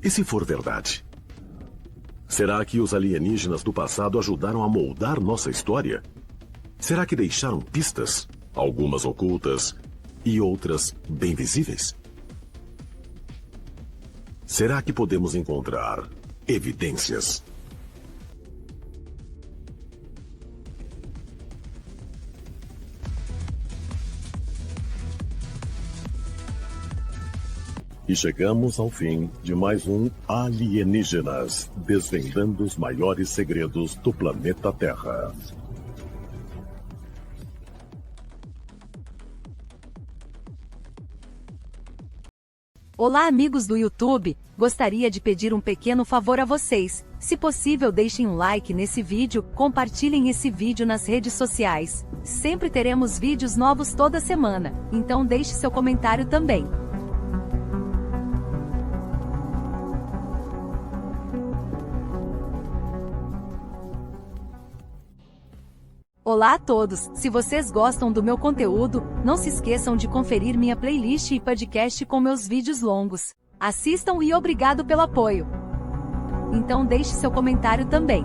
E se for verdade? Será que os alienígenas do passado ajudaram a moldar nossa história? Será que deixaram pistas, algumas ocultas e outras bem visíveis? Será que podemos encontrar evidências? E chegamos ao fim de mais um Alienígenas, desvendando os maiores segredos do planeta Terra. Olá, amigos do YouTube! Gostaria de pedir um pequeno favor a vocês. Se possível, deixem um like nesse vídeo, compartilhem esse vídeo nas redes sociais. Sempre teremos vídeos novos toda semana, então deixe seu comentário também. Olá a todos! Se vocês gostam do meu conteúdo, não se esqueçam de conferir minha playlist e podcast com meus vídeos longos. Assistam e obrigado pelo apoio! Então deixe seu comentário também.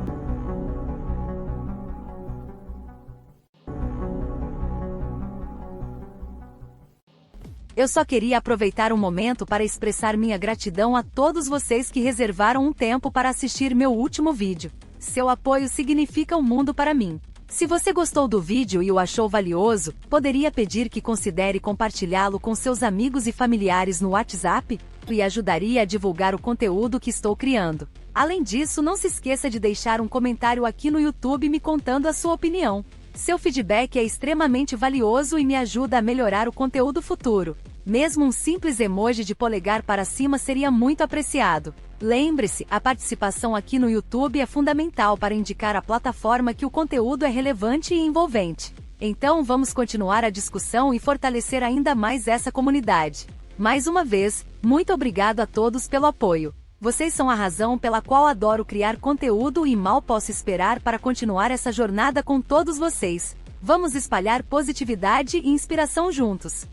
Eu só queria aproveitar um momento para expressar minha gratidão a todos vocês que reservaram um tempo para assistir meu último vídeo. Seu apoio significa um mundo para mim. Se você gostou do vídeo e o achou valioso, poderia pedir que considere compartilhá-lo com seus amigos e familiares no WhatsApp? E ajudaria a divulgar o conteúdo que estou criando. Além disso, não se esqueça de deixar um comentário aqui no YouTube me contando a sua opinião. Seu feedback é extremamente valioso e me ajuda a melhorar o conteúdo futuro. Mesmo um simples emoji de polegar para cima seria muito apreciado. Lembre-se, a participação aqui no YouTube é fundamental para indicar à plataforma que o conteúdo é relevante e envolvente. Então vamos continuar a discussão e fortalecer ainda mais essa comunidade. Mais uma vez, muito obrigado a todos pelo apoio. Vocês são a razão pela qual adoro criar conteúdo e mal posso esperar para continuar essa jornada com todos vocês. Vamos espalhar positividade e inspiração juntos.